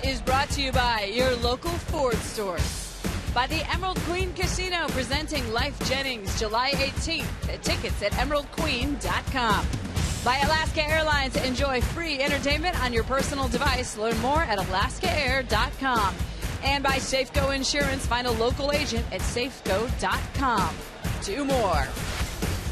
is brought to you by your local Ford store. By the Emerald Queen Casino, presenting Life Jennings July 18th. Tickets at emeraldqueen.com. By Alaska Airlines, enjoy free entertainment on your personal device. Learn more at alaskaair.com. And by Safeco Insurance, find a local agent at safeco.com. Do more.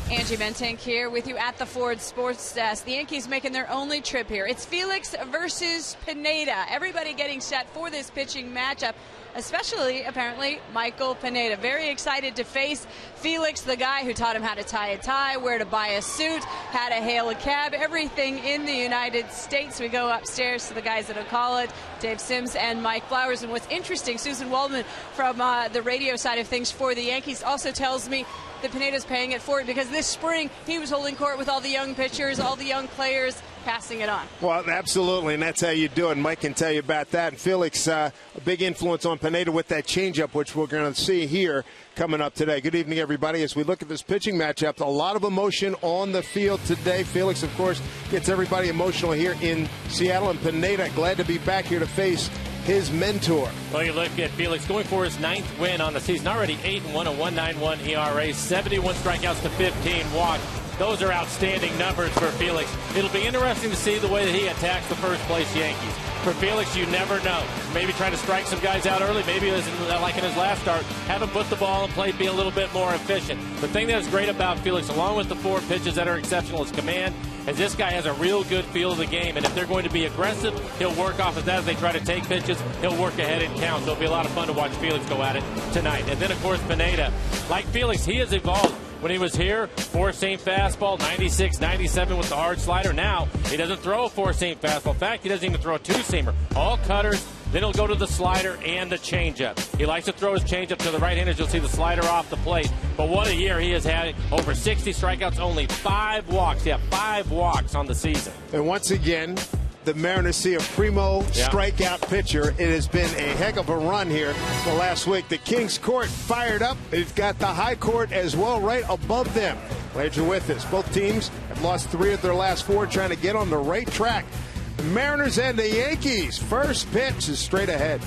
Angie Mentink here with you at the Ford Sports Desk. The Yankees making their only trip here. It's Felix versus Pineda. Everybody getting set for this pitching matchup, especially, apparently, Michael Pineda. Very excited to face Felix, the guy who taught him how to tie a tie, where to buy a suit, how to hail a cab, everything in the United States. We go upstairs to the guys that'll call it, Dave Sims and Mike Flowers. And what's interesting, Susan Waldman from the radio side of things for the Yankees also tells me that Pineda's paying it forward because this spring he was holding court with all the young pitchers, all the young players, passing it on. Well, absolutely, and that's how you do it. Mike can tell you about that. And Felix, a big influence on Pineda with that changeup, which we're going to see here coming up today. Good evening, everybody. As we look at this pitching matchup, a lot of emotion on the field today. Felix, of course, gets everybody emotional here in Seattle, and Pineda glad to be back here to face his mentor. Well, you look at Felix going for his 9th win on the season. Already 8-1, a 1.91 ERA, 71 strikeouts to 15 walks. Those are outstanding numbers for Felix. It'll be interesting to see the way that he attacks the first-place Yankees. For Felix, you never know. Maybe trying to strike some guys out early. Maybe, like in his last start, have him put the ball in play, be a little bit more efficient. The thing that is great about Felix, along with the 4 pitches that are exceptional, is command. As this guy has a real good feel of the game, and if they're going to be aggressive, he'll work off of that as they try to take pitches. He'll work ahead and count, so it'll be a lot of fun to watch Felix go at it tonight. And then, of course, Pineda. Like Felix, he has evolved. When he was here, 4-seam fastball, 96, 97 with the hard slider. Now, he doesn't throw a 4-seam fastball. In fact, he doesn't even throw a 2-seamer. All cutters. Then he'll go to the slider and the changeup. He likes to throw his changeup to the right-handers. You'll see the slider off the plate. But what a year he has had. Over 60 strikeouts, only 5 walks. Yeah, 5 walks on the season. And once again, the Mariners see a primo strikeout pitcher. It has been a heck of a run here the last week. The Kings court fired up. They've got the high court as well right above them. Glad you're with us. Both teams have lost 3 of their last 4, trying to get on the right track. The Mariners and the Yankees. First pitch is straight ahead.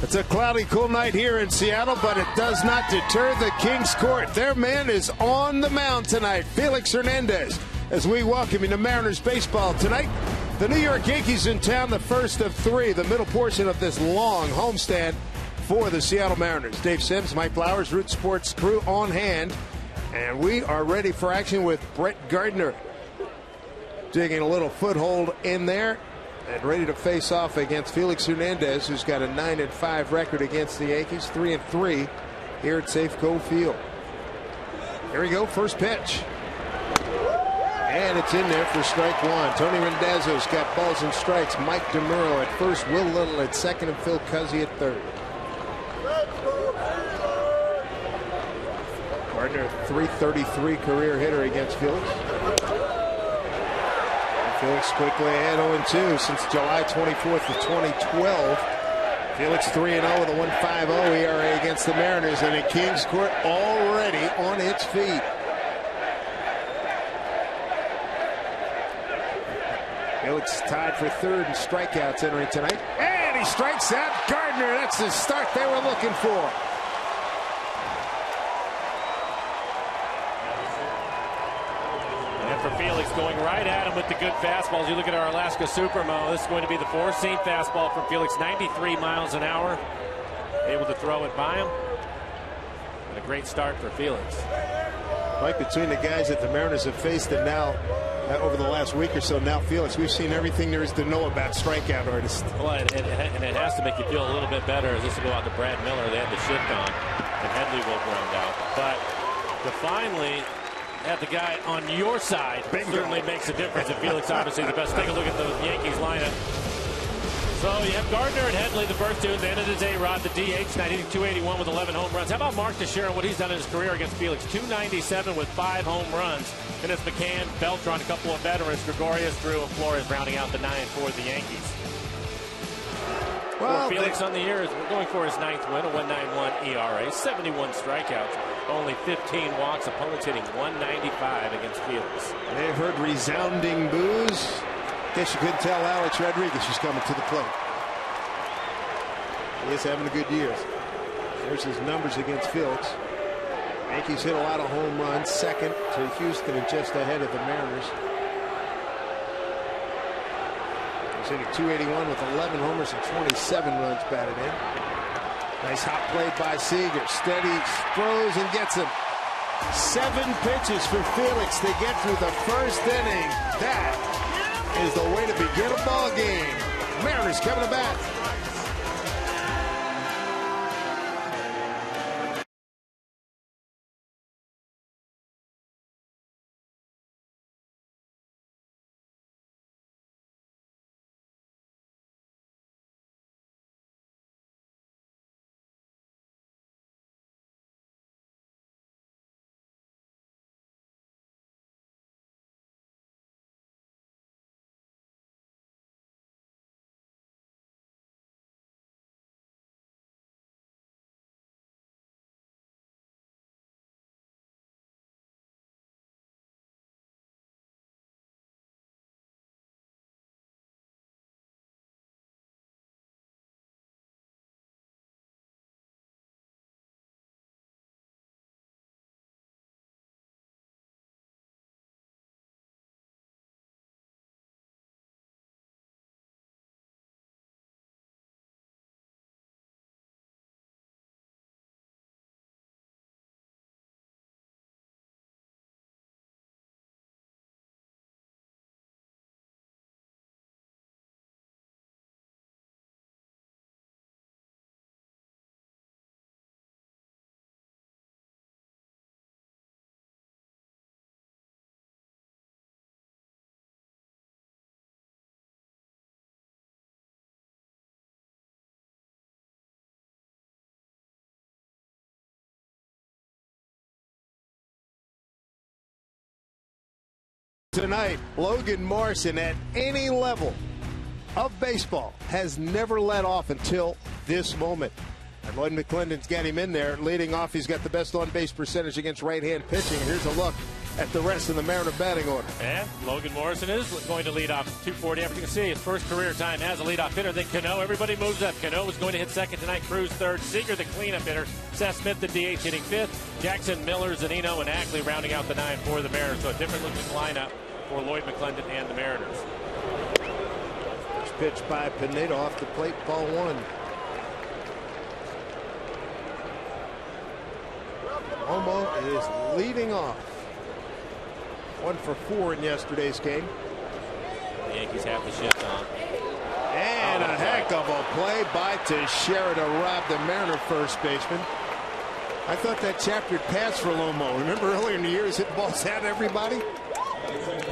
It's a cloudy, cool night here in Seattle, but it does not deter the Kings Court. Their man is on the mound tonight, Felix Hernandez, as we welcome you to Mariners baseball tonight. The New York Yankees in town, the first of three, the middle portion of this long homestand for the Seattle Mariners. Dave Sims, Mike Flowers, Root Sports crew on hand, and we are ready for action with Brett Gardner digging a little foothold in there and ready to face off against Felix Hernandez, who's got a 9-5 record against the Yankees, 3-3 here at Safeco Field. Here we go, first pitch. And it's in there for strike one. Tony Randazzo's got balls and strikes. Mike DeMuro at first, Will Little at second, and Phil Cuzzi at third. Gardner, .333 career hitter against Felix. Felix quickly ahead 0-2 since July 24th of 2012. Felix 3-0 with a 1.50 ERA against the Mariners, and the Kings Court already on its feet. Felix tied for third in strikeouts entering tonight. And he strikes out Gardner. That's the start they were looking for. And for Felix, going right at him with the good fastballs. You look at our Alaska Supermo. This is going to be the four-seam fastball from Felix, 93 miles an hour. Able to throw it by him. And a great start for Felix. Like between the guys that the Mariners have faced and now over the last week or so, now Felix, we've seen everything there is to know about strikeout artists. Well, and it has to make you feel a little bit better as this will go out to Brad Miller. They had the shift on, and Headley will ground out. But to finally have the guy on your side certainly makes a difference. And Felix obviously the best. Take a look at the Yankees lineup. So you have Gardner and Headley, the first two. Then it is A-Rod, the DH, 281 with 11 home runs. How about Mark Teixeira, what he's done in his career against Felix? 297 with 5 home runs. And it's McCann, Beltran, a couple of veterans, Gregorius, Drew, and Flores rounding out the 9 for the Yankees. Well, Felix on the year is going for his 9th win, a 1.91 ERA, 71 strikeouts, only 15 walks. Opponents hitting 195 against Felix. They've heard resounding boos. Guess you couldn't tell Alex Rodriguez is coming to the plate. He is having a good year. There's his numbers against Felix. Yankees hit a lot of home runs, second to Houston and just ahead of the Mariners. He's hitting .281 with 11 homers and 27 runs batted in. Nice hop play by Seager. Steady throws and gets him. 7 pitches for Felix to get through the first inning. That is the way to begin a ball game. Mariners coming to bat. Tonight, Logan Morrison at any level of baseball has never let off until this moment. And Lloyd McClendon's got him in there leading off. He's got the best on-base percentage against right-hand pitching. Here's a look at the rest of the Mariner batting order. And Logan Morrison is going to lead off 240 after you can see his first career time as a leadoff hitter. Then Cano, everybody moves up. Cano is going to hit second tonight. Cruz third. Seager the cleanup hitter. Seth Smith the DH hitting fifth. Jackson, Miller, Zunino, and Ackley rounding out the nine for the Mariners. So a different looking lineup for Lloyd McClendon and the Mariners. First pitch by Pineda off the plate, ball one. Omo is leading off. 1 for 4 in yesterday's game. The Yankees have the shift on. And a heck of a play by Teixeira to rob the Mariner first baseman. I thought that chapter had passed for Lomo. Remember earlier in the year he's hit balls at everybody?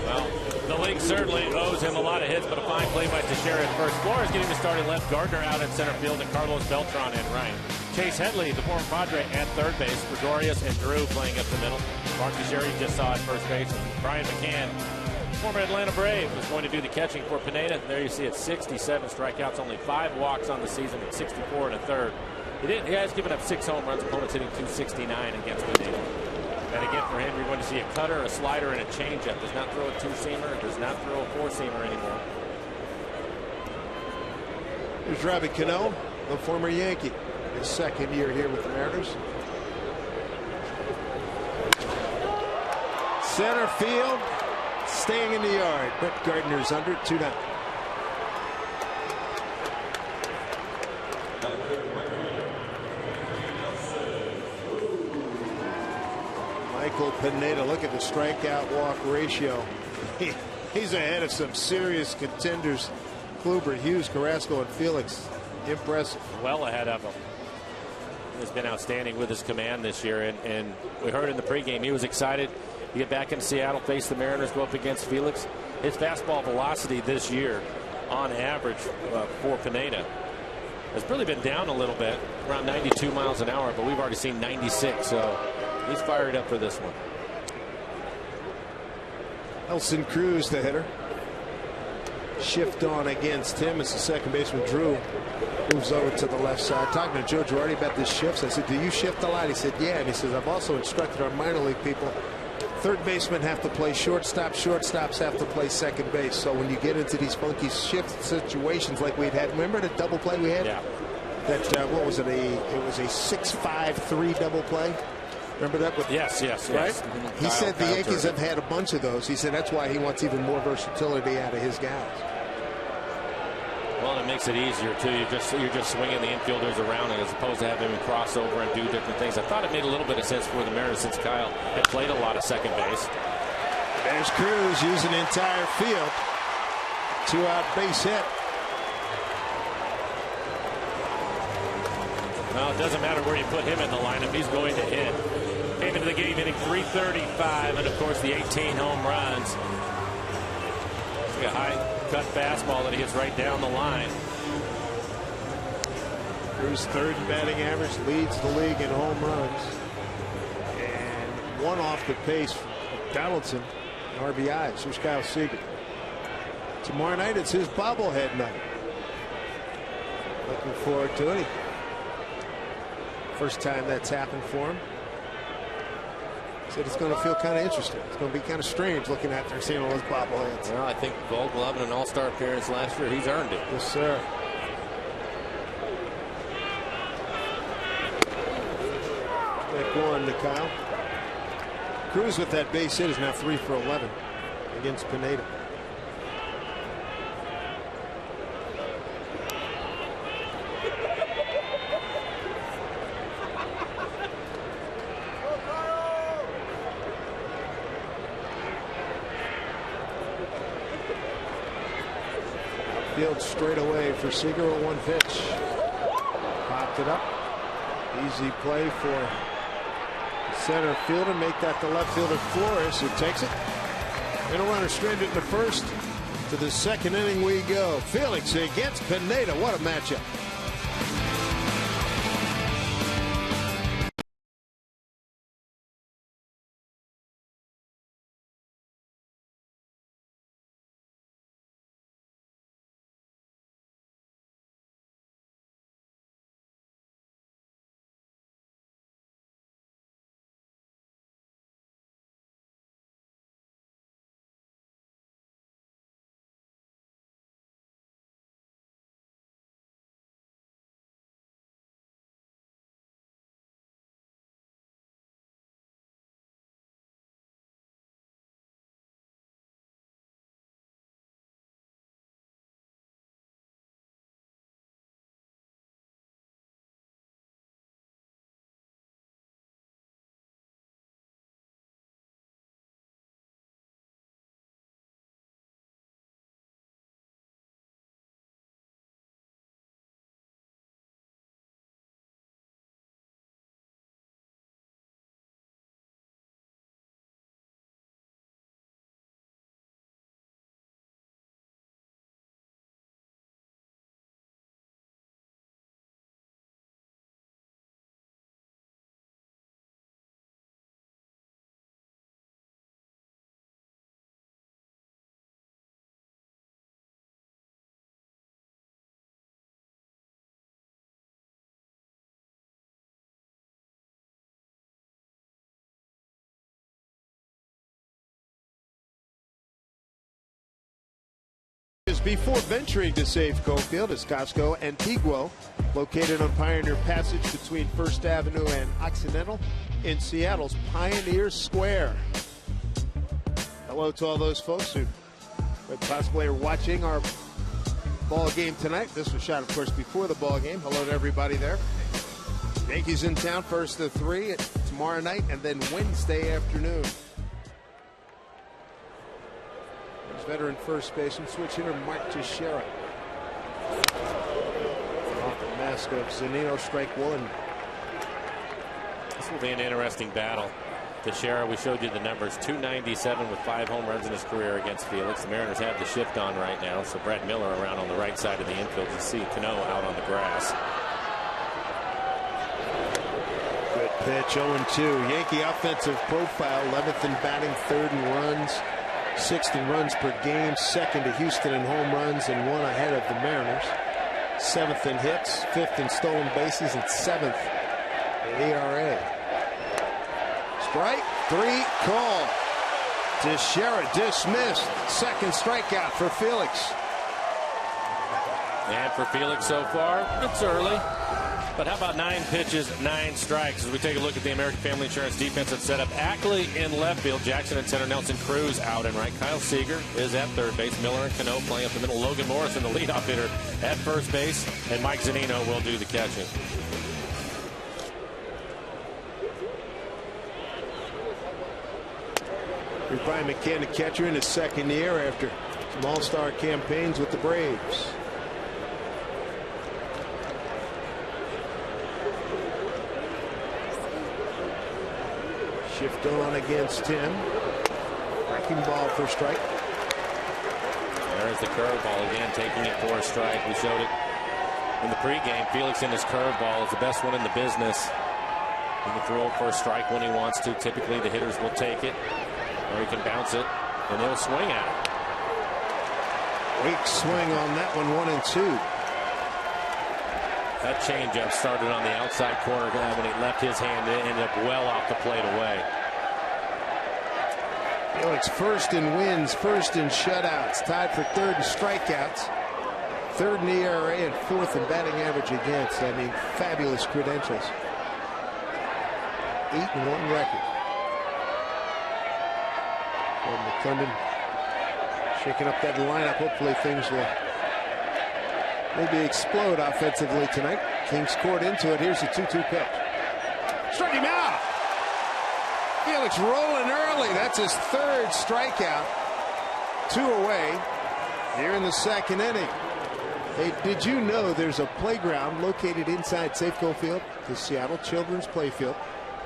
Well, the league certainly owes him a lot of hits, but a fine play by Teixeira at first. Flores getting the start at left, Gardner out in center field, and Carlos Beltran in right. Chase Headley, the former Padre, at third base. Gregorius and Drew playing up the middle. Mark Teixeira just saw at first base. And Brian McCann, former Atlanta Brave, was going to do the catching for Pineda. There you see it, 67 strikeouts, only 5 walks on the season, and 64 and a third. He has given up 6 home runs. Opponents hitting .269 against Pineda. And again, for him, you're going to see a cutter, a slider, and a changeup. Does not throw a two-seamer. Does not throw a four-seamer anymore. Here's Robbie Cano, the former Yankee. His second year here with the Mariners. Center field, staying in the yard. Brett Gardner's under 2-0. Michael Pineda, look at the strikeout walk ratio. He's ahead of some serious contenders. Kluber, Hughes, Carrasco, and Felix. Impressive. Well ahead of him. He's been outstanding with his command this year, and we heard in the pregame he was excited to get back in Seattle, face the Mariners, go up against Felix. His fastball velocity this year, on average, for Pineda, has really been down a little bit, around 92 miles an hour, but we've already seen 96, so he's fired up for this one. Nelson Cruz, the hitter. Shift on against him as the second baseman Drew moves over to the left side. Talking to Joe Girardi about this shifts, I said, do you shift a lot? He said, yeah. And he says, I've also instructed our minor league people, third basemen have to play shortstop, shortstops have to play second base. So when you get into these funky shift situations like we'd had, remember the double play we had? Yeah. That what was it? It was a 6-5-3 double play. Remember that? Yes. Right? He said the Yankees have had a bunch of those. He said that's why he wants even more versatility out of his guys. Well, it makes it easier too. You're just swinging the infielders around as opposed to having them cross over and do different things. I thought it made a little bit of sense for the Mariners since Kyle had played a lot of second base. There's Cruz using the entire field. 2-out base hit. Well, it doesn't matter where you put him in the lineup. He's going to hit. Came into the game hitting .335, and of course the 18 home runs. It's like a high cut fastball that he hits right down the line. Cruz third in batting average, leads the league in home runs, and 1 off the pace from Donaldson in RBIs. Here's Kyle Seager. Tomorrow night it's his bobblehead night. Looking forward to it. First time that's happened for him. Said it's going to feel kind of interesting. It's going to be kind of strange looking at there, seeing all those bobbleheads. Well, I think Gold Glove and an All-Star appearance last year, he's earned it. Yes, sir. Strike one to Kyle. Cruz with that base hit is now 3 for 11 against Pineda. Field straight away for Seager at 1 pitch. Popped it up. Easy play for center fielder. Make that the left fielder Flores, who takes it. And a runner stranded in the first. To the second inning we go. Felix against Pineda. What a matchup. before venturing to Safeco Field is Costco Antiguo, located on Pioneer Passage between First Avenue and Occidental in Seattle's Pioneer Square. Hello to all those folks who possibly are watching our ball game tonight. This was shot, of course, before the ball game. Hello to everybody there. Yankees in town, first of 3 tomorrow night, and then Wednesday afternoon. There's veteran first baseman, switch hitter Mark Teixeira. Off the mask of Zunino, strike one. This will be an interesting battle. Teixeira, we showed you the numbers, 297 with 5 home runs in his career against Felix. The Mariners have the shift on right now, so Brad Miller around on the right side of the infield. You see Cano out on the grass. Good pitch, 0-2. Yankee offensive profile, 11th in batting, 3rd in runs, 6th in runs per game, 2nd to Houston in home runs, and 1 ahead of the Mariners. 7th in hits, 5th in stolen bases, and 7th in ERA. Strike 3 call. Teixeira dismissed. 2nd strikeout for Felix. And for Felix so far, it's early. But how about 9 pitches, 9 strikes? As we take a look at the American Family Insurance defensive setup, Ackley in left field, Jackson in center, Nelson Cruz out and right. Kyle Seager is at third base. Miller and Cano playing up the middle. Logan Morrison, the leadoff hitter, at first base. And Mike Zunino will do the catching. Brian McCann, the catcher, in his 2nd year after some all-star campaigns with the Braves. Shift on against him. Breaking ball for strike. There's the curveball again, taking it for a strike. We showed it in the pregame. Felix in his curveball is the best one in the business. He can throw it for a strike when he wants to. Typically, the hitters will take it, or he can bounce it, and they'll swing at it. Weak swing on that one, 1-2. That changeup started on the outside corner when he left his hand. It ended up well off the plate away. Felix first in wins, first in shutouts, tied for 3rd in strikeouts, 3rd in ERA, and 4th in batting average against. I mean, fabulous credentials. 8-1 record. And McClendon shaking up that lineup. Hopefully things will maybe explode offensively tonight. Kings Court into it. Here's the 2-2 pitch. Struck him out. Felix rolling early. That's his 3rd strikeout. 2 away here in the 2nd inning. Hey, did you know there's a playground located inside Safeco Field, the Seattle Children's Playfield,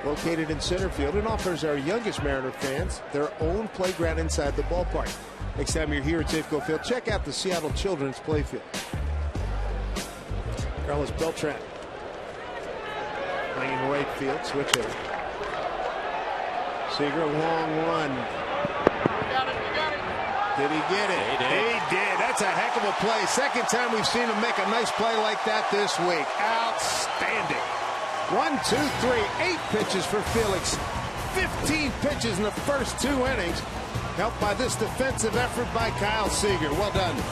located in center field, and offers our youngest Mariner fans their own playground inside the ballpark. Next time you're here at Safeco Field, check out the Seattle Children's Playfield. Carlos Beltran playing in right field, switch hitter. Seager, long run. Did he get it? He did. That's a heck of a play. 2nd time we've seen him make a nice play like that this week. Outstanding. 1, 2, 3, 8 pitches for Felix. 15 pitches in the first 2 innings. Helped by this defensive effort by Kyle Seager. Well done.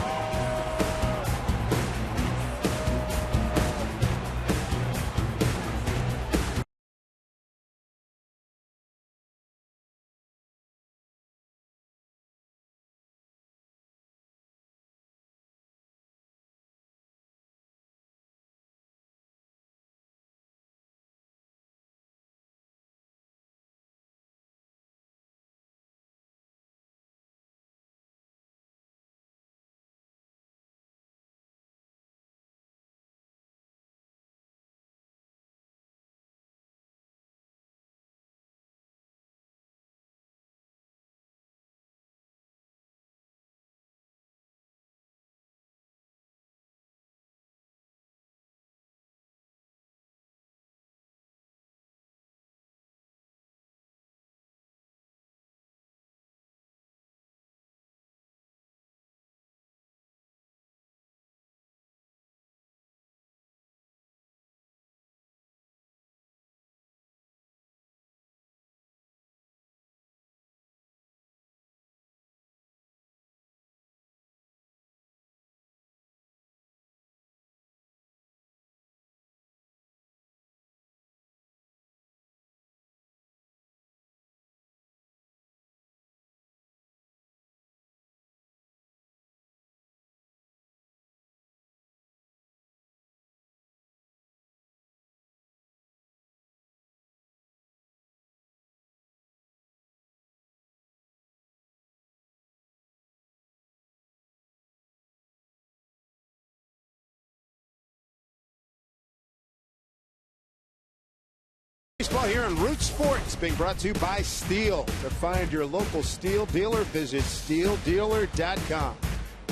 baseball here on Root Sports, being brought to you by Steel. To find your local Steel dealer, visit steeldealer.com.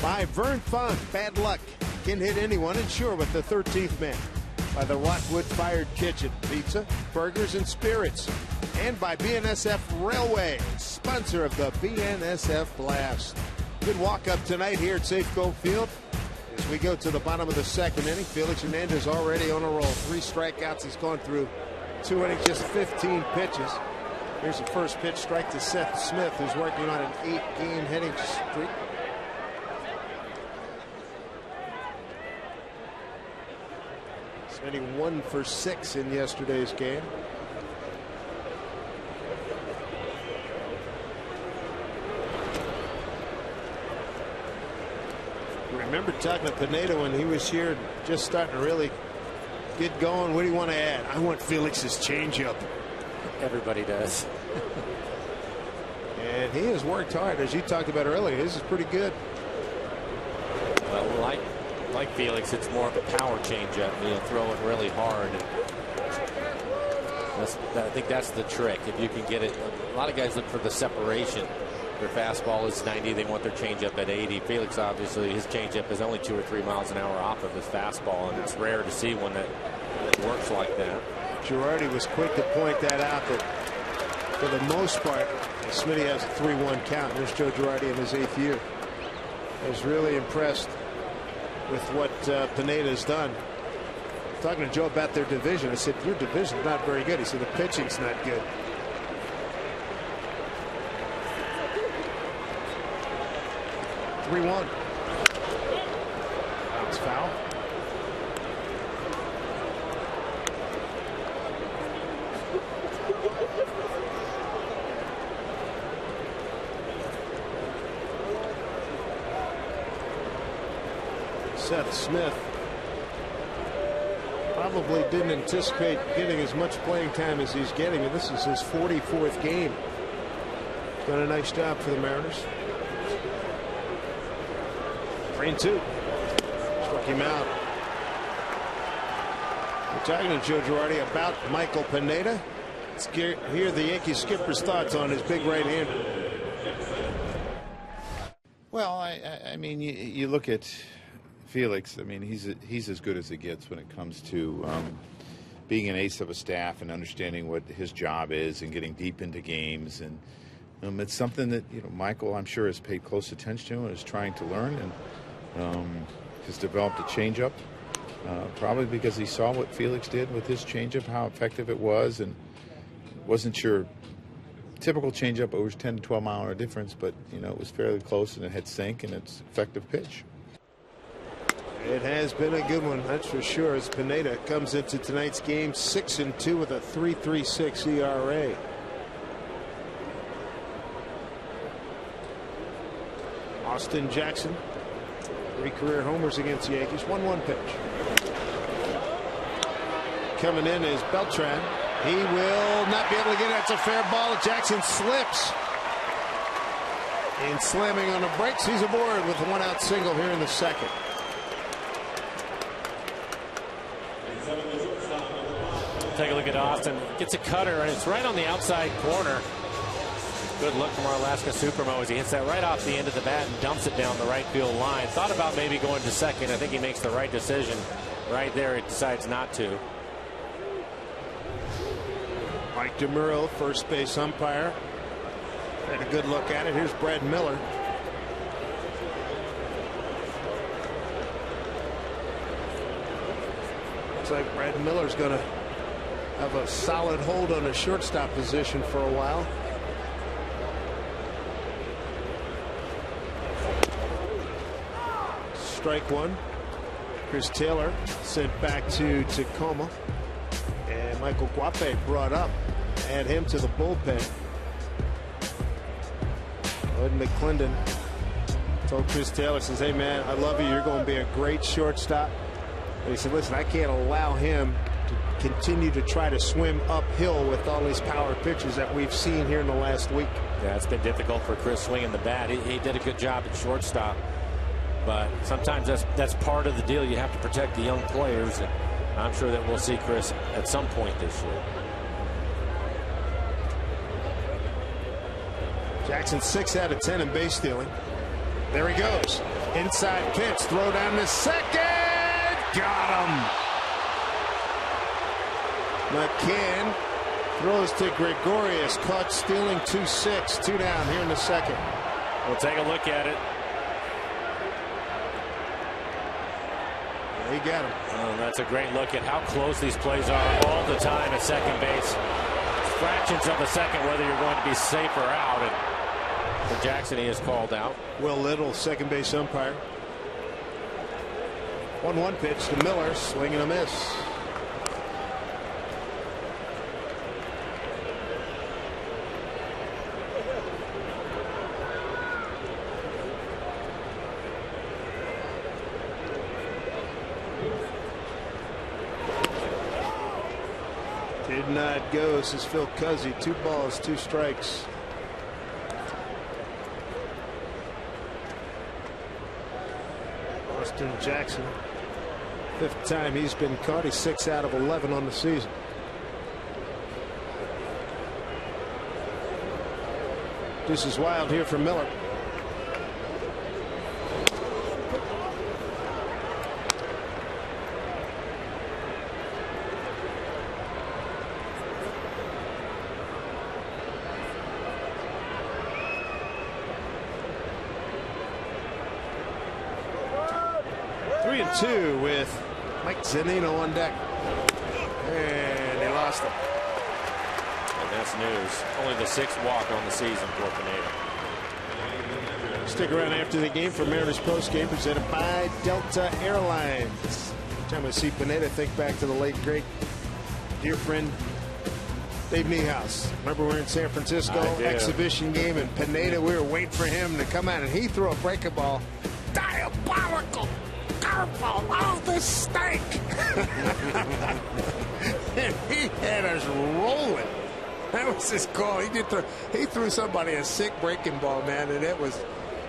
By Vern Fun, bad luck can hit anyone, and sure, with the 13th man. By the Rockwood Fired Kitchen, pizza, burgers, and spirits. And by BNSF Railway, sponsor of the BNSF Blast. Good walk-up tonight here at Safeco Field. As we go to the bottom of the second inning, Felix Hernandez already on a roll. 3 strikeouts. He's gone through 2 innings, just 15 pitches. Here's the first pitch, strike to Seth Smith, who's working on an 8-game hitting streak. Smitty 1 for 6 in yesterday's game. Remember talking to Pineda when he was here, just starting to really get going. What do you want to add? I want Felix's changeup. Everybody does. And he has worked hard, as you talked about earlier. His is pretty good. Well, like Felix, it's more of a power changeup. He'll throw it really hard. I think that's the trick. If you can get it, a lot of guys look for the separation. Their fastball is 90. They want their changeup at 80. Felix, obviously, his changeup is only 2 or 3 miles an hour off of his fastball, and it's rare to see one that works like that. Girardi was quick to point that out, that for the most part, Smitty has a 3-1 count. There's Joe Girardi in his 8th year. I was really impressed with what Pineda has done. Talking to Joe about their division, I said, your division's not very good. He said, the pitching's not good. 3-1. That's foul. Seth Smith probably didn't anticipate getting as much playing time as he's getting, and this is his 44th game. Done a nice job for the Mariners. 3-2. Struck him out. We're talking to Joe Girardi about Michael Pineda. Let's hear the Yankees skipper's thoughts on his big right-hander. Well, I mean, you look at Felix. I mean, he's as good as it gets when it comes to being an ace of a staff and understanding what his job is and getting deep into games. And it's something that, Michael, I'm sure, has paid close attention to and is trying to learn, and has developed a changeup, probably because he saw what Felix did with his changeup, how effective it was, and wasn't sure. Typical changeup over 10 to 12 mile an hour difference, but it was fairly close, and it had sink, and it's effective pitch. It has been a good one, that's for sure, as Pineda comes into tonight's game 6-2 with a 3.36 ERA. Austin Jackson, 3 career homers against the Yankees. 1-1 pitch. Coming in is Beltran. He will not be able to get it. It's a fair ball. Jackson slips. And slamming on the brakes. He's aboard with a 1-out single here in the second. Take a look at Austin. Gets a cutter, and it's right on the outside corner. Good look from our Alaska Supermo as he hits that right off the end of the bat and dumps it down the right field line. Thought about maybe going to second. I think he makes the right decision. Right there, he decides not to. Mike DeMuro, first base umpire. Had a good look at it. Here's Brad Miller. Looks like Brad Miller's going to have a solid hold on the shortstop position for a while. Strike one. Chris Taylor sent back to Tacoma, and Michael Guape brought up. Add him to the bullpen. Bud McClendon told Chris Taylor, says, hey man, I love you, you're going to be a great shortstop. And he said, listen, I can't allow him to continue to try to swim uphill with all these power pitches that we've seen here in the last week. Yeah, it's been difficult for Chris swinging the bat. He did a good job at shortstop, but sometimes that's part of the deal. You have to protect the young players, and I'm sure that we'll see Chris at some point this year. Jackson 6 out of 10 in base stealing. There he goes. Inside pitch. Throw down to second. Got him. McCann throws to Gregorius. Caught stealing 2-6. 2 down here in the second. We'll take a look at it. He got him. Oh, that's a great look at how close these plays are all the time at second base. Fractions of a second whether you're going to be safe or out. And for Jackson, he is called out. Will Little, second base umpire. 1-1 pitch to Miller. Swing and a miss. Did not go. This is Phil Cuzzy. 2 balls, 2 strikes. Austin Jackson, 5th time he's been caught. He's 6 out of 11 on the season. This is wild here for Miller. Two with Mike Zunino on deck, and he lost it. And that's news. Only the 6th walk on the season for Pineda. Stick around after the game for Mariners post game presented by Delta Airlines. Every time I see Pineda, think back to the late great dear friend Dave Niehaus. Remember we were in San Francisco exhibition game, and Pineda, we were waiting for him to come out, and he threw a breaking ball. Diabolical. Oh, this stank. And he had us rolling. That was his call. He threw somebody a sick breaking ball, man, and it was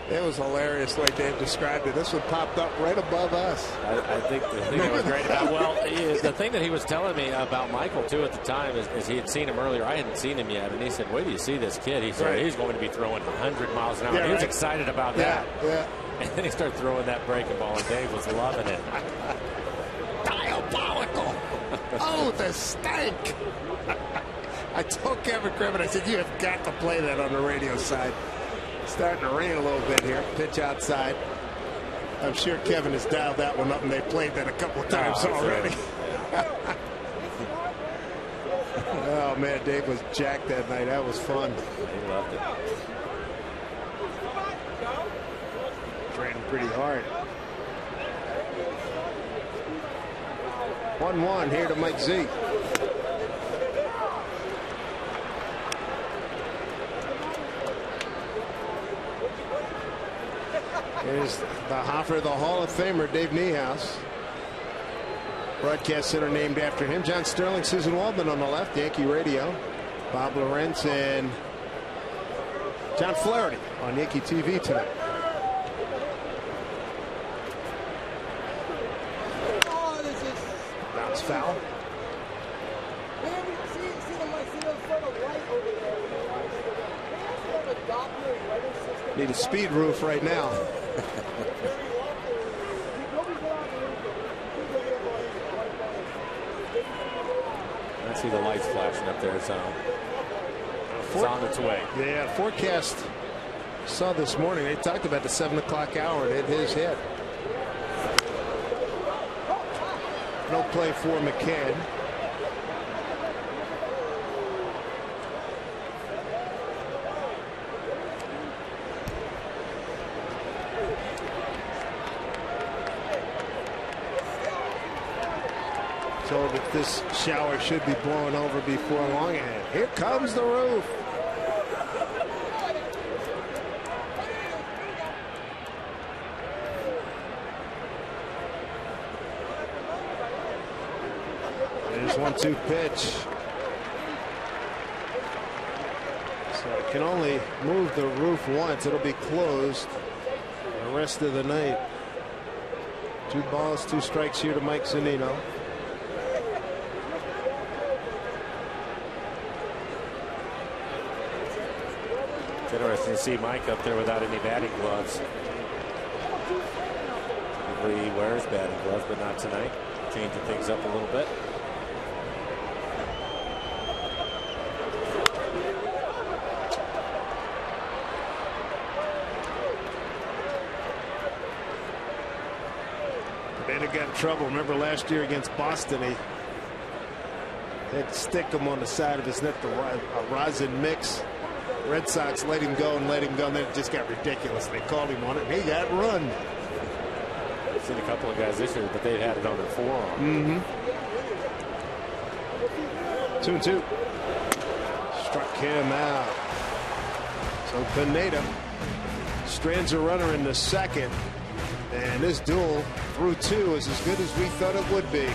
hilarious the way Dave described it. This one popped up right above us. I think the thing that was great about, the thing that he was telling me about Michael too at the time is he had seen him earlier. I hadn't seen him yet, and he said, "Wait till you see this kid." He said he's going to be throwing 100 miles an hour. He was excited about that. Yeah. And then he started throwing that breaking ball, and Dave was loving it. Diabolical. Oh, the stank. I told Kevin Cribbin, I said, you have got to play that on the radio side. It's starting to rain a little bit here. Pitch outside. I'm sure Kevin has dialed that one up, and they played that a couple of times already. Oh, man, Dave was jacked that night. That was fun. He loved it. Training pretty hard. 1-1 here to Mike Z. Here's the Hoffer, the Hall of Famer, Dave Niehaus. Broadcast center named after him. John Sterling, Susan Waldman on the left, Yankee Radio. Bob Lorenz and John Flaherty on Yankee TV tonight. Bounce foul. Need a speed roof right now. I see the lights flashing up there, so it's on its way. Yeah, forecast saw this morning. They talked about the 7 o'clock hour, and it hit his head. No play for McCann. Told that this shower should be blowing over before long. And here comes the roof. There's 1-2 pitch. So it can only move the roof once. It'll be closed the rest of the night. 2 balls, 2 strikes here to Mike Zunino. Interesting to see Mike up there without any batting gloves. Usually he wears batting gloves, but not tonight. Changing things up a little bit. Banner got in trouble. Remember last year against Boston, he had to stick him on the side of his neck, the rosin mix. Red Sox let him go and let him go, and then it just got ridiculous. They called him on it, and he got run. I've seen a couple of guys this year, but they've had it on their forearm. 2-2. Struck him out. So Pineda strands a runner in the second, and this duel through 2 is as good as we thought it would be.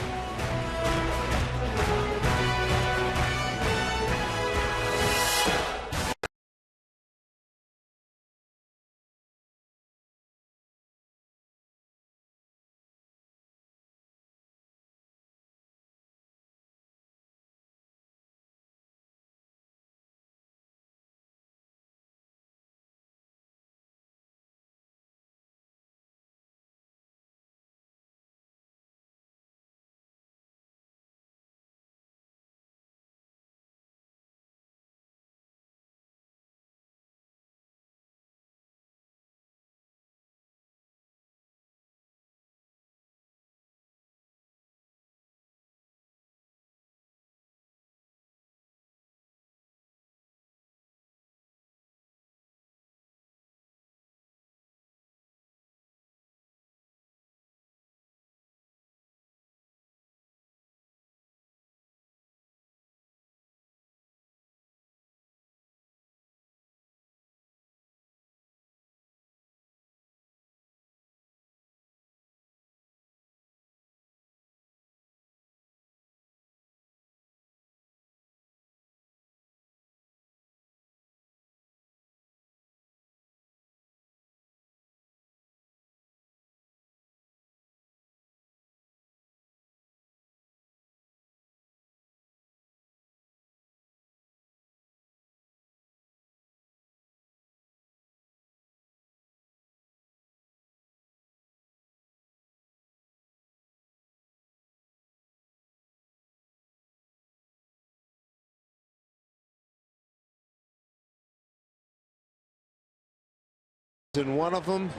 And one of them,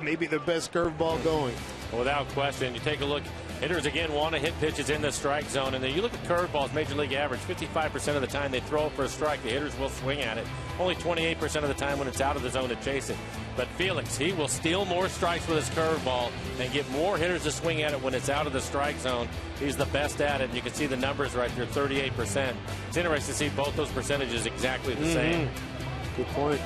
maybe the best curveball going. Without question. You take a look. Hitters again want to hit pitches in the strike zone, and then you look at curveballs, major league average, 55% of the time they throw it for a strike. The hitters will swing at it. Only 28% of the time when it's out of the zone to chase it. But Felix, he will steal more strikes with his curveball and get more hitters to swing at it when it's out of the strike zone. He's the best at it. You can see the numbers right there, 38%. It's interesting to see both those percentages exactly the same. Good point.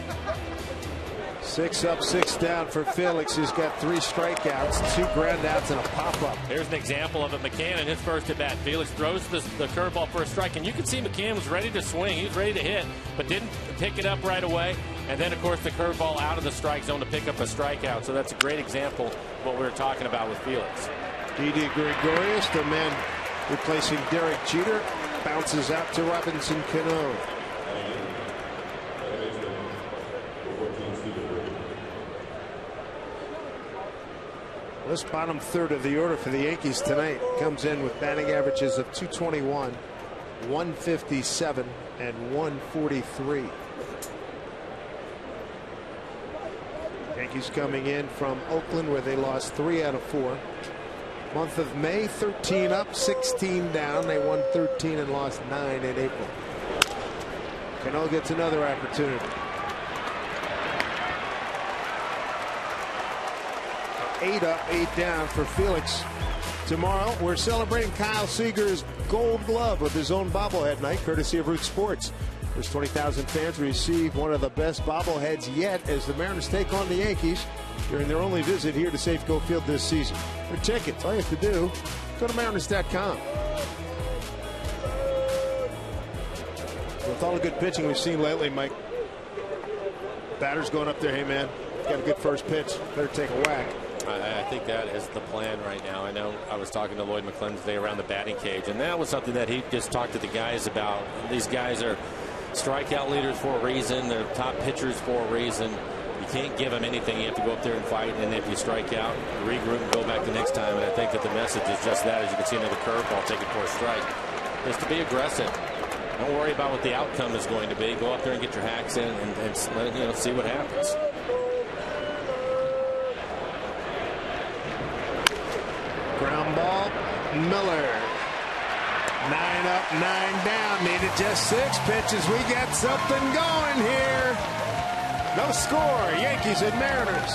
6 up, 6 down for Felix. He's got 3 strikeouts, 2 groundouts, and a pop-up. Here's an example of it. McCann in his first at-bat. Felix throws the curveball for a strike, and you can see McCann was ready to swing. He was ready to hit, but didn't pick it up right away. And then, of course, the curveball out of the strike zone to pick up a strikeout. So that's a great example of what we were talking about with Felix. Didi Gregorius, the man replacing Derek Jeter, bounces out to Robinson Cano. This bottom third of the order for the Yankees tonight comes in with batting averages of 221, 157, and 143. Yankees coming in from Oakland, where they lost 3 out of 4. Month of May, 13 up, 16 down. They won 13 and lost 9 in April. Cano gets another opportunity. 8 up, 8 down for Felix. Tomorrow, we're celebrating Kyle Seager's Gold Glove with his own bobblehead night, courtesy of Root Sports. There's 20,000 fans receive one of the best bobbleheads yet as the Mariners take on the Yankees during their only visit here to Safeco Field this season. For tickets, all you have to do, go to Mariners.com. With all the good pitching we've seen lately, Mike, batter's going up there, hey man, got a good first pitch, better take a whack. I think that is the plan right now. I know I was talking to Lloyd McClendon today around the batting cage, and that was something that he just talked to the guys about. These guys are strikeout leaders for a reason. They're top pitchers for a reason. You can't give them anything. You have to go up there and fight. And if you strike out, regroup and go back the next time. And I think that the message is just that. As you can see, another curveball taken for a strike. Is to be aggressive. Don't worry about what the outcome is going to be. Go up there and get your hacks in and see what happens. Ground ball, Miller. 9 up, 9 down. Needed just 6 pitches. We got something going here. No score. Yankees and Mariners.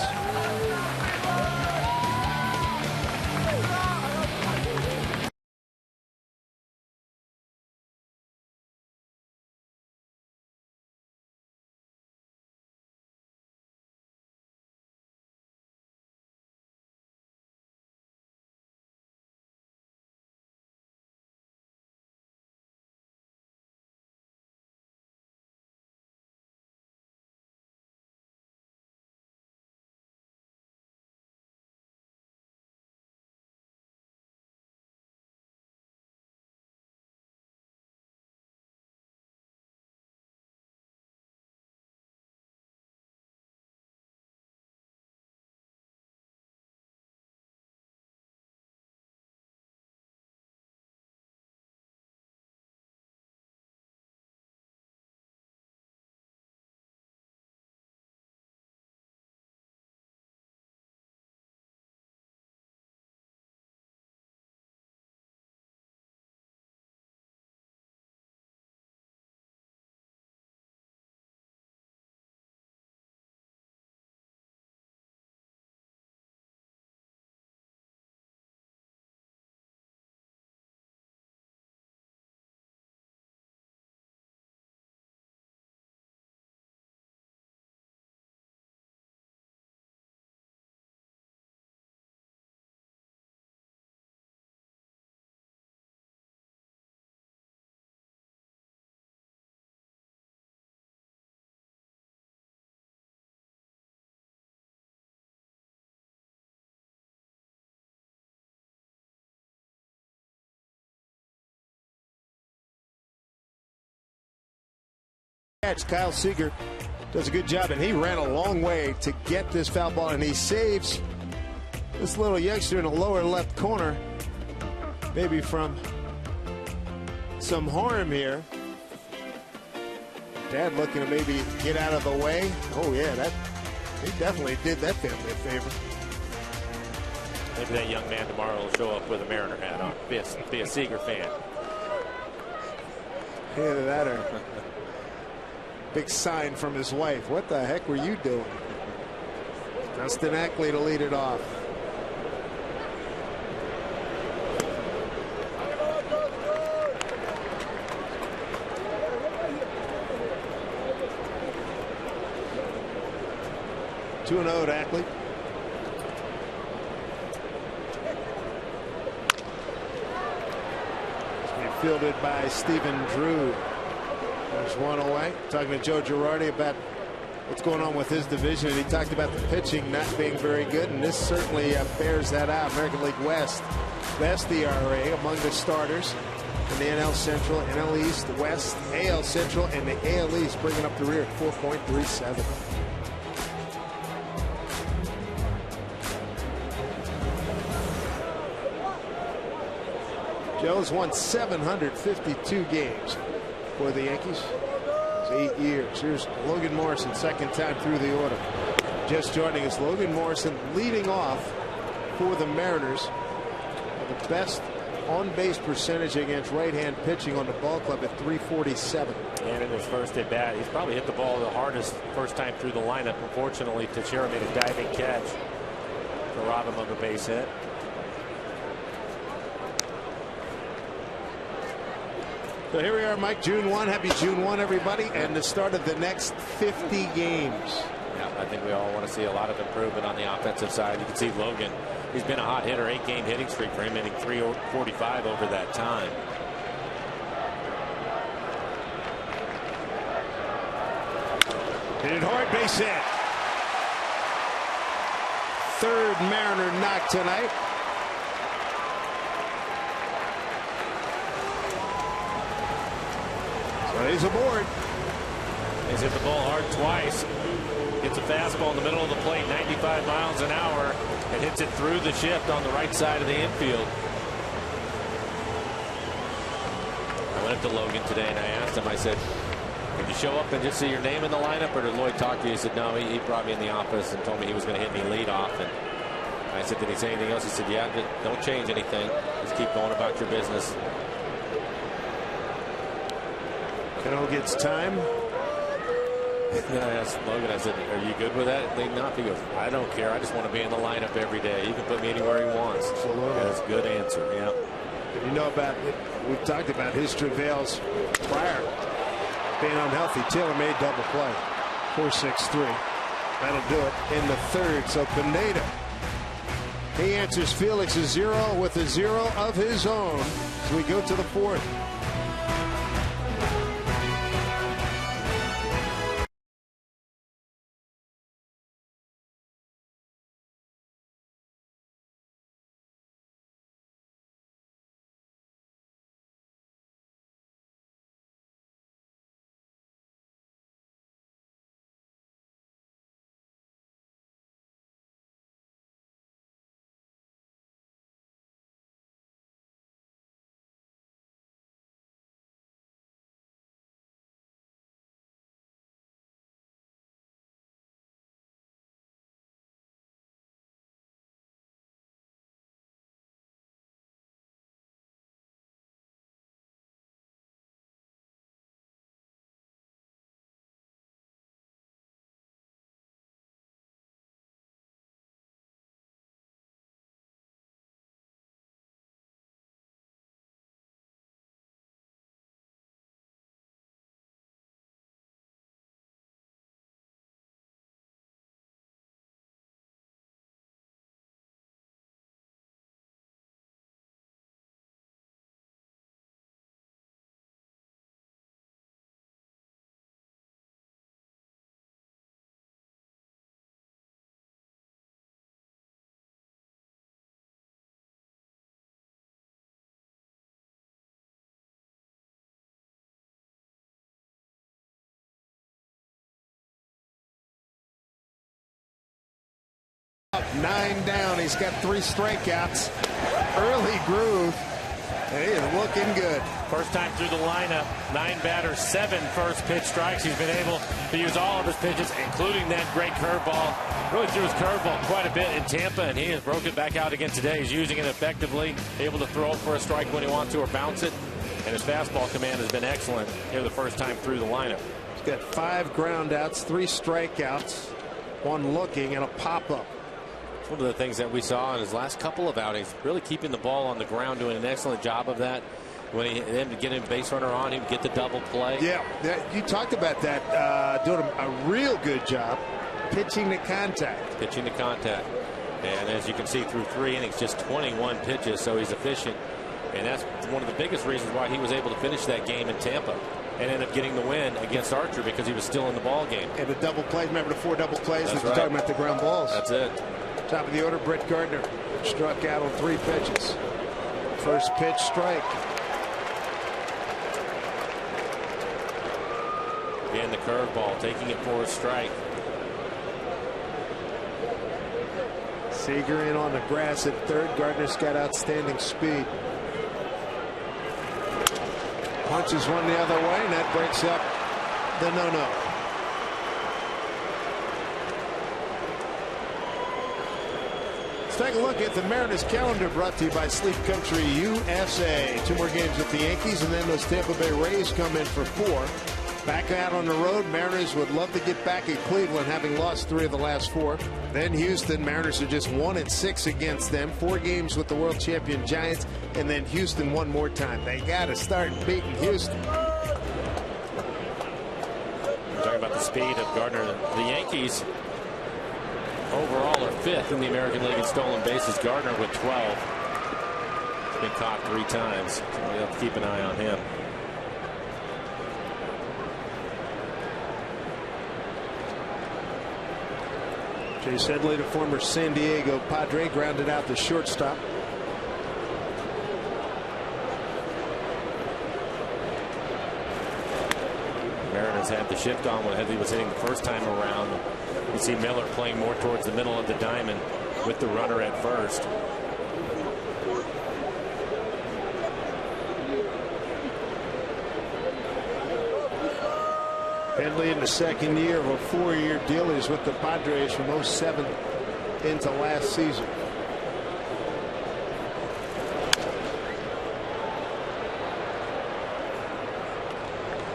Kyle Seager does a good job, and he ran a long way to get this foul ball, and he saves this little youngster in the lower left corner, maybe from some harm here. Dad looking to maybe get out of the way. Oh yeah, he definitely did that family a favor. Maybe that young man tomorrow will show up with a Mariner hat on. Be a Seager fan. Either that or big sign from his wife. What the heck were you doing? Dustin Ackley to lead it off. Two and 0 to Ackley. Fielded by Stephen Drew. There's one away. Talking to Joe Girardi about what's going on with his division, and he talked about the pitching not being very good, and this certainly bears that out. American League West, best ERA among the starters in the NL Central, NL East, West, AL Central, and the AL East, bringing up the rear at 4.37. Joe's won 752 games for the Yankees. It's 8 years. Here's Logan Morrison, second time through the order. Just joining us, Logan Morrison leading off for the Mariners. The best on-base percentage against right-hand pitching on the ball club at .347. And in his first at bat, he's probably hit the ball the hardest first time through the lineup. Unfortunately, Teixeira made a diving catch to rob him of a base hit. So here we are, Mike, June 1. Happy June 1, everybody, and the start of the next 50 games. Yeah, I think we all want to see a lot of improvement on the offensive side. You can see Logan, he's been a hot hitter, 8-game hitting streak for him, hitting .345 over that time. Hit it hard, base hit. Third Mariner knock tonight. So he's aboard. He's hit the ball hard twice. Gets a fastball in the middle of the plate, 95 miles an hour, and hits it through the shift on the right side of the infield. I went up to Logan today and I asked him, I said, "Did you show up and just see your name in the lineup, or did Lloyd talk to you?" He said, "No, he brought me in the office and told me he was going to hit me leadoff." And I said, "Did he say anything else?" He said, "Yeah, don't change anything. Just keep going about your business." Cano gets time. Then I asked Logan, I said, "Are you good with that leading off?" He goes, "I don't care. I just want to be in the lineup every day. You can put me anywhere he wants." Absolutely. That's a good answer. Yeah. You know about it. We've talked about his travails prior being unhealthy. Taylor made double play. 4-6-3. That'll do it in the third. So Pineda, he answers Felix's 0 with a 0 of his own as we go to the fourth. Up 9 down. He's got 3 strikeouts. Early groove. And he is looking good. First time through the lineup. 9 batters, 7 first pitch strikes. He's been able to use all of his pitches, including that great curveball. Really threw his curveball quite a bit in Tampa, and he has broken it back out again today. He's using it effectively, able to throw it for a strike when he wants to or bounce it. And his fastball command has been excellent here the first time through the lineup. He's got 5 groundouts, 3 strikeouts, 1 looking, and a pop-up. It's one of the things that we saw in his last couple of outings, really keeping the ball on the ground, doing an excellent job of that. When he then get a base runner on, he would get the double play. Yeah, you talked about that, doing a real good job pitching to contact. Pitching to contact. And as you can see through 3 innings, just 21 pitches, so he's efficient. And that's one of the biggest reasons why he was able to finish that game in Tampa and end up getting the win against Archer, because he was still in the ball game. And the double plays, remember the 4 double plays that That's you're right. talking about, the ground balls. That's it. Top of the order, Brett Gardner struck out on 3 pitches. First pitch, strike. And the curveball, taking it for a strike. Seager in on the grass at third. Gardner's got outstanding speed. Punches one the other way, and that breaks up the no-no. Let's take a look at the Mariners calendar, brought to you by Sleep Country USA. 2 more games with the Yankees, and then those Tampa Bay Rays come in for 4. Back out on the road, Mariners would love to get back at Cleveland, having lost 3 of the last 4. Then Houston, Mariners are just 1-6 against them. 4 games with the world champion Giants, and then Houston one more time. They got to start beating Houston. We're talking about the speed of Gardner. The Yankees overall are 5th in the American League in stolen bases. Gardner with 12. Been caught 3 times, so we have to keep an eye on him. Chase Headley, the former San Diego Padre, grounded out the shortstop. Mariners Marlins had the shift on when Headley was hitting the first time around. You see Miller playing more towards the middle of the diamond with the runner at first. Headley in the second year of a 4-year deal. He's with the Padres from 07 into last season.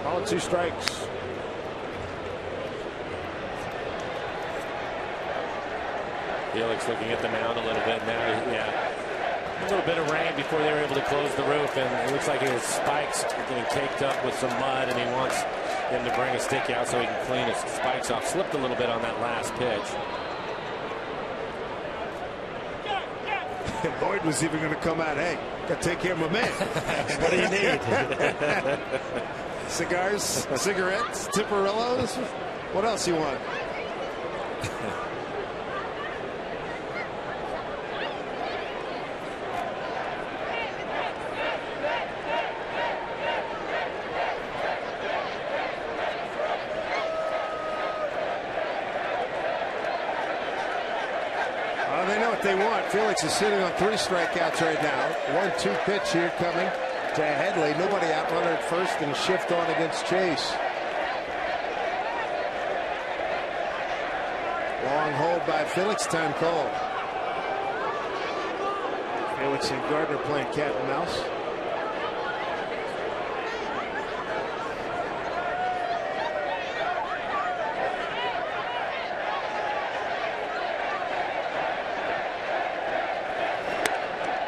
All 2 strikes. Felix looking at the mound a little bit now. Yeah. A little bit of rain before they were able to close the roof, and it looks like his spikes getting caked up with some mud, and he wants him to bring a stick out so he can clean his spikes off. Slipped a little bit on that last pitch. Boyd was even going to come out. Hey, got to take care of my man. What do you need? Cigars, cigarettes, Tipperillos. What else you want? They know what they want. Felix is sitting on 3 strikeouts right now. 1-2 pitch here coming to Headley. Nobody out, runner at first, and shift on against Chase. Long hold by Felix, time called. Felix and Gardner playing cat and mouse.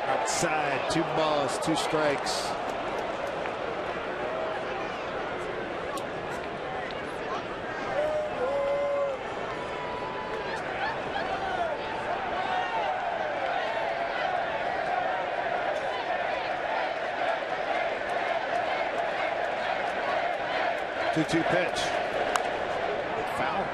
Outside, 2 balls, 2 strikes. Two pitch. Foul.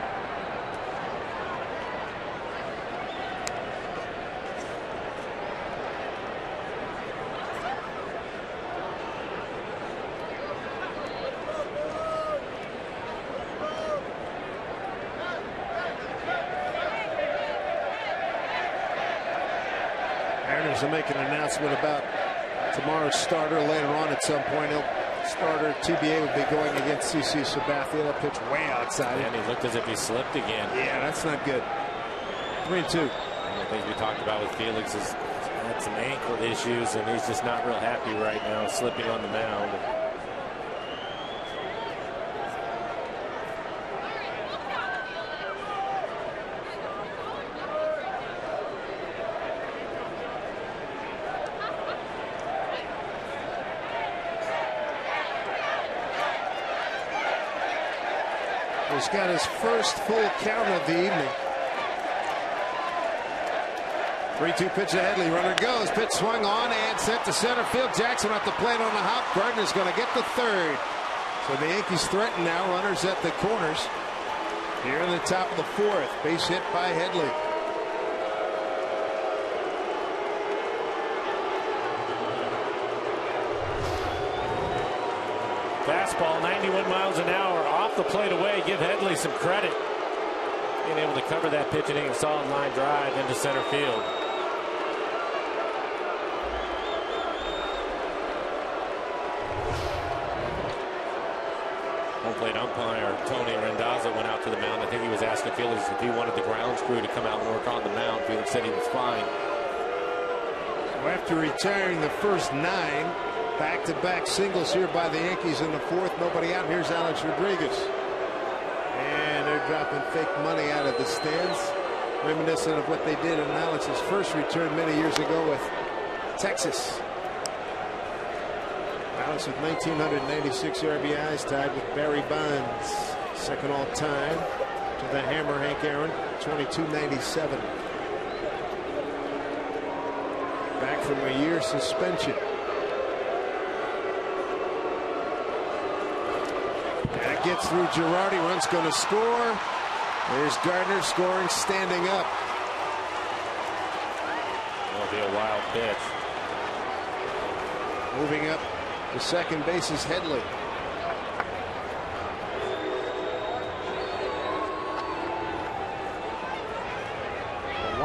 Mariners will make an announcement about tomorrow's starter later on at some point. Starter TBA would be going against CC Sabathia. That pitch way outside. And he looked as if he slipped again. Yeah, that's not good. 3-2. One of the things we talked about with Felix is he had some ankle issues, and he's just not real happy right now, slipping on the mound. He's got his first full count of the evening. 3-2 pitch to Headley. Runner goes. Pitch swung on and sent to center field. Jackson at the plate on the hop. Gardner's going to get the third. So the Yankees threaten now. Runners at the corners. Here in the top of the 4th. Base hit by Headley. Fastball 91 miles an hour off the plate away. Give Headley some credit. Being able to cover that pitch and hitting a solid line drive into center field. Home plate umpire Tony Randazzo went out to the mound. I think he was asking Felix if he wanted the grounds crew to come out and work on the mound. Felix said he was fine. So after retiring the first 9, back-to-back singles here by the Yankees in the 4th. Nobody out. Here's Alex Rodriguez. And they're dropping fake money out of the stands. Reminiscent of what they did in Alex's first return many years ago with Texas. Alex with 1,996 RBIs, tied with Barry Bonds. Second all-time to the Hammer, Hank Aaron, 2,297. Back from a year suspension. Gets through Girardi. Run's going to score. There's Gardner scoring standing up. That'll be a wild pitch. Moving up to second base is Headley.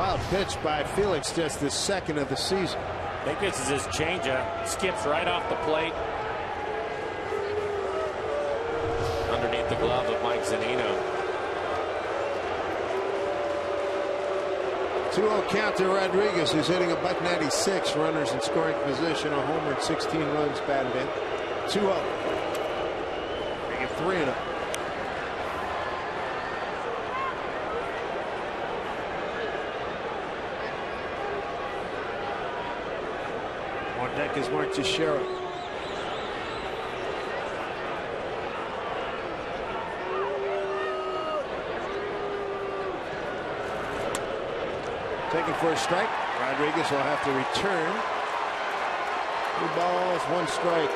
Wild pitch by Felix, just the second of the season. I think this is his changeup. Skips right off the plate. Underneath the glove of Mike Zunino. 2-0 count to Rodriguez, who's hitting a .96. Runners in scoring position. A homer and 16 runs batted in. 2-0. Make it 3-0. On deck is Mark Teixeira. Taking for a strike. Rodriguez will have to return. 2 balls, 1 strike.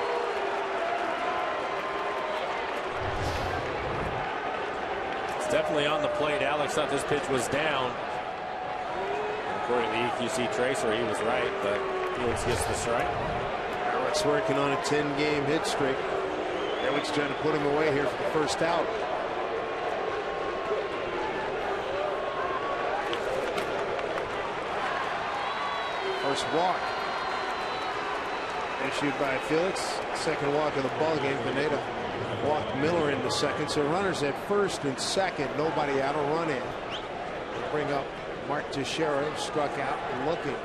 It's definitely on the plate. Alex thought this pitch was down. According to the EQC tracer, he was right, but Felix gets the strike. Alex working on a 10-game hit streak. Alex trying to put him away here for the first out. First walk issued by Felix. Second walk of the ball game. Pineda walked Miller into second. So runners at first and second. Nobody out. A run in. Bring up Mark Teixeira. Struck out. Looking.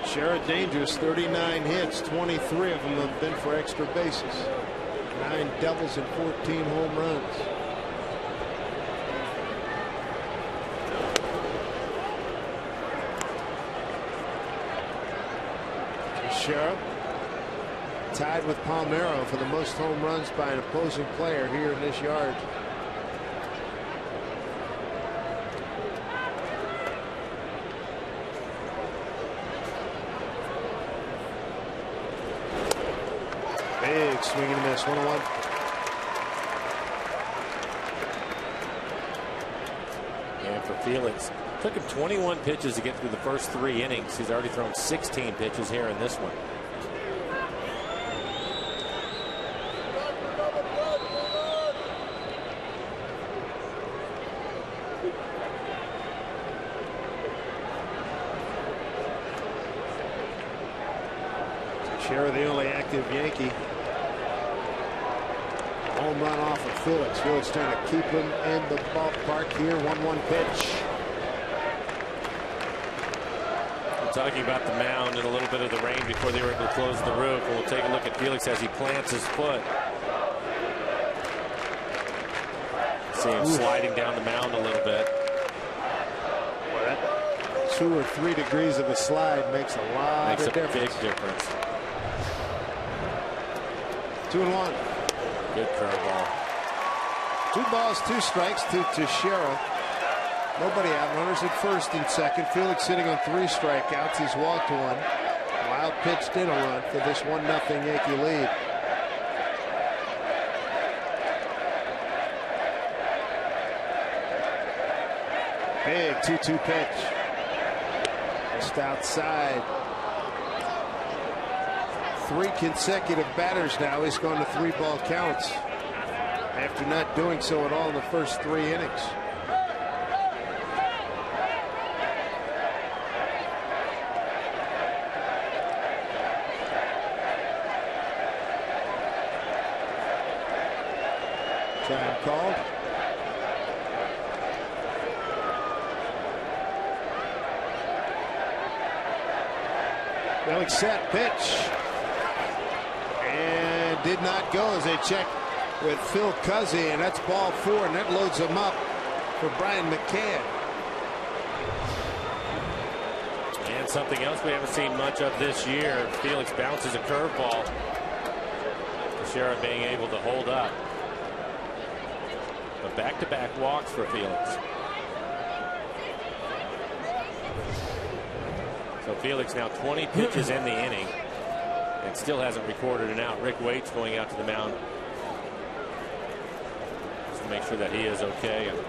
Teixeira dangerous. 39 hits. 23 of them have been for extra bases. 9 doubles and 14 home runs. Teixeira tied with Palmeiro for the most home runs by an opposing player here in this yard. Big swing and a miss. 1-1. And for Felix, took him 21 pitches to get through the first 3 innings. He's already thrown 16 pitches here in this one. Teixeira, the only active Yankee. Home run off of Felix. Felix trying to keep him in the ballpark here. 1-1 pitch. We're talking about the mound and a little bit of the rain before they were able to close the roof. And we'll take a look at Felix as he plants his foot. See him sliding down the mound a little bit. Well, that 2 or 3 degrees of a slide makes a lot of difference. Makes a big difference. 2-1. Good curveball. 2 balls, 2 strikes to Teixeira. Nobody out. Runners at first and second. Felix sitting on 3 strikeouts. He's walked 1. Wild pitch did a run for this 1-0 Yankee lead. Big 2-2 pitch. Just outside. 3 consecutive batters now. He's gone to 3 ball counts after not doing so at all in the first 3 innings. Time called. Felix set pitch. And did not go as they check with Phil Cuzzy, and that's ball 4, and that loads them up for Brian McCann. And something else we haven't seen much of this year. Felix bounces a curveball. Teixeira being able to hold up. But back-to-back walks for Felix. So Felix now 20 pitches in the inning and still hasn't recorded an out. Rick Waite's going out to the mound just to make sure that he is okay and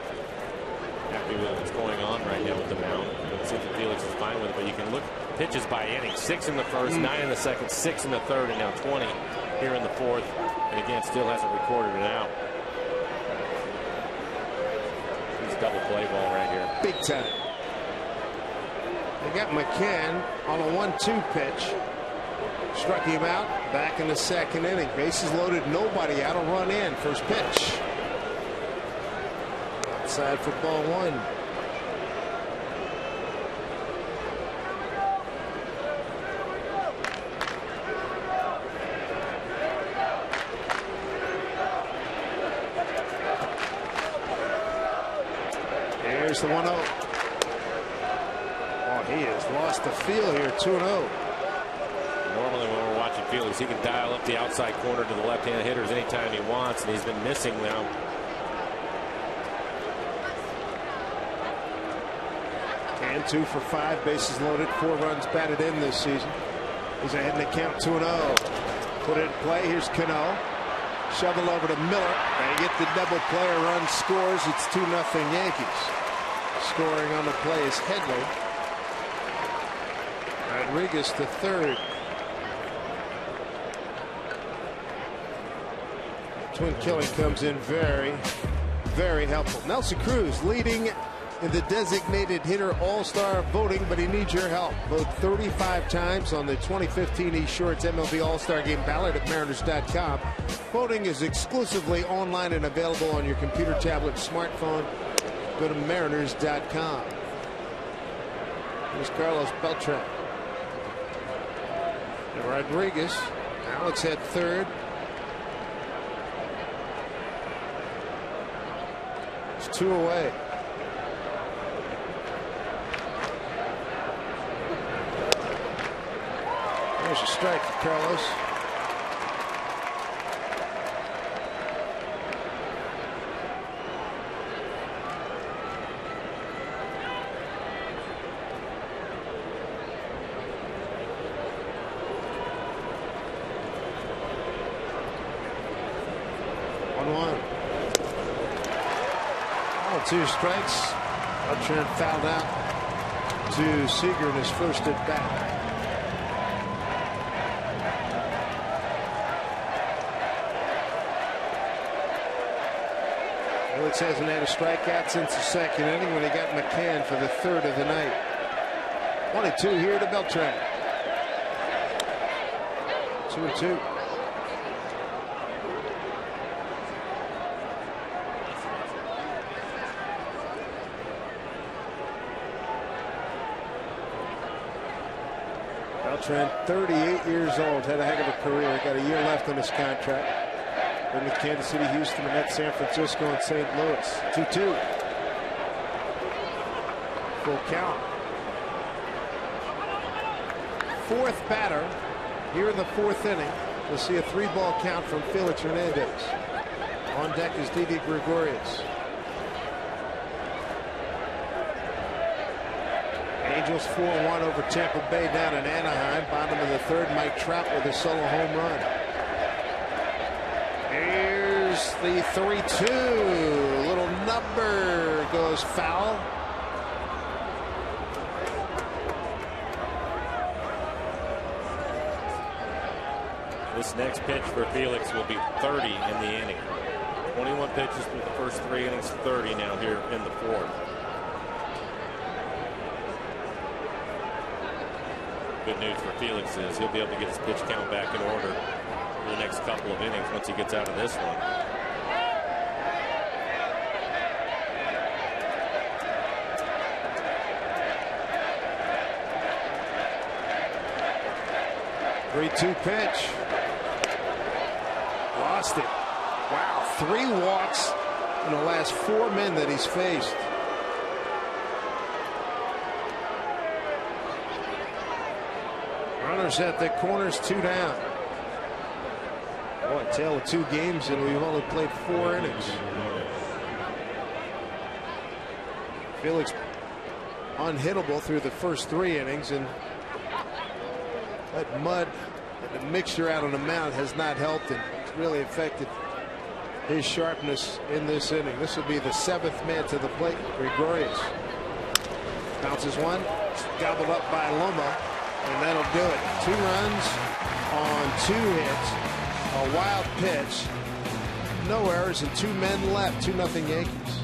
happy with what's going on right now with the mound. It seems that Felix is fine with it, but you can look pitches by inning. 6 in the first, 9 in the second, 6 in the third, and now 20 here in the fourth. And again, still hasn't recorded it out. He's double play ball right here. Big time. They got McCann on a 1-2 pitch. Struck him out back in the second inning. Bases loaded, nobody out, a run in. First pitch. Outside for ball 1. Here's the 1-0. Oh, he has lost the feel here. 2-0. Normally when we're watching Phillies, he can dial up the outside corner to the left-hand hitters anytime he wants, and he's been missing now. And 2 for 5, bases loaded, 4 runs batted in this season. He's ahead in the count, 2-0. Put it in play. Here's Cano. Shovel over to Miller. They get the double play. A run scores. It's 2-0 Yankees. Scoring on the play is Headley. Rodriguez to third. Twin killing comes in very, very helpful. Nelson Cruz leading in the designated hitter all-star voting, but he needs your help. Vote 35 times on the 2015 East Shorts MLB All-Star Game ballot at Mariners.com. Voting is exclusively online and available on your computer, tablet, smartphone. Go to Mariners.com. Here's Carlos Beltran. And Rodriguez. Alex at third. It's 2 away. There's a strike for Carlos. Two strikes. Beltran fouled out to Seager in his first at bat. Felix hasn't had a strikeout since the second inning when he got McCann for the third of the night. 1-2 here to Beltran. 2-2. Beltran, 38 years old, had a heck of a career. Got a year left on his contract. Been with Kansas City, Houston, and Mets, San Francisco, and St. Louis. 2-2. Full count. Fourth batter here in the fourth inning. We'll see a 3-ball count from Felix Hernandez. On deck is Didi Gregorius. Angels 4-1 over Tampa Bay down in Anaheim. Bottom of the third, Mike Trout with a solo home run. Here's the 3-2. Little number goes foul. This next pitch for Felix will be 30 in the inning. 21 pitches through the first 3 innings, 30 now here in the fourth. Good news for Felix is he'll be able to get his pitch count back in order for the next couple of innings once he gets out of this one. Three-two pitch. Lost it. Wow, 3 walks in the last 4 men that he's faced. Runners at the corners, 2 down. Boy, tale of 2 games, and we've only played 4 innings. Felix unhittable through the first 3 innings, and that mud and the mixture out on the mound has not helped, and it's really affected his sharpness in this inning. This will be the 7th man to the plate. Gregorius bounces one, gobbled up by Loma. And that'll do it. 2 runs on 2 hits. A wild pitch. No errors and 2 men left. 2-0 Yankees.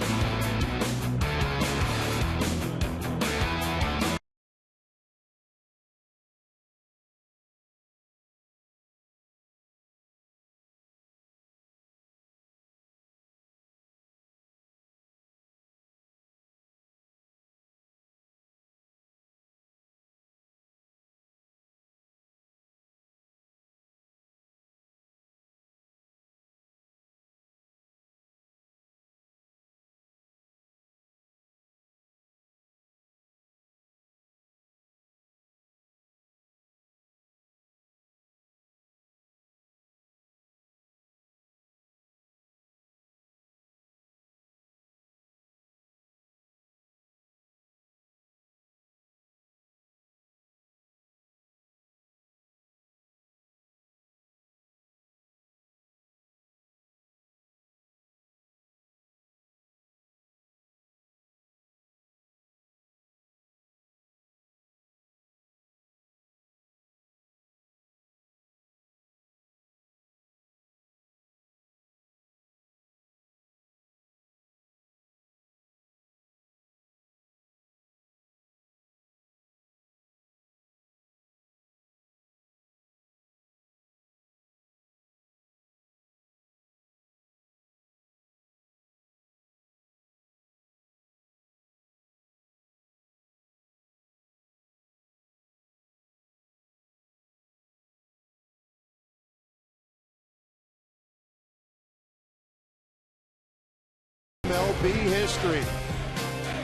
MLB history.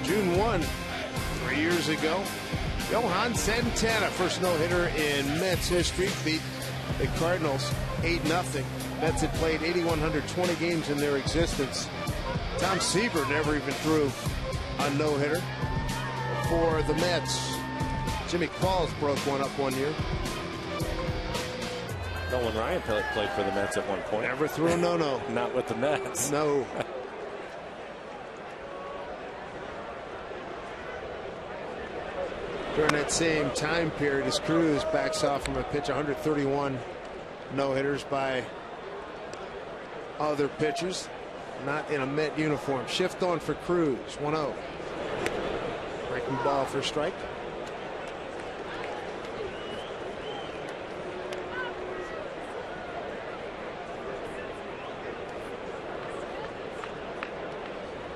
June 1, 3 years ago, Johan Santana, first no-hitter in Mets history, beat the Cardinals 8-0. Mets had played 8,120 games in their existence. Tom Seaver never even threw a no-hitter for the Mets. Jimmy Qualls broke one up one year. Nolan Ryan played for the Mets at one point. Never threw a no-no. Not with the Mets. No. During that same time period, as Cruz backs off from a pitch, 131 no-hitters by other pitchers, not in a Met uniform. Shift on for Cruz, 1-0. Breaking ball for strike.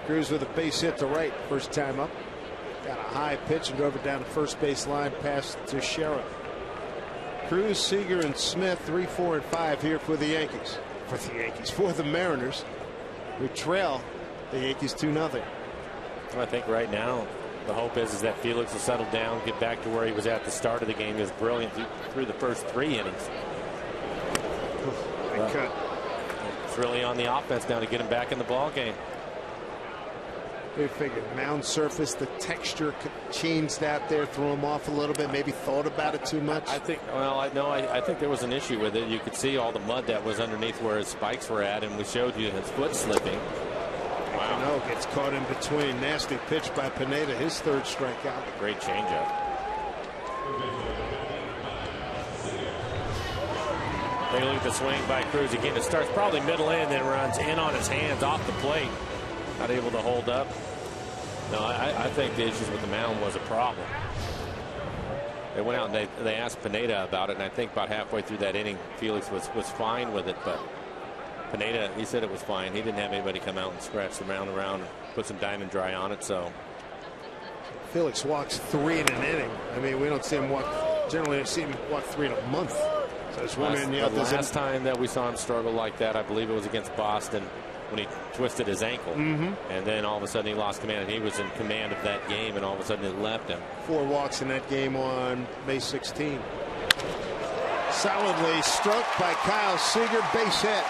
Cruz with a base hit to right, first time up. Got a high pitch and drove it down the first base line past Teixeira. Cruz, Seager, and Smith 3, 4, and 5 here for the Yankees. For the Mariners, who trail the Yankees 2-0. I think right now the hope is that Felix will settle down, get back to where he was at the start of the game. He was brilliant through the first 3 innings. Cut. It's really on the offense now to get him back in the ball game. We figured mound surface, the texture changed out there, threw him off a little bit, maybe thought about it too much. I think, well, I think there was an issue with it. You could see all the mud that was underneath where his spikes were at, and we showed you his foot slipping. Wow. No, gets caught in between. Nasty pitch by Pineda, his 3rd strikeout. Great changeup. Take a look at the swing by Cruz again. It starts probably middle in, then runs in on his hands off the plate. Not able to hold up. No, I think the issues with the mound was a problem. They went out and they asked Pineda about it, and I think about halfway through that inning, Felix was fine with it, but Pineda, he said it was fine. He didn't have anybody come out and scratch the mound around and put some Diamond Dry on it. So Felix walks 3 in an inning. I mean, we don't see him walk. Generally, we see him walk 3 in a month. So I was wondering, the last time that we saw him struggle like that, I believe it was against Boston, when he twisted his ankle. And then all of a sudden he lost command, and he was in command of that game, and all of a sudden it left him. 4 walks in that game on May 16. Solidly stroked by Kyle Seager, base hit.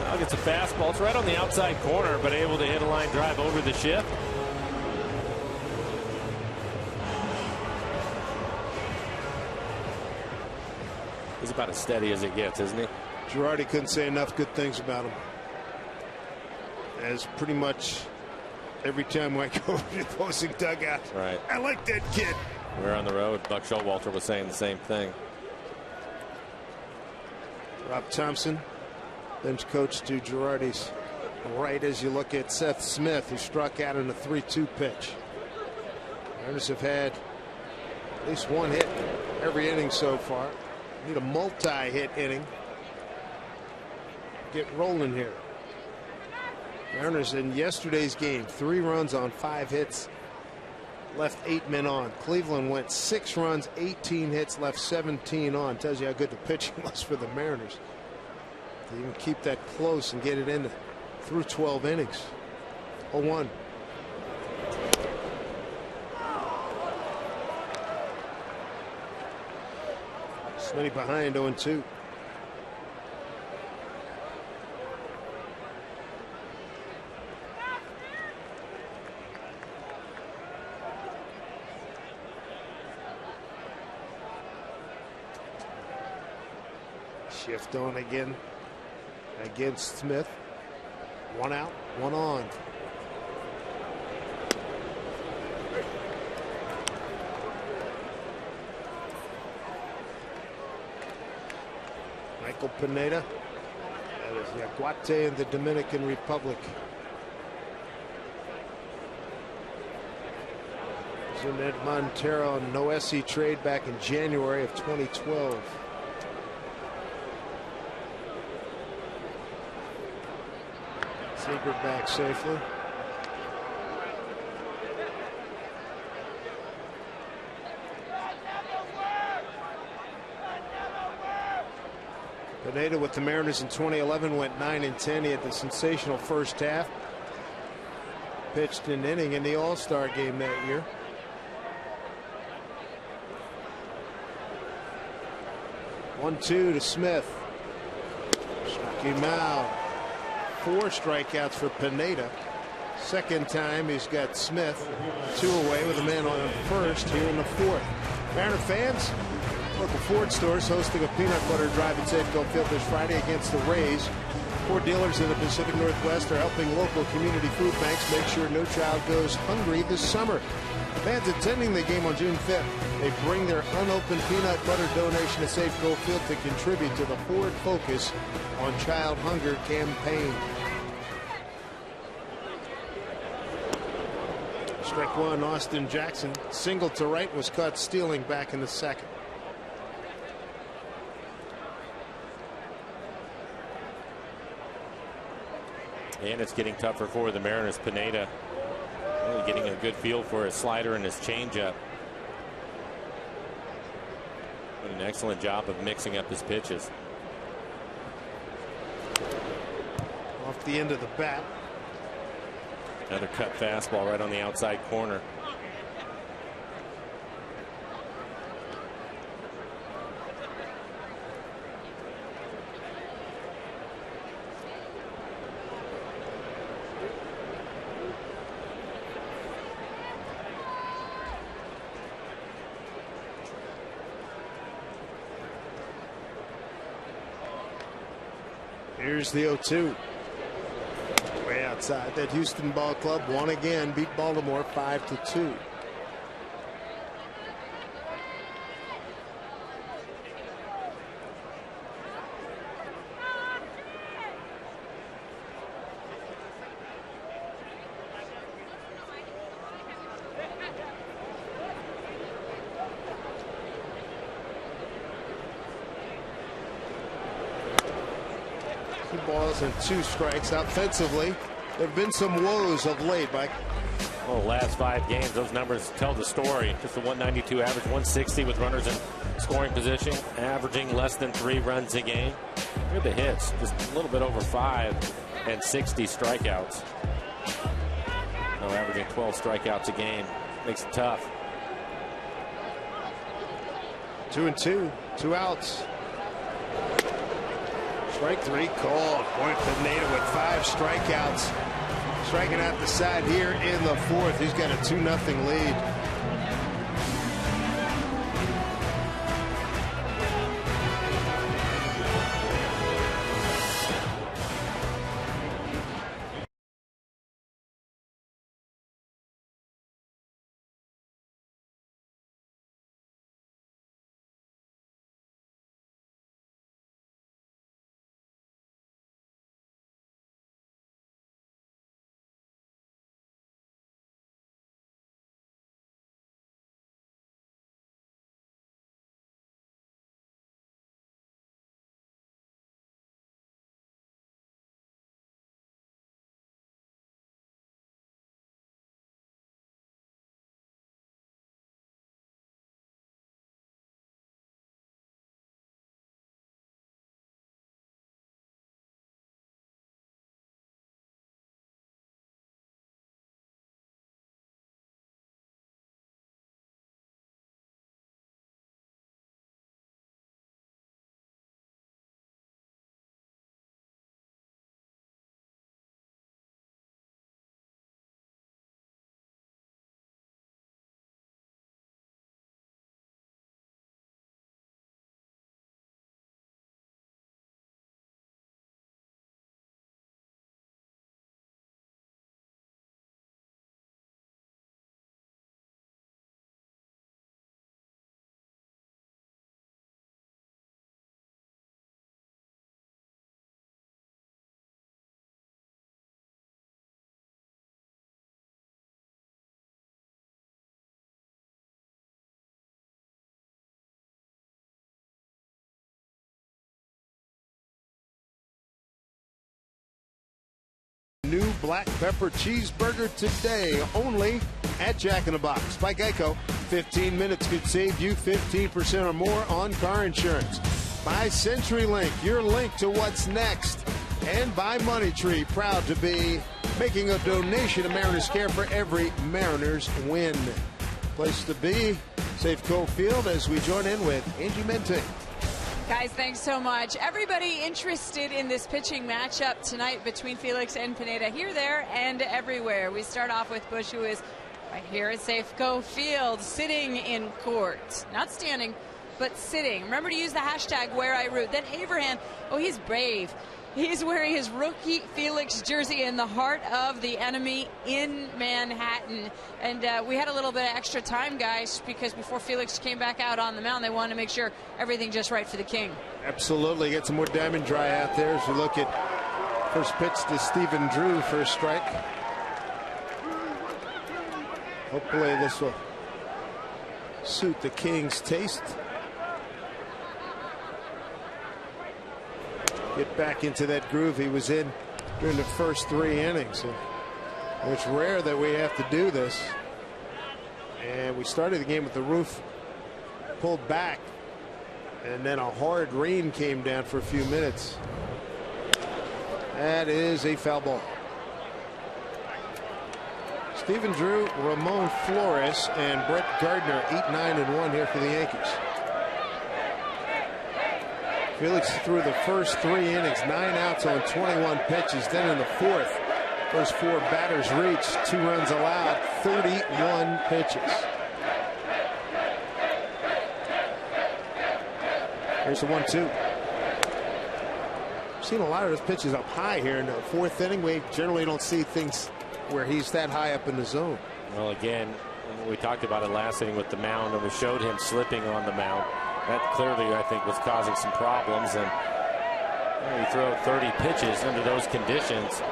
Now gets a fastball. It's right on the outside corner, but able to hit a line drive over the shift. He's about as steady as it gets, isn't he? Girardi couldn't say enough good things about him. As pretty much every time I go to the opposing dugout, right. I like that kid. We're on the road. Buck Showalter was saying the same thing. Rob Thompson, bench coach to Girardi's right as you look at Seth Smith, who struck out in a 3-2 pitch. Mariners have had at least one hit every inning so far. Need a multi-hit inning. Get rolling here. Mariners in yesterday's game, 3 runs on 5 hits, left 8 men on. Cleveland went 6 runs, 18 hits, left 17 on. Tells you how good the pitching was for the Mariners. They even keep that close and get it in through 12 innings. 0-1. Smitty behind 0-2. Shift on again against Smith. 1 out, 1 on. Michael Pineda. That is Yaguate in the Dominican Republic. Zuned Montero Noesi trade back in January of 2012. Seager back safely. Pineda with the Mariners in 2011 went 9-10. He had the sensational first half. Pitched an inning in the All-Star game that year. One-two to Smith. Struck him out. 4 strikeouts for Pineda. Second time he's got Smith 2 away with a man on first here in the 4th. Mariner fans, local Ford stores hosting a peanut butter drive at Safeco Field this Friday against the Rays. 4 dealers in the Pacific Northwest are helping local community food banks make sure no child goes hungry this summer. Fans attending the game on June 5th, they bring their unopened peanut butter donation to Safeco Field to contribute to the Ford Focus on Child Hunger campaign. Strike 1, Austin Jackson. Single to right, was caught stealing back in the 2nd. And it's getting tougher for the Mariners. Pineda really getting a good feel for his slider and his changeup. Doing an excellent job of mixing up his pitches. Off the end of the bat. Another cut fastball right on the outside corner. Here's the 0-2. Way outside that Houston ball club won again, beat Baltimore 5-2. Balls and 2 strikes. Offensively, there have been some woes of late. Well, last 5 games, those numbers tell the story. Just a 192 average, 160 with runners in scoring position, averaging less than 3 runs a game. Look at the hits, just a little bit over 5 and 60 strikeouts. No, averaging 12 strikeouts a game makes it tough. 2-2, 2 outs. Strike 3 called. Boy, Pineda with 5 strikeouts. Striking out the side here in the 4th. He's got a 2-0 lead. black pepper cheeseburger today, only at Jack in the Box. By Geico, 15 minutes could save you 15% or more on car insurance. By CenturyLink, your link to what's next. And by Money Tree, proud to be making a donation to Mariners Care for every Mariners win. Place to be, Safeco Field, as we join in with Angie Mente. Guys, thanks so much. Everybody interested in this pitching matchup tonight between Felix and Pineda, here, there, and everywhere. We start off with Busch, who is right here at Safeco Field, sitting in court. Not standing, but sitting. Remember to use the hashtag #WhereIRoot. Then Abraham, oh, he's brave. He's wearing his rookie Felix jersey in the heart of the enemy in Manhattan. And we had a little bit of extra time, guys, because before Felix came back out on the mound, they wanted to make sure everything just right for the King. Absolutely. Get some more diamond dry out there as we look at first pitch to Stephen Drew for a strike. Hopefully this will suit the King's taste. Get back into that groove he was in during the first 3 innings. And it's rare that we have to do this. And we started the game with the roof pulled back, and then a hard rain came down for a few minutes. That is a foul ball. Stephen Drew, Ramon Flores, and Brett Gardner, 8-9-1 here for the Yankees. Felix threw the first 3 innings, 9 outs on 21 pitches. Then in the fourth, first 4 batters reached, 2 runs allowed, 31 pitches. Here's the 1-2. Seen a lot of those pitches up high here in the 4th inning. We generally don't see things where he's that high up in the zone. Well, again, we talked about it last inning with the mound, and we showed him slipping on the mound. That clearly, I think, was causing some problems. And you throw 30 pitches under those conditions,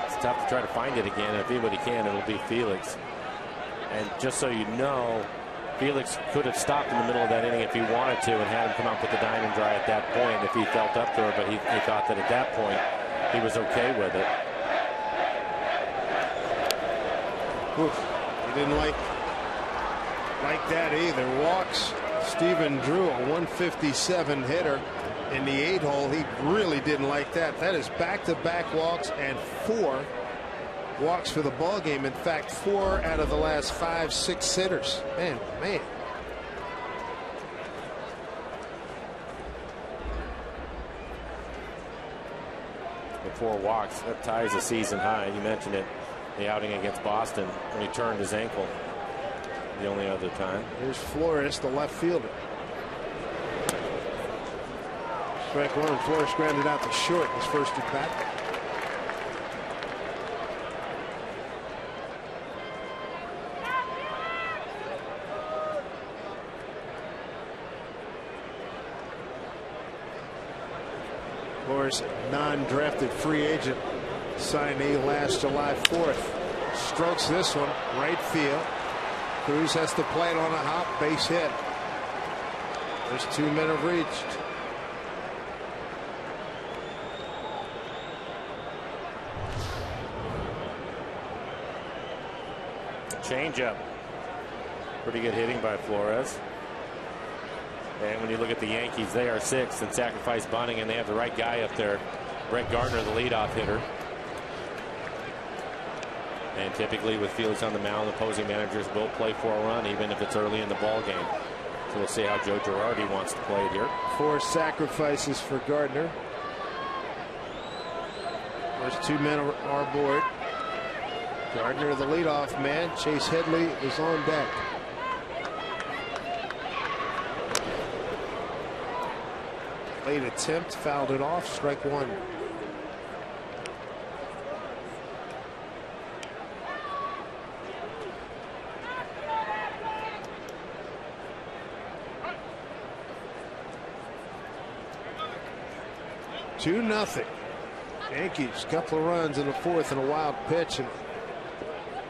it's tough to try to find it again. If anybody can, it'll be Felix. And just so you know, Felix could have stopped in the middle of that inning if he wanted to and had him come out with the diamond dry at that point if he felt up to it. But he thought that at that point he was okay with it. Oof, he didn't like that either. Walks. Stephen Drew, a 157 hitter in the 8-hole. He really didn't like that. That is back-to-back walks and 4 walks for the ball game. In fact, 4 out of the last 5-6 hitters. Man. The 4 walks, that ties the season high. You mentioned it, the outing against Boston when he turned his ankle. The only other time. Here's Flores, the left fielder. Strike 1, and Flores grounded out to short his first at bat. Flores, non-drafted free agent, signee last July 4th. Strokes this one, right field. Cruz has to play it on a hop, base hit. There's 2 men have reached. Changeup. Pretty good hitting by Flores. And when you look at the Yankees, they are 6th in sacrifice bunting, and they have the right guy up there, Brett Gardner, the leadoff hitter. And typically with Felix on the mound, opposing managers will play for a run, even if it's early in the ball game. So we'll see how Joe Girardi wants to play it here. 4 sacrifices for Gardner. First 2 men are aboard. Gardner, the leadoff man. Chase Headley is on deck. Late attempt, fouled it off. Strike 1. Two nothing. Yankees, couple of runs in the 4th and a wild pitch, and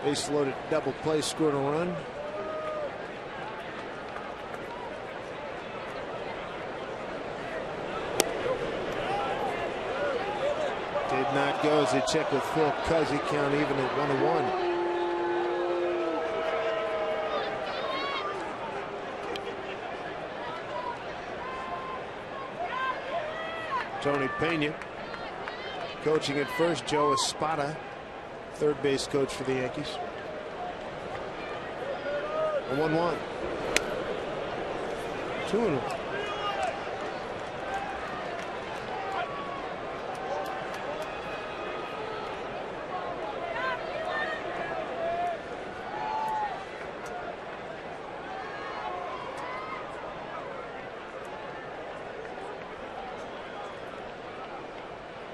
base loaded double play scored a run. Did not go as they check with Phil Cuzzy. Count even at 1-1. Tony Pena coaching at first. Joe Espada, third base coach for the Yankees. 1-1. 2-1.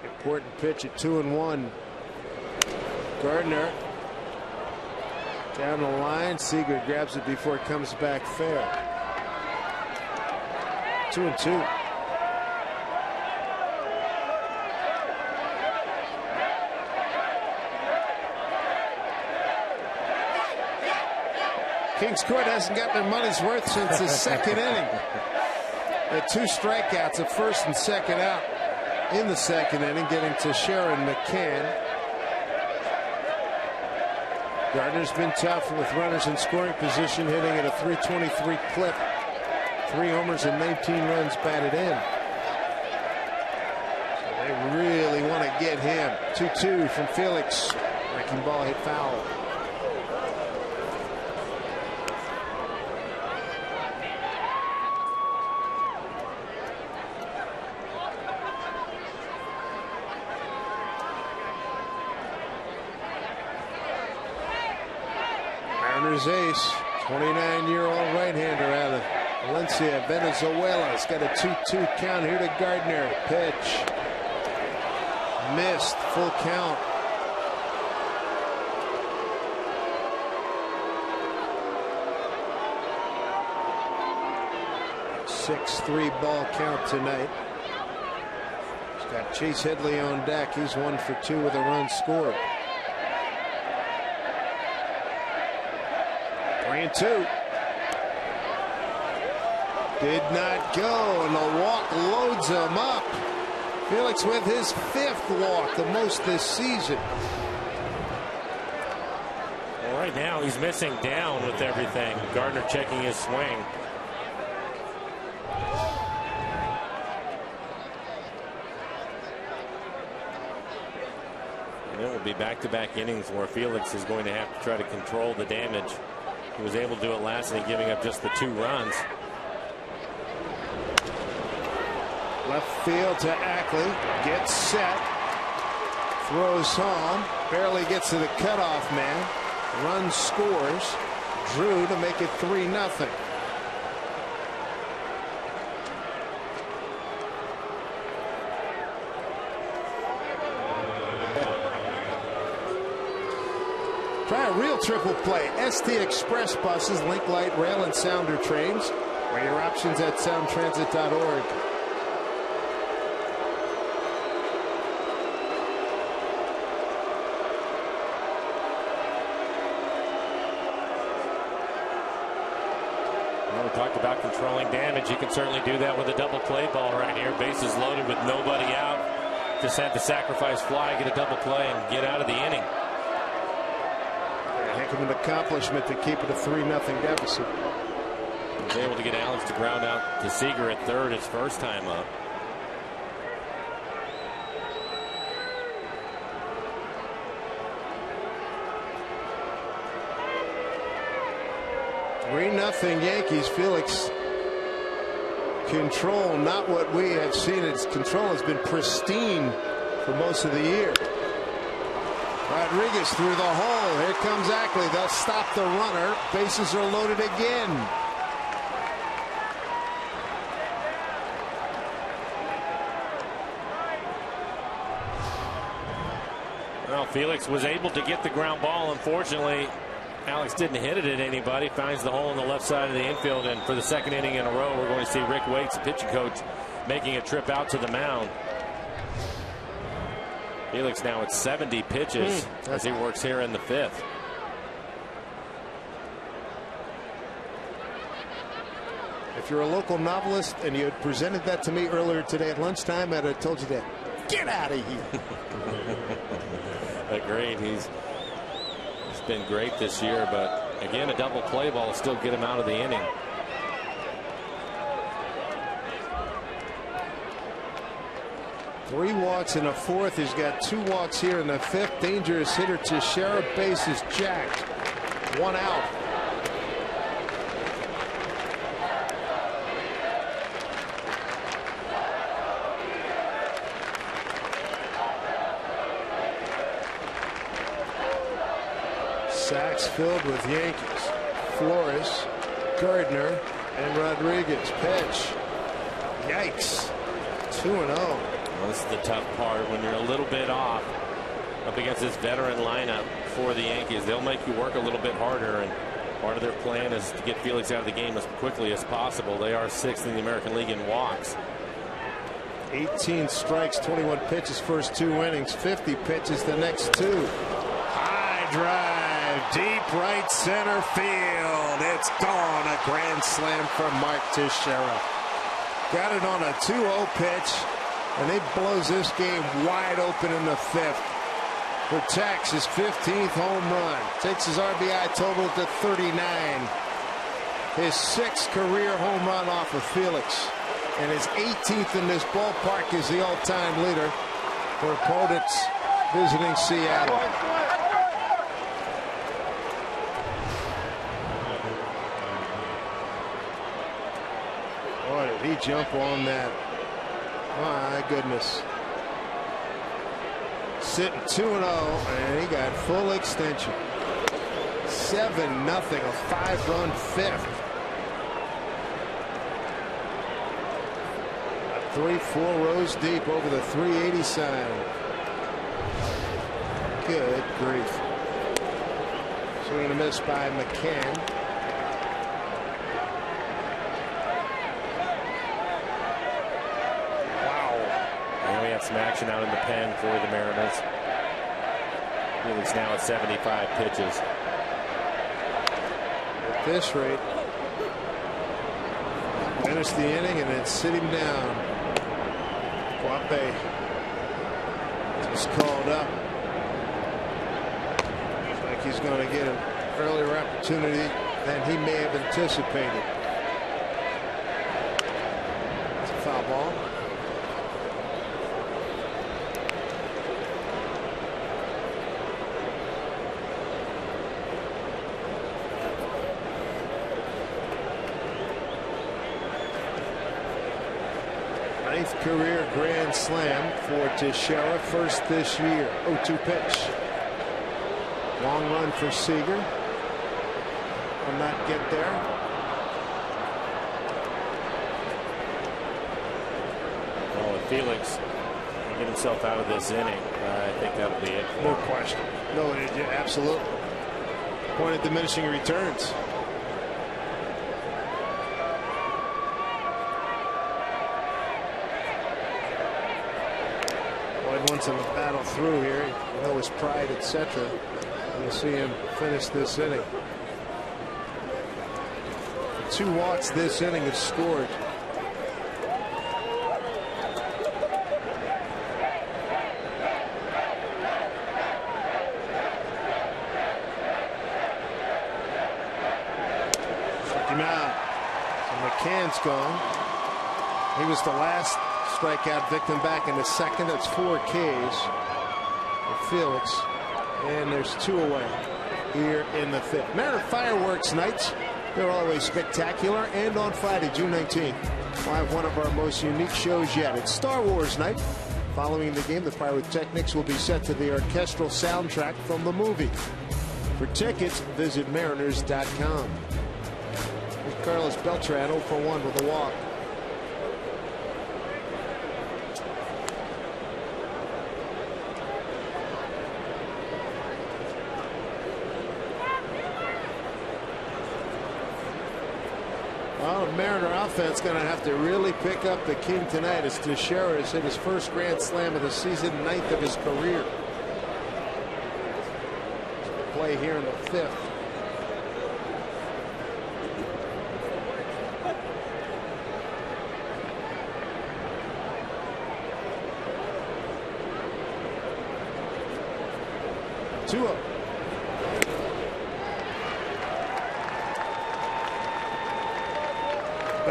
Important pitch at 2-1. Gardner down the line. Seager grabs it before it comes back fair. 2-2. Kings Court hasn't got their money's worth since the second inning. They had 2 strikeouts, a first and second out in the second inning, getting to Sharon McCann. Gardner's been tough with runners in scoring position, hitting at a .323 clip. 3 homers and 19 runs batted in. So they really want to get him. 2-2 from Felix. Breaking ball hit foul. Mariners ace, 29-year-old right-hander out of Valencia, Venezuela. It's got a 2-2 count here to Gardner. Pitch missed. Full count. .63 ball count tonight. He's got Chase Headley on deck. He's 1 for 2 with a run scored. 3-2. Did not go, and the walk loads him up. Felix with his 5th walk, the most this season. Well, right now he's missing down with everything. Gardner checking his swing. And it will be back-to-back innings where Felix is going to have to try to control the damage. He was able to do it last inning, giving up just the 2 runs. Left field to Ackley. Gets set. Throws home. Barely gets to the cutoff man. Run scores. Drew to make it 3-0. Try a real triple play. ST Express buses, Link Light Rail and Sounder trains. Weigh your options at soundtransit.org. We talked about controlling damage. He can certainly do that with a double play ball right here. Bases loaded with nobody out. Just had to sacrifice fly, get a double play, and get out of the inning. A heck of an accomplishment to keep it a 3-0 deficit. He was able to get Alex to ground out to Seager at third his first time up. Nothing Yankees. Felix control, not what we have seen. Its control has been pristine for most of the year. Rodriguez through the hole. Here comes Ackley. They'll stop the runner. Bases are loaded again. Well, Felix was able to get the ground ball. Unfortunately, Alex didn't hit it at anybody. Finds the hole on the left side of the infield, and for the second inning in a row, we're going to see Rick Waits, the pitching coach, making a trip out to the mound. Felix now at 70 pitches as he works here in the 5th. If you're a local novelist and you had presented that to me earlier today at lunchtime, I'd have told you that Get out of here. Agreed. He's been great this year, but again, a double play ball will still get him out of the inning. Three walks in the fourth. He's got 2 walks here in the fifth. Dangerous hitter Teixeira. Base is jacked. 1 out. Sacks filled with Yankees. Flores, Gardner, and Rodriguez. Pitch. Yikes. 2-0. Well, this is the tough part when you're a little bit off up against this veteran lineup for the Yankees. They'll make you work a little bit harder, and part of their plan is to get Felix out of the game as quickly as possible. They are 6th in the American League in walks. 18 strikes, 21 pitches, first 2 innings, 50 pitches the next 2. High drive, deep right center field. It's gone. A grand slam from Mark Teixeira. Got it on a 2-0 pitch, and he blows this game wide open in the 5th. Protects his 15th home run. Takes his RBI total to 39. His 6th career home run off of Felix. And his 18th in this ballpark is the all-time leader for opponents visiting Seattle. Boy, did he jump on that. My goodness. Sitting 2-0, and he got full extension. 7-0, a 5-run 5th. 3-4 rows deep over the 380 sign. Good grief. Swing and a miss by McCann. Some action out in the pen for the Mariners. Felix now at 75 pitches. At this rate, finish the inning and then sit him down. Guape just called up. Looks like he's going to get an earlier opportunity than he may have anticipated. It's a foul ball. Career grand slam for Teixeira, first this year. 0-2 pitch. Long run for Seager. Will not get there. Well, if Felix can get himself out of this inning, I think that'll be it. No question. No, absolutely. Point of diminishing returns. Wants him to battle through here. You know his pride, etc. You'll see him finish this inning. 2 walks this inning have scored. Took him out. So McCann's gone. He was the last strikeout victim back in the 2nd. That's 4 Ks for Felix, and there's 2 away here in the 5th. Mariner fireworks nights, they're always spectacular, and on Friday, June 19th, we'll have one of our most unique shows yet. It's Star Wars night. Following the game, the pyrotechnics will be set to the orchestral soundtrack from the movie. For tickets, visit mariners.com. Here's Carlos Beltran 0-for-1 with a walk. Well, the Mariner offense going to have to really pick up the king tonight as Teixeira has hit his first grand slam of the season, 9th of his career. Play here in the 5th.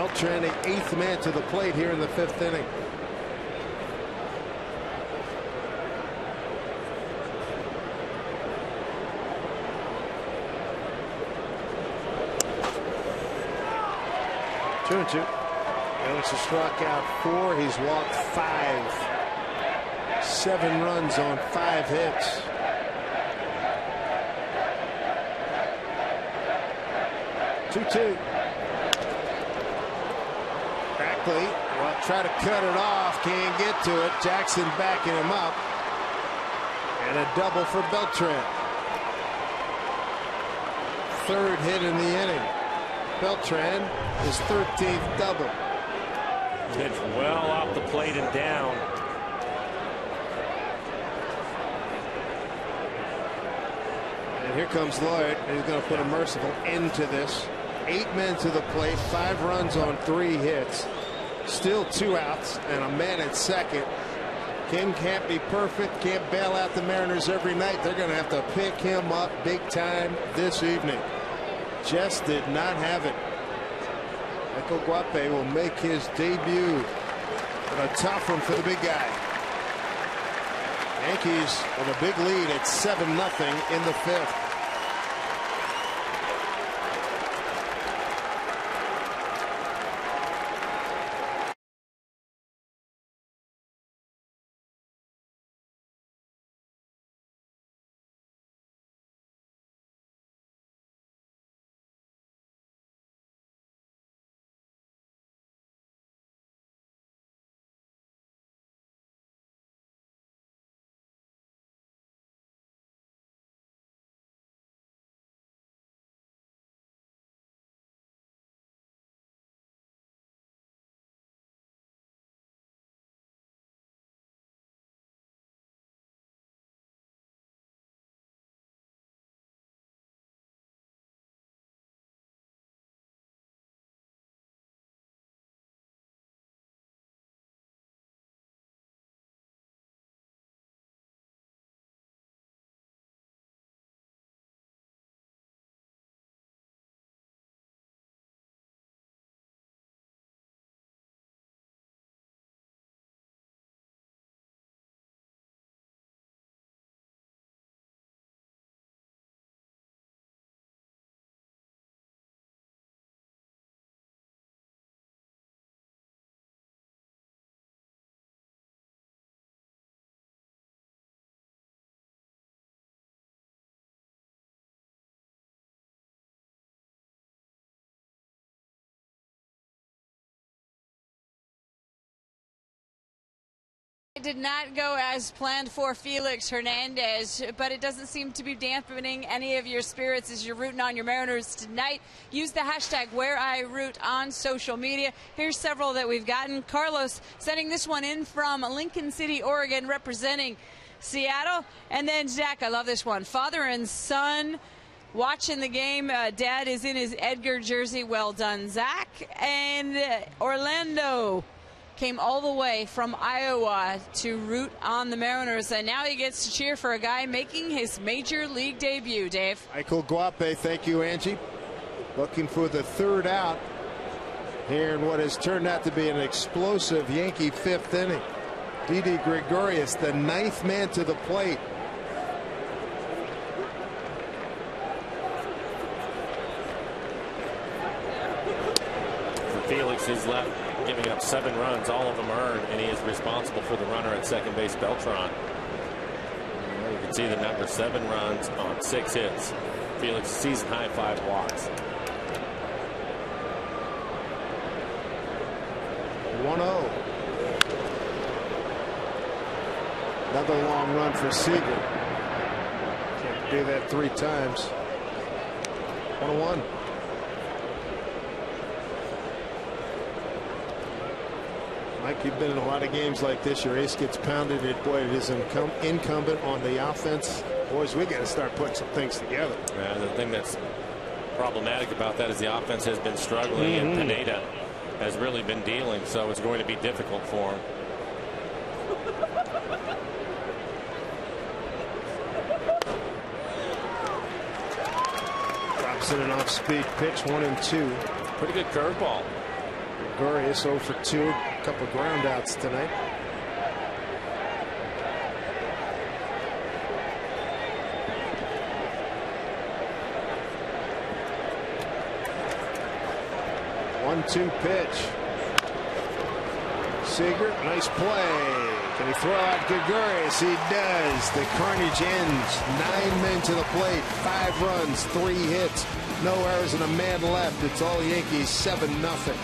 Beltran, the 8th man to the plate here in the 5th inning. Two and two. Alex has struck out 4. He's walked 5. 7 runs on 5 hits. Two. Brackley will try to cut it off. Can't get to it. Jackson backing him up. And a double for Beltran. 3rd hit in the inning. Beltran, his 13th double. It's well off the plate and down. And here comes Lloyd. He's going to put a merciful end to this. 8 men to the plate, 5 runs on 3 hits. Still 2 outs and a man at second. King can't be perfect, can't bail out the Mariners every night. They're going to have to pick him up big time this evening. Just did not have it. Michael Guape will make his debut. But a tough one for the big guy. Yankees with a big lead at 7-0 in the 5th. It did not go as planned for Felix Hernandez, but it doesn't seem to be dampening any of your spirits as you're rooting on your Mariners tonight. Use the hashtag #WhereIRoot on social media. Here's several that we've gotten. Carlos sending this one in from Lincoln City, Oregon, representing Seattle. And then Zach, I love this one. Father and son watching the game. Dad is in his Edgar jersey. Well done, Zach. And Orlando came all the way from Iowa to root on the Mariners, and now he gets to cheer for a guy making his major league debut. Dave. Michael Guape, thank you, Angie. Looking for the 3rd out here in what has turned out to be an explosive Yankee 5th inning. Didi Gregorius, the 9th man to the plate. For Felix, he's left giving up 7 runs, all of them earned, and he is responsible for the runner at second base, Beltran. You can see the number, 7 runs on 6 hits. Felix season high 5 walks. 1-0. Another long run for Seager. Can't do that 3 times. 1-1. Mike, you've been in a lot of games like this. Your ace gets pounded. Boy, it is incumbent on the offense. Boys, we got to start putting some things together. Yeah, the thing that's problematic about that is the offense has been struggling, and Pineda has really been dealing, so it's going to be difficult for him. Drops in an off-speed pitch, 1-2. Pretty good curveball. Gregorius 0 for 2. A couple ground outs tonight. One-two pitch. Seager, nice play. Can he throw out Gregorius? He does. The carnage ends. 9 men to the plate. 5 runs, 3 hits. No errors and a man left. It's all Yankees, 7-0.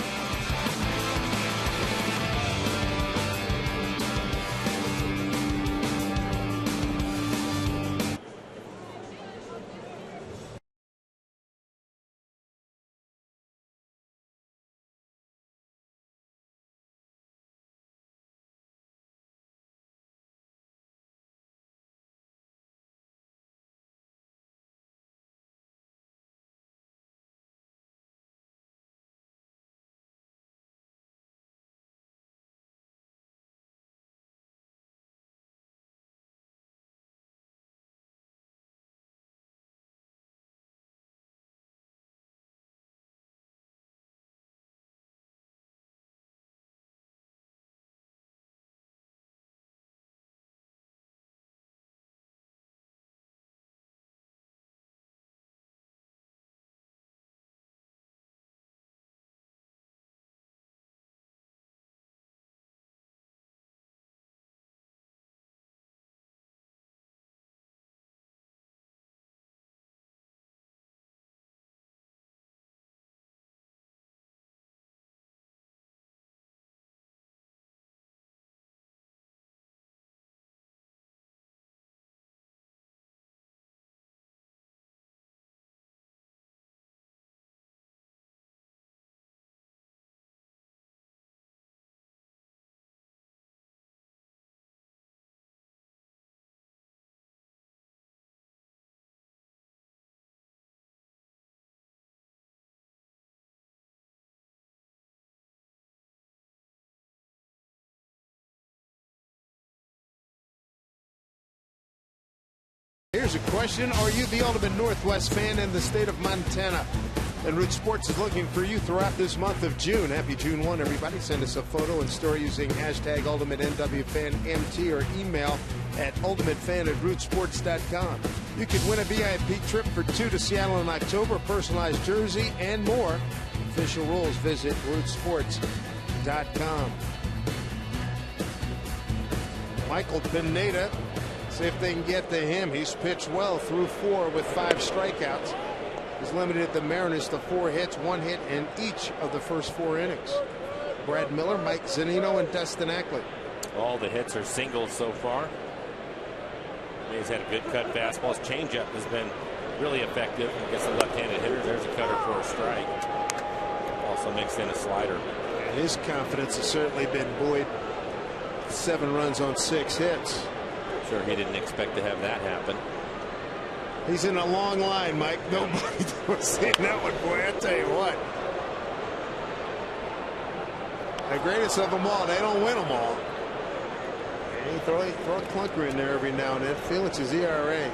Here's a question. Are you the ultimate Northwest fan in the state of Montana? And Root Sports is looking for you throughout this month of June. Happy June 1, everybody. Send us a photo and story using hashtag UltimateNWFanMT or email at ultimatefan@rootsports.com. You could win a VIP trip for 2 to Seattle in October, personalized jersey, and more. Official rules, visit rootsports.com. Michael Pineda. See if they can get to him. He's pitched well through 4 with 5 strikeouts. He's limited the Mariners to 4 hits, 1 hit in each of the first 4 innings. Brad Miller, Mike Zunino, and Dustin Ackley. All the hits are singles so far. He's had a good cut fastball. His changeup has been really effective against the left-handed hitters. There's a cutter for a strike. Also mixed in a slider. And his confidence has certainly been buoyed. 7 runs on 6 hits. Sure, he didn't expect to have that happen. He's in a long line, Mike. Nobody was seeing that one, boy. I tell you what. The greatest of them all. They don't win them all. And you throw a clunker in there every now and then. Felix's ERA,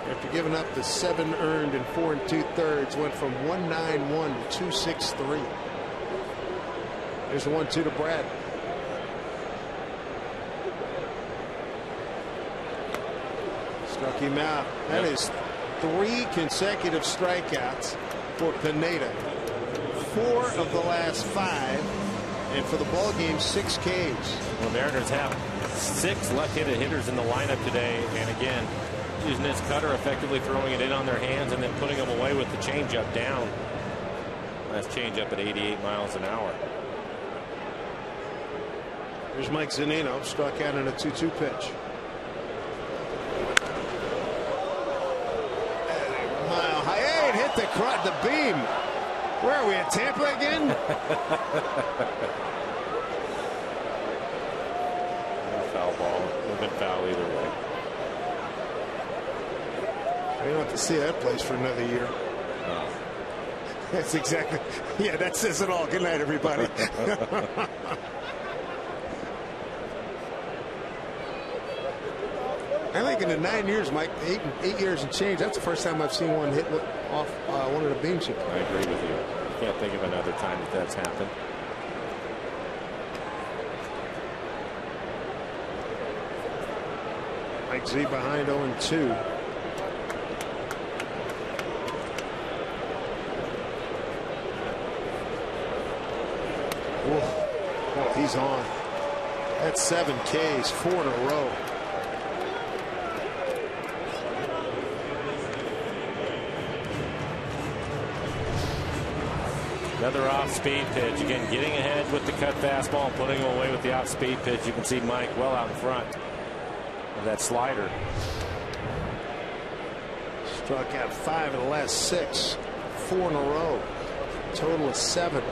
after giving up the 7 earned in 4 2/3, went from 1.91 to 2.63. There's the 1-2 to Brad. Struck him out. That is 3 consecutive strikeouts for Pineda. 4 of the last 5, and for the ball game, 6 Ks. Well, Mariners have 6 left-handed hitters in the lineup today, and again, using his cutter, effectively throwing it in on their hands, and then putting them away with the changeup down. Last changeup at 88 miles an hour. Here's Mike Zunino, struck out in a 2-2 pitch. The beam. Where are we, at Tampa again? Foul ball. Would have been foul either way. We don't have to see that place for another year. Oh. That's exactly. Yeah, that says it all. Good night, everybody. I think in the 9 years, Mike, 8 years and change, that's the first time I've seen one hit off one of the beam chips. I agree with you. I can't think of another time that that's happened. Z behind 0-2. Oh, he's on. That's 7 Ks, 4 in a row. Another off-speed pitch. Again, getting ahead with the cut fastball, putting him away with the off-speed pitch. You can see Mike well out in front of that slider. Struck out 5 in the last 6, 4 in a row. Total of 7.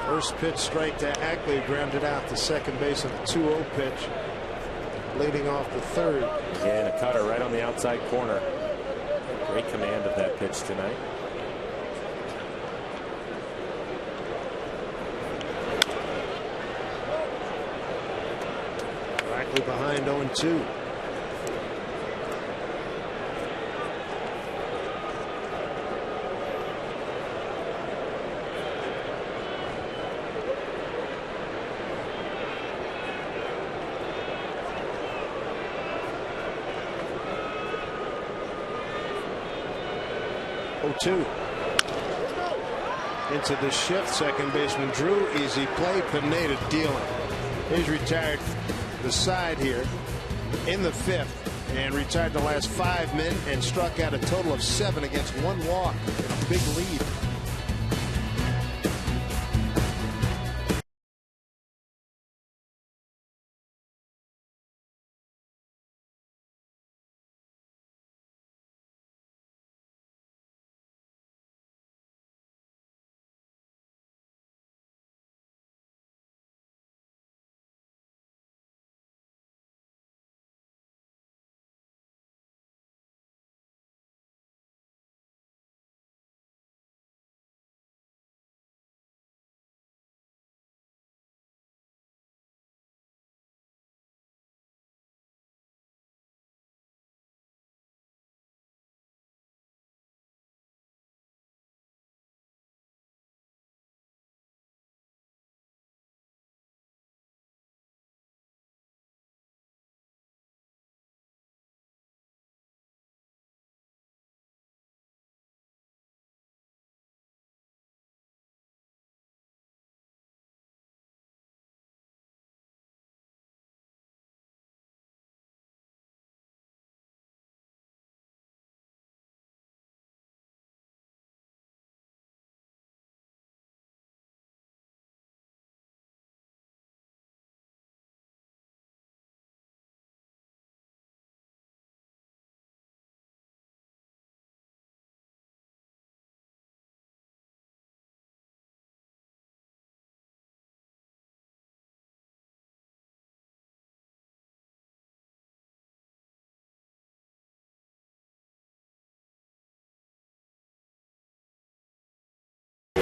First pitch straight to Ackley, grounded out to second base of the 2-0 pitch, leading off the third. Again, a cutter right on the outside corner. Great command of that pitch tonight. Ackley behind 0-2. Into the shift, second baseman Drew, easy play, Pineda dealing. He's retired the side here in the 5th and retired the last 5 men and struck out a total of 7 against 1 walk. A big lead.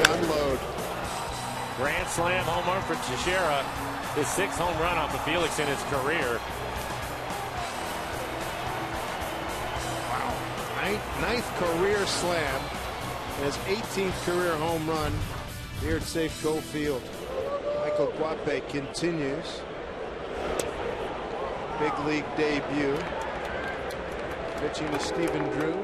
Unload. Grand slam home run for Teixeira. His 6th home run off of Felix in his career. Wow. 9th career slam. His 18th career home run here at Safeco Field. Michael Guape continues. Big league debut. Pitching to Stephen Drew.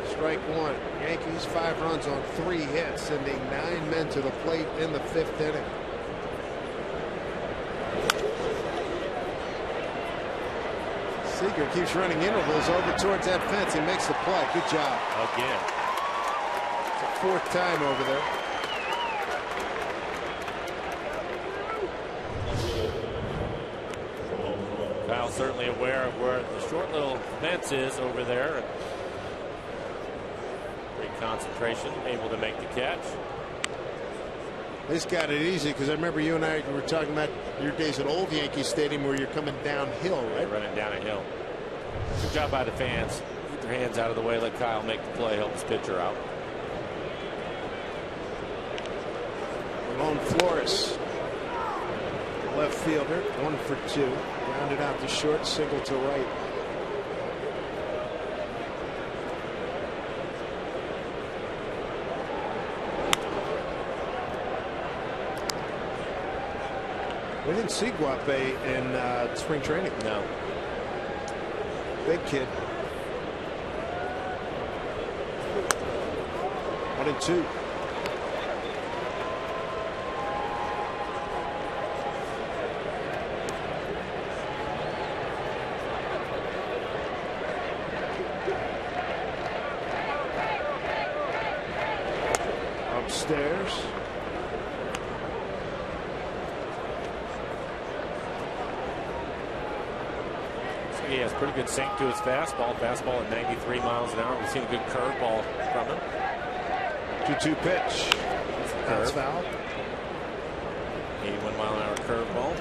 Strike 1. Yankees 5 runs on 3 hits, sending 9 men to the plate in the 5th inning. Seager keeps running intervals over towards that fence. He makes the play. Good job. Again. It's the 4th time over there. Kyle's certainly aware of where the short little fence is over there. Great concentration, able to make the catch. He's got it easy because I remember you and I were talking about your days at Old Yankee Stadium where you're coming downhill, right? Running down a hill. Good job by the fans. Keep their hands out of the way. Let Kyle make the play. Help his pitcher out. Ramon Flores, left fielder, 1 for 2. Grounded out to short, single to right. We didn't see Guape in spring training. No. big kid. 1-2. Upstairs. He has pretty good sink to his fastball. Fastball at 93 miles an hour. We've seen a good curveball from him. 2-2 pitch. That's foul. 81 mile an hour curveball.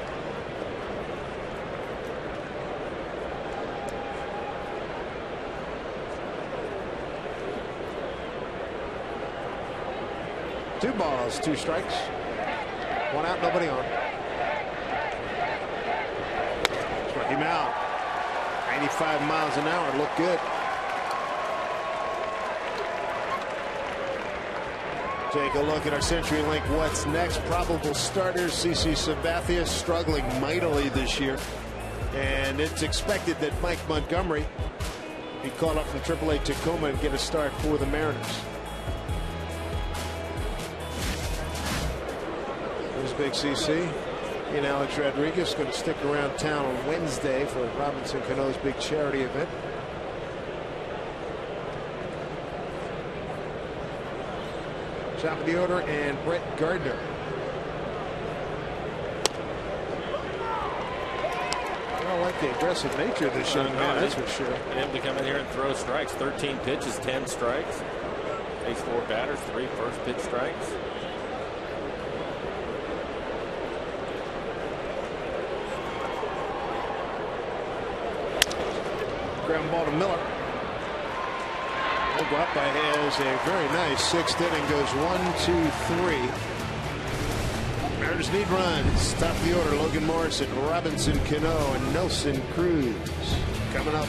Two balls, 2 strikes. 1 out, nobody on. Struck him out. 95 miles an hour, look good. Take a look at our CenturyLink What's Next. Probable starters. CC Sabathia struggling mightily this year. And it's expected that Mike Montgomery be called up from AAA Tacoma and get a start for the Mariners. Here's Big CC. He and Alex Rodriguez going to stick around town on Wednesday for Robinson Cano's big charity event. Top of the order, and Brett Gardner. I don't like the aggressive nature of this young man, that's for sure. Able to come in here and throw strikes. 13 pitches, 10 strikes. Faced 4 batters, 3 first pitch strikes. Ground ball to Miller. Guapa has a very nice 6th inning. Goes 1, 2, 3. Mariners need runs. Top of the order: Logan Morrison, Robinson Cano, and Nelson Cruz. Coming up.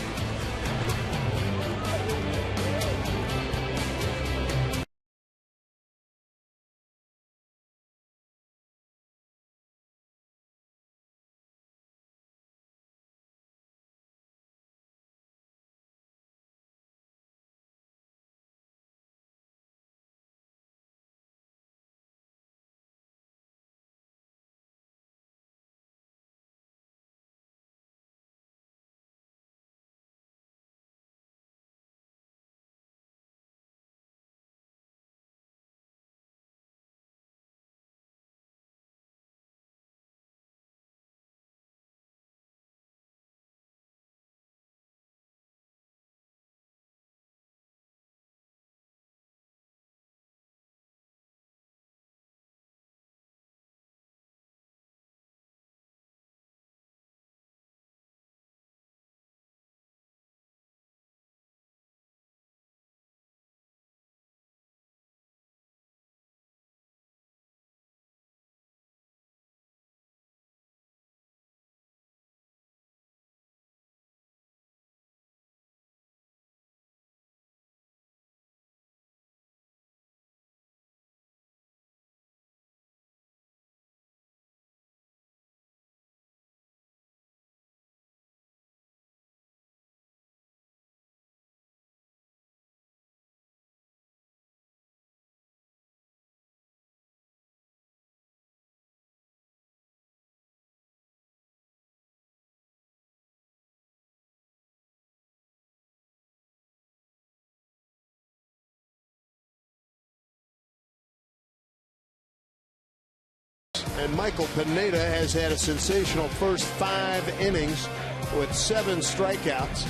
And Michael Pineda has had a sensational first 5 innings with 7 strikeouts,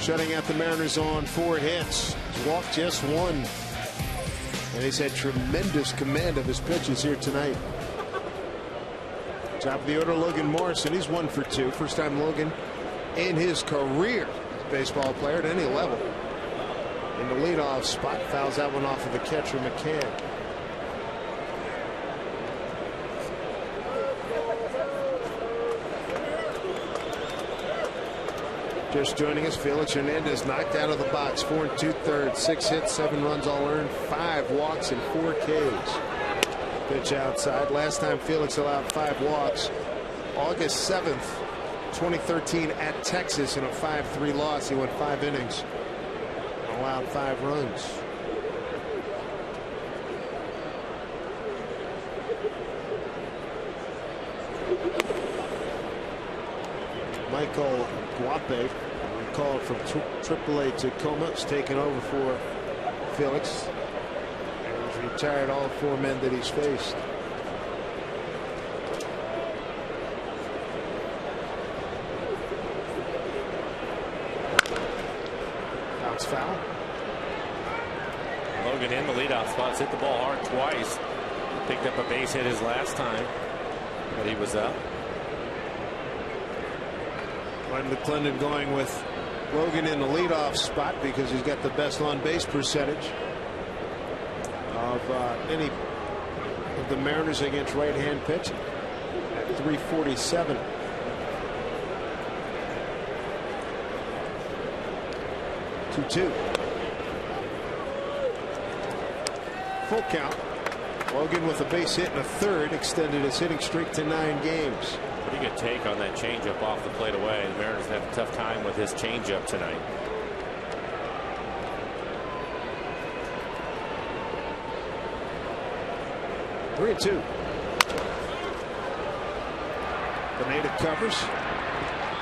shutting out the Mariners on 4 hits. He's walked just 1. And he's had tremendous command of his pitches here tonight. Top of the order, Logan Morrison. He's 1 for 2. First time Logan in his career as a baseball player at any level. In the leadoff spot, fouls that one off of the catcher, McCann. Just joining us, Felix Hernandez knocked out of the box. 4 2/3, 6 hits, 7 runs all earned, 5 walks, and 4 Ks. Pitch outside. Last time Felix allowed 5 walks, August 7th 2013 at Texas in a 5-3 loss. He went 5 innings and allowed 5 runs. Michael Guape, recalled from AAA Tacoma, is taking over for Felix. And he's retired all 4 men that he's faced. Bounce foul. Logan in the leadoff spots, hit the ball hard twice. Picked up a base hit his last time, but he was up. Glenn McClendon going with Logan in the leadoff spot because he's got the best on-base percentage of any of the Mariners against right-hand pitching at .347. Two. Full count. Logan with a base hit and a third extended his hitting streak to 9 games. Pretty good take on that changeup off the plate away. The Mariners have a tough time with his changeup tonight. Three and 2. Pineda covers.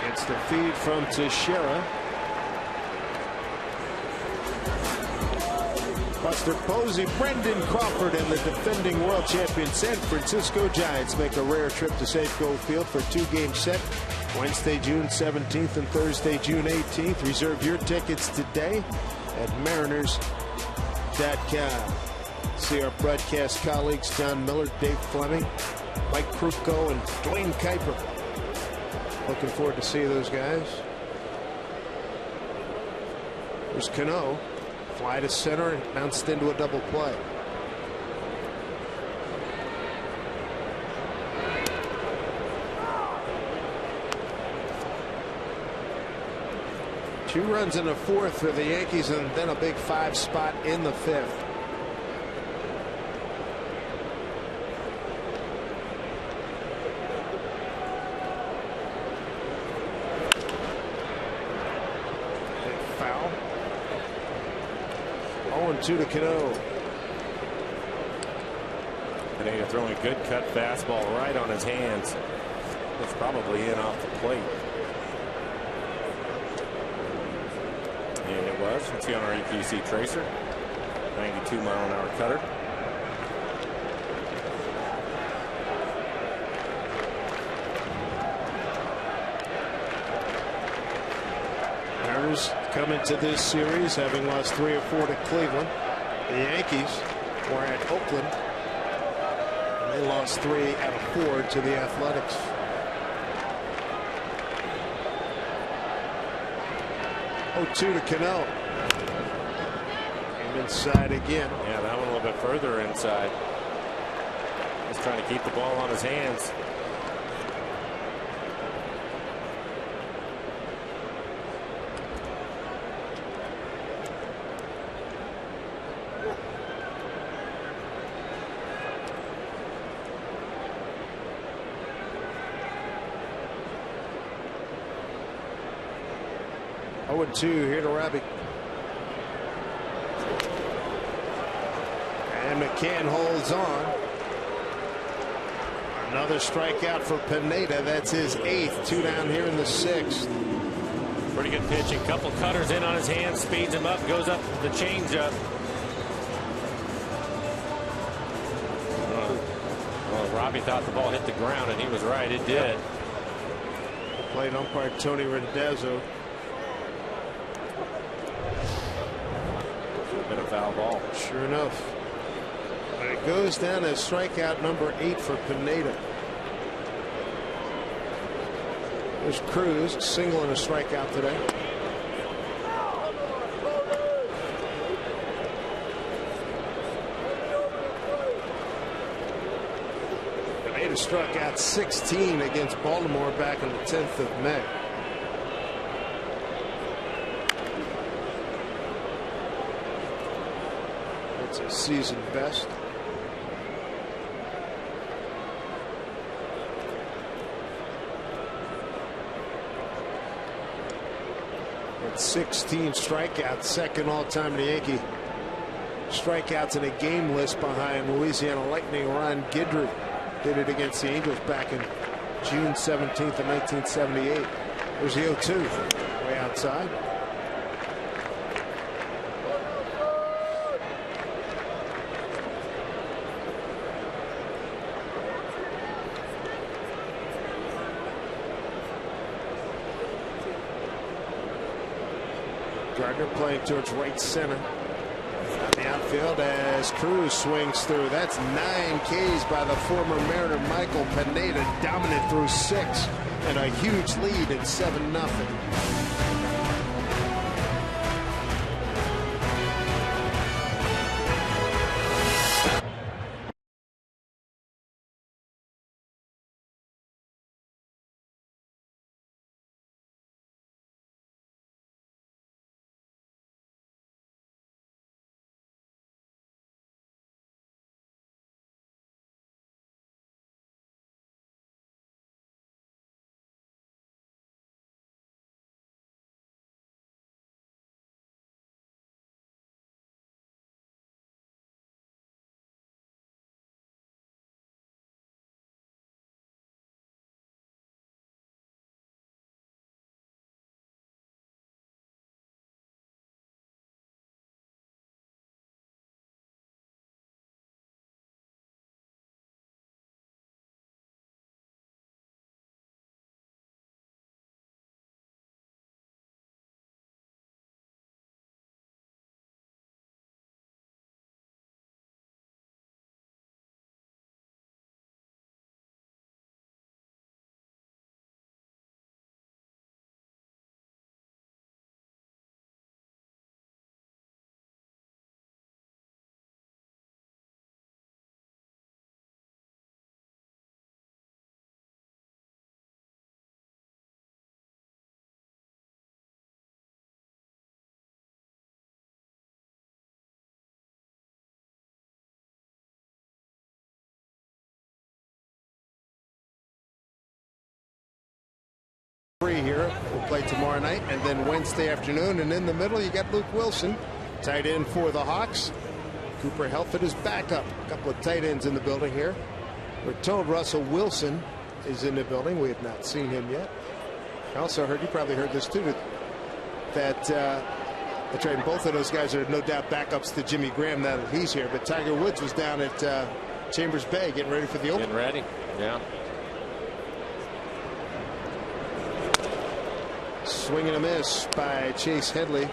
Gets the feed from Teixeira. Buster Posey, Brendan Crawford, and the defending world champion San Francisco Giants make a rare trip to Safeco Field for a 2-game set Wednesday, June 17th and Thursday, June 18th. Reserve your tickets today at Mariners.com. See our broadcast colleagues John Miller, Dave Fleming, Mike Krupko, and Dwayne Kuiper. Looking forward to see those guys. There's Cano. Fly to center and bounced into a double play. Two runs in the 4th for the Yankees, and then a big 5 spot in the 5th. Foul. 0-2 to Cano. Pineda throwing a good cut fastball right on his hands. It's probably in off the plate. And it was. Let's see on our EQC tracer. 92-mile-an-hour cutter. Mariners come into this series having lost 3 or 4 to Cleveland. The Yankees were at Oakland, and they lost 3 out of 4 to the Athletics. Oh, 2 to Cano. Came inside again. Yeah, that one a little bit further inside. Just trying to keep the ball on his hands. Oh, 2 here to Robbie. And McCann holds on. Another strikeout for Pineda. That's his 8th. 2 down here in the 6th. Pretty good pitching. Couple cutters in on his hands. Speeds him up. Goes up the changeup. Well, Robbie thought the ball hit the ground, and he was right. It did. Plate umpire Tony Rendazzo. Been a foul ball. Sure enough. But it goes down as strikeout number 8 for Pineda. There's Cruz, single and a strikeout today. Pineda struck out 16 against Baltimore back on the 10th of May. That's a season best. With 16 strikeouts, second all-time in the Yankee strikeouts in a game list behind Louisiana Lightning Ron Guidry. Did it against the Angels back in June 17th of 1978. There's the 0-2 way outside. Gardner playing towards right center. On the outfield as Cruz swings through. That's 9 Ks by the former Mariner Michael Pineda, dominant through 6, and a huge lead at 7-0. Here we'll play tomorrow night and then Wednesday afternoon, and in the middle you got Luke Wilson, tight end for the Hawks. Cooper Helford is backup. A couple of tight ends in the building here. We're told Russell Wilson is in the building. We have not seen him yet. I also heard, you probably heard this too, that that's right, both of those guys are no doubt backups to Jimmy Graham now that he's here. But Tiger Woods was down at Chambers Bay getting ready for the Open. Getting ready, yeah. Swing and a miss by Chase Headley.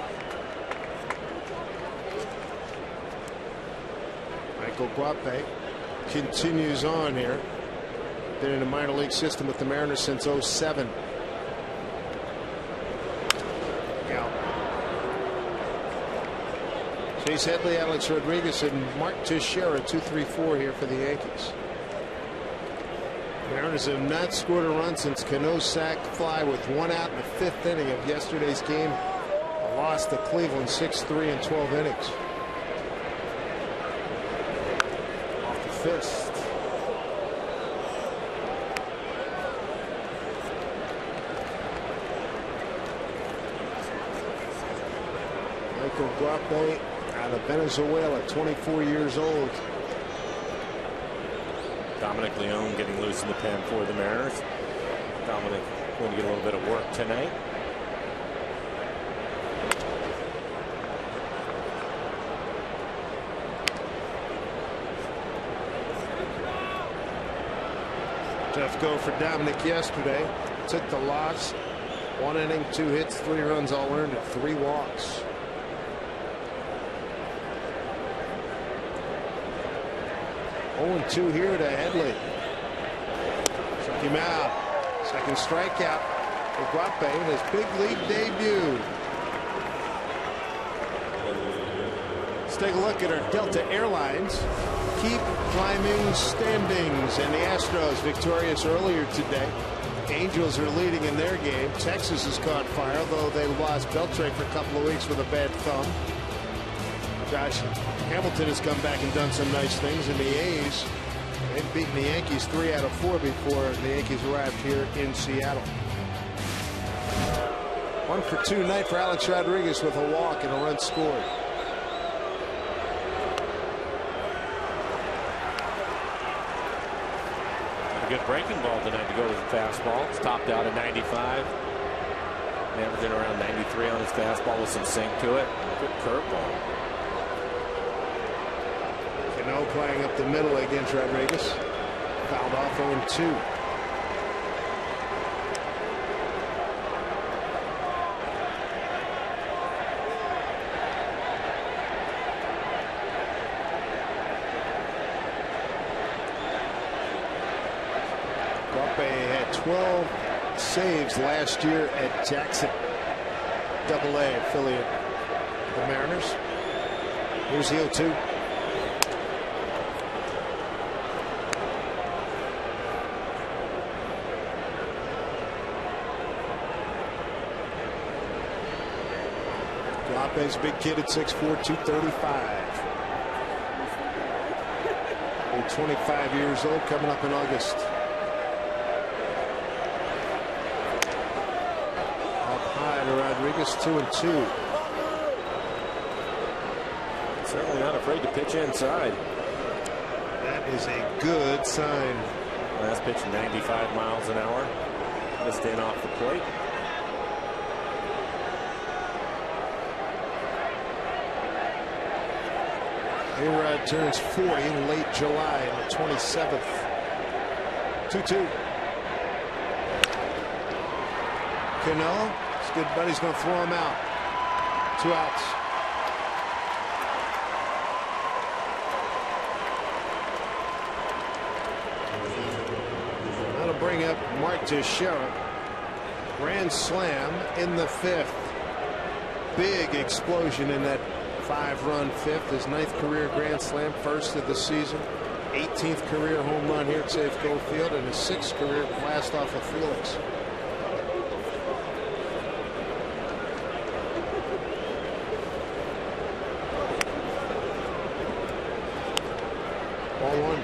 Michael Guape continues on here. Been in the minor league system with the Mariners since 07. Out. Chase Headley, Alex Rodriguez, and Mark Teixeira, 2-3-4 here for the Yankees. Mariners have not scored a run since Cano's sac fly with 1 out in the 5th inning of yesterday's game. A loss to Cleveland 6-3 in 12 innings. Off the fist. Michael Guape out of Venezuela, 24 years old. Dominic Leone getting loose in the pen for the Mariners. Dominic going to get a little bit of work tonight. Tough go for Dominic yesterday. Took the loss. 1 inning, 2 hits, 3 runs all earned, and 3 walks. Oh, 2 here to Headley. Struck him out. Second strikeout for Guape in his big league debut. Let's take a look at our Delta Airlines Keep Climbing standings. And the Astros victorious earlier today. Angels are leading in their game. Texas has caught fire, though they lost Beltre for a couple of weeks with a bad thumb. Josh Hamilton has come back and done some nice things, and the A's, they've beaten the Yankees 3 out of 4 before the Yankees arrived here in Seattle. 1 for 2 night for Alex Rodriguez with a walk and a run scored. A good breaking ball tonight to go with the fastball. It's topped out at 95. Averaging around 93 on his fastball with some sink to it. Good curveball. Cano playing up the middle against Rodriguez. Fouled off 0-2. Had 12 saves last year at Jackson AA affiliate of the Mariners. Here's the 0-2. Lopez, big kid at 6'4", 235. 25 years old, coming up in August. Rodriguez 2-2. Certainly not afraid to pitch inside. That is a good sign. Last pitch 95 miles an hour. Just in off the plate. A-Rod turns 40 in late July on the 27th. 2-2. Cano. Good buddy's going to throw him out. 2 outs. That'll bring up Mark Teixeira. Grand slam in the 5th. Big explosion in that 5-run 5th. His 9th career grand slam, first of the season. 18th career home run here at Safeco Field, and his 6th career blast off of Felix. Ball 1.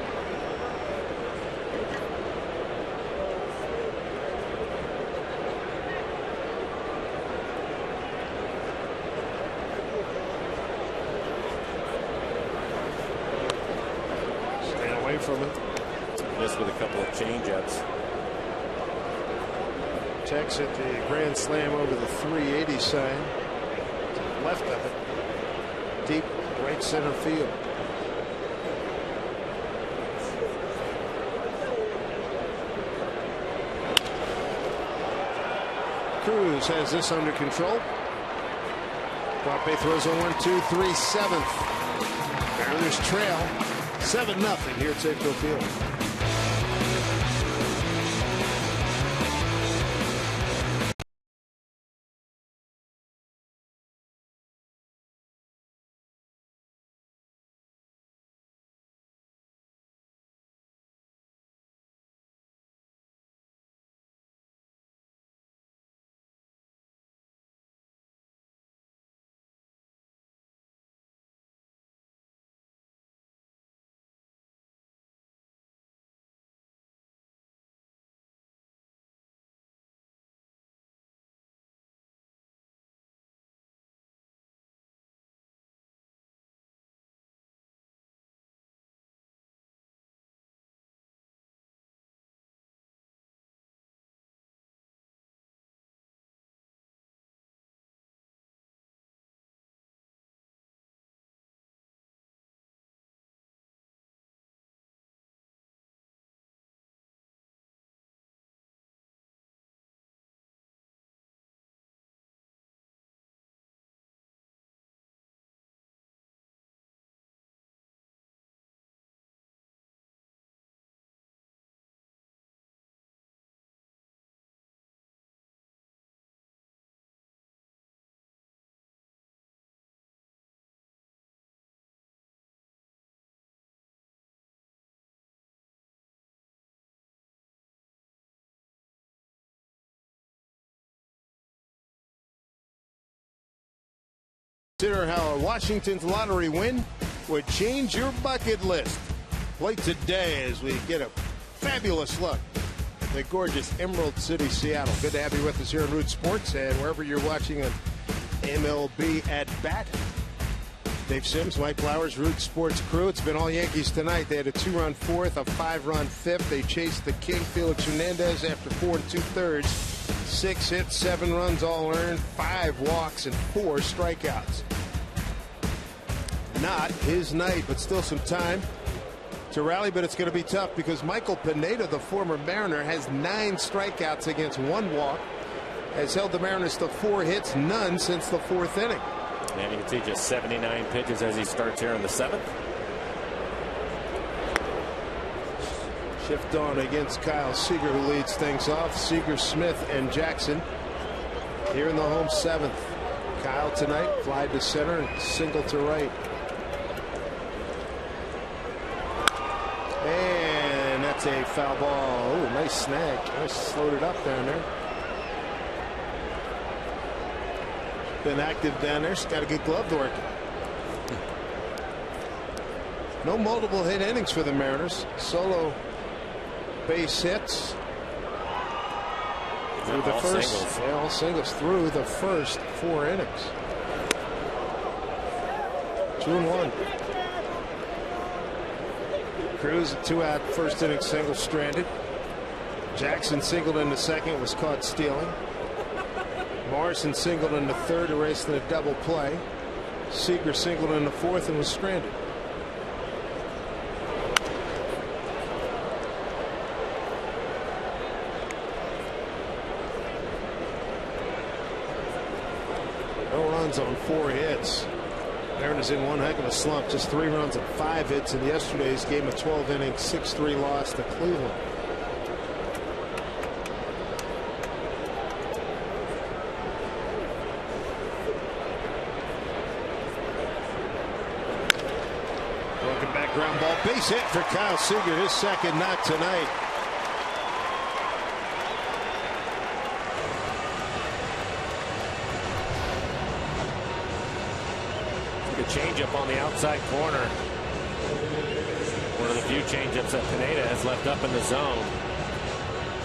Stand away from it. Missed with a couple of change-ups. Checks at the grand slam over the 380 sign. To the left of it. Deep right center field. Cruz has this under control. Guape throws a 1-2-3 7th. Mariners trail 7-0 here at Safeco Field. Consider how Washington's lottery win would change your bucket list. Play today as we get a fabulous look the gorgeous Emerald City, Seattle. Good to have you with us here on Root Sports and wherever you're watching on MLB at Bat. Dave Sims, Mike Flowers, Root Sports crew. It's been all Yankees tonight. They had a 2-run fourth, a 5-run fifth. They chased the king, Felix Hernandez, after 4 2/3. 6 hits, 7 runs all earned, 5 walks, and 4 strikeouts. Not his night, but still some time to rally, but it's going to be tough because Michael Pineda, the former Mariner, has 9 strikeouts against 1 walk, has held the Mariners to 4 hits, none since the 4th inning. And you can see just 79 pitches as he starts here in the 7th. Shift on against Kyle Seager, who leads things off. Seager, Smith, and Jackson here in the home 7th. Kyle tonight, fly to center and single to right. And that's a foul ball. Oh, nice snag. Nice, slowed it up down there. Been active down there. She's got a good glove to work. No multiple hit innings for the Mariners. Solo base hits through the first. Singles. Yeah, all singles through the first 4 innings. 2-1. Cruz, a 2-out first inning single, stranded. Jackson singled in the second, was caught stealing. Morrison singled in the third, erased in a double play. Seager singled in the fourth and was stranded. No runs on 4 hits. Mariners in one heck of a slump. Just 3 runs and 5 hits in yesterday's game, a 12-inning 6-3 loss to Cleveland. Broken back ground ball, base hit for Kyle Seager, his second knock tonight. Changeup on the outside corner. One of the few changeups that Pineda has left up in the zone.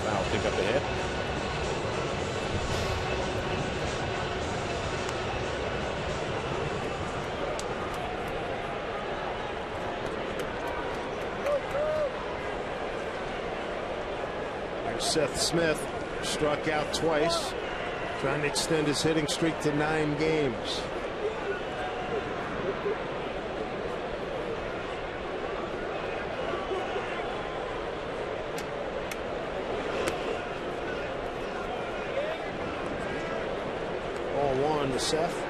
Foul, pick up the hit. There's Seth Smith, struck out twice, trying to extend his hitting streak to 9 games. To Seth.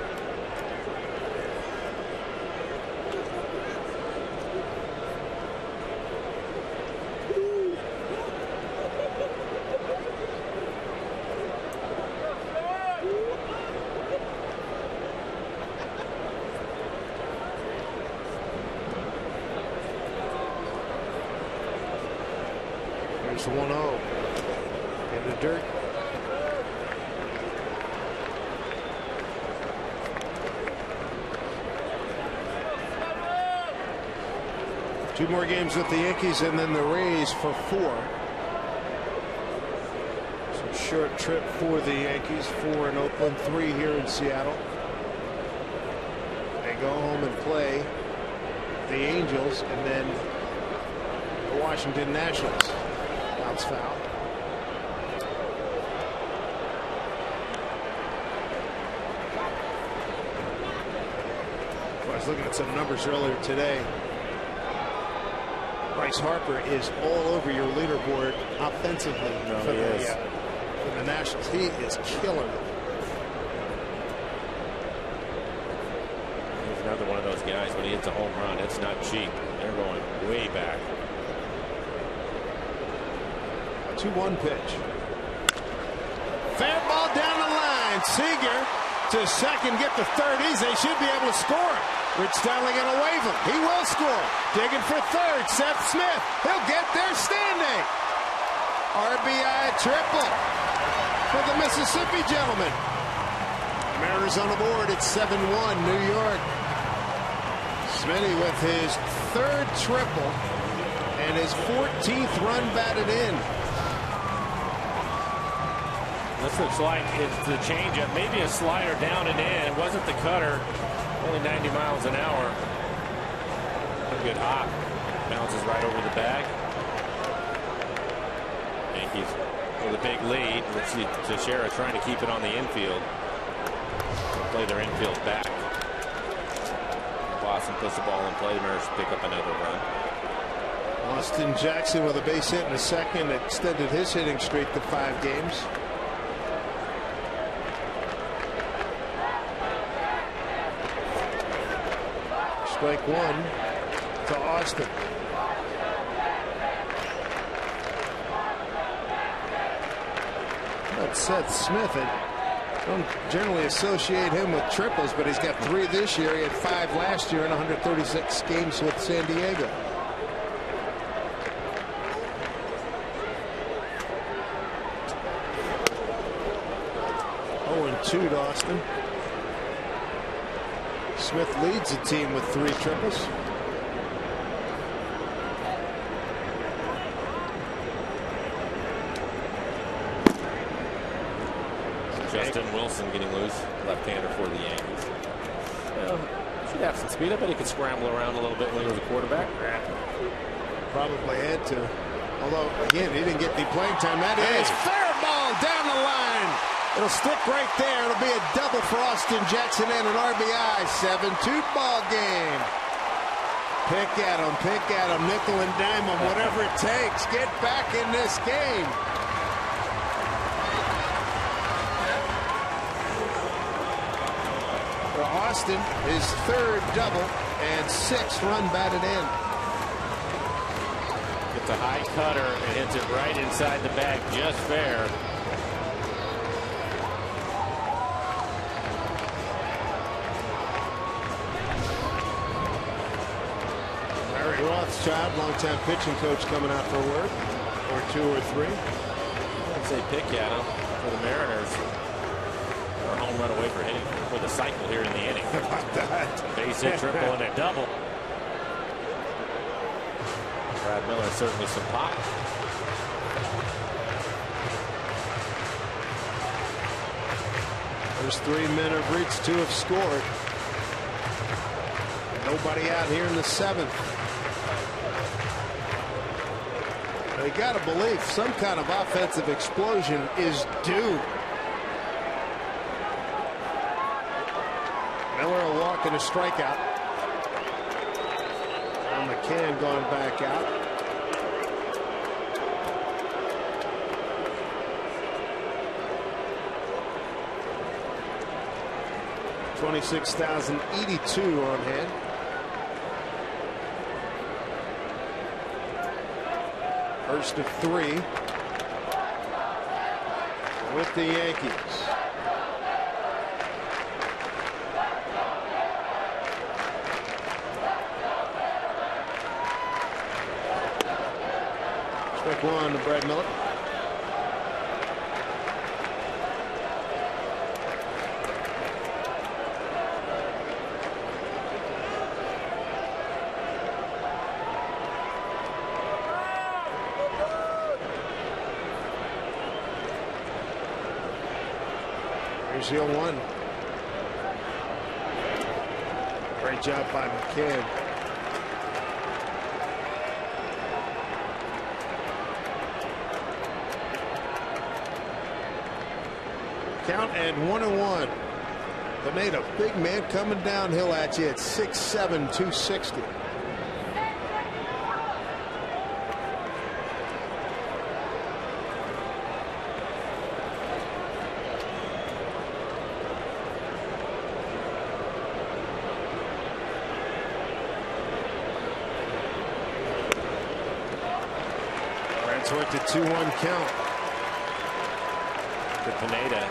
There's the 1-0. In the dirt. Two more games with the Yankees and then the Rays for 4. Some short trip for the Yankees. 4 in Oakland, 3 here in Seattle. They go home and play the Angels and then the Washington Nationals. Bounce foul. I was looking at some numbers earlier today. Bryce Harper is all over your leaderboard offensively for the Nationals. He is killing it. He's another one of those guys, when he hits a home run, it's not cheap. They're going way back. 2-1 pitch. Fair ball down the line. Seager to second, get to third. They should be able to score. Rich Sterling in a wave him. He will score. Digging for third. Seth Smith. He'll get there standing. RBI triple for the Mississippi gentleman. Mariners on the board. It's 7-1 New York. Smitty with his 3rd triple and his 14th run batted in. This looks like it's the changeup, maybe a slider down and in. It wasn't the cutter. Only 90 miles an hour. A good hop. Bounces right over the bag. Yankees with a big lead. Let's see Teixeira trying to keep it on the infield. They'll play their infield back. Boston puts the ball in play. Mariners pick up another run. Austin Jackson with a base hit in the second extended his hitting streak to 5 games. Strike 1 to Austin. That's Seth Smith. I don't generally associate him with triples, but he's got 3 this year. He had 5 last year in 136 games with San Diego. 0-2 to Austin. Smith leads the team with 3 triples. Justin Wilson getting loose, left-hander for the Yankees. Should have some speed. I bet he could scramble around a little bit when he was a quarterback. Probably had to. Although, again, he didn't get any playing time. That is fair ball down the line. It'll stick right there. It'll be a double for Austin Jackson and an RBI. 7-2 ball game. Pick at him, nickel and dime him, whatever it takes. Get back in this game. For Austin, his 3rd double and 6th run batted in. Gets a high cutter and hits it right inside the bag, just fair. Rothschild, longtime pitching coach, coming out for word, or 2 or 3. I'd say pick at him for the Mariners. Or a home run away for hitting for the cycle here in the inning. How about that? Base hit, triple, and a double. Brad Miller certainly some pop. First 3 men have reached, 2 have scored. Nobody out here in the 7th. You got to believe some kind of offensive explosion is due. Miller a walk and a strikeout. And McCann going back out. $26,082 on hand. First of 3 with the Yankees. Strike 1 to Brad Miller. Here's the 0-1. Great job by McCann. Count at 1-1. Pineda, big man coming downhill at you at 6'7", 260. Went to 2-1 count. The Pineda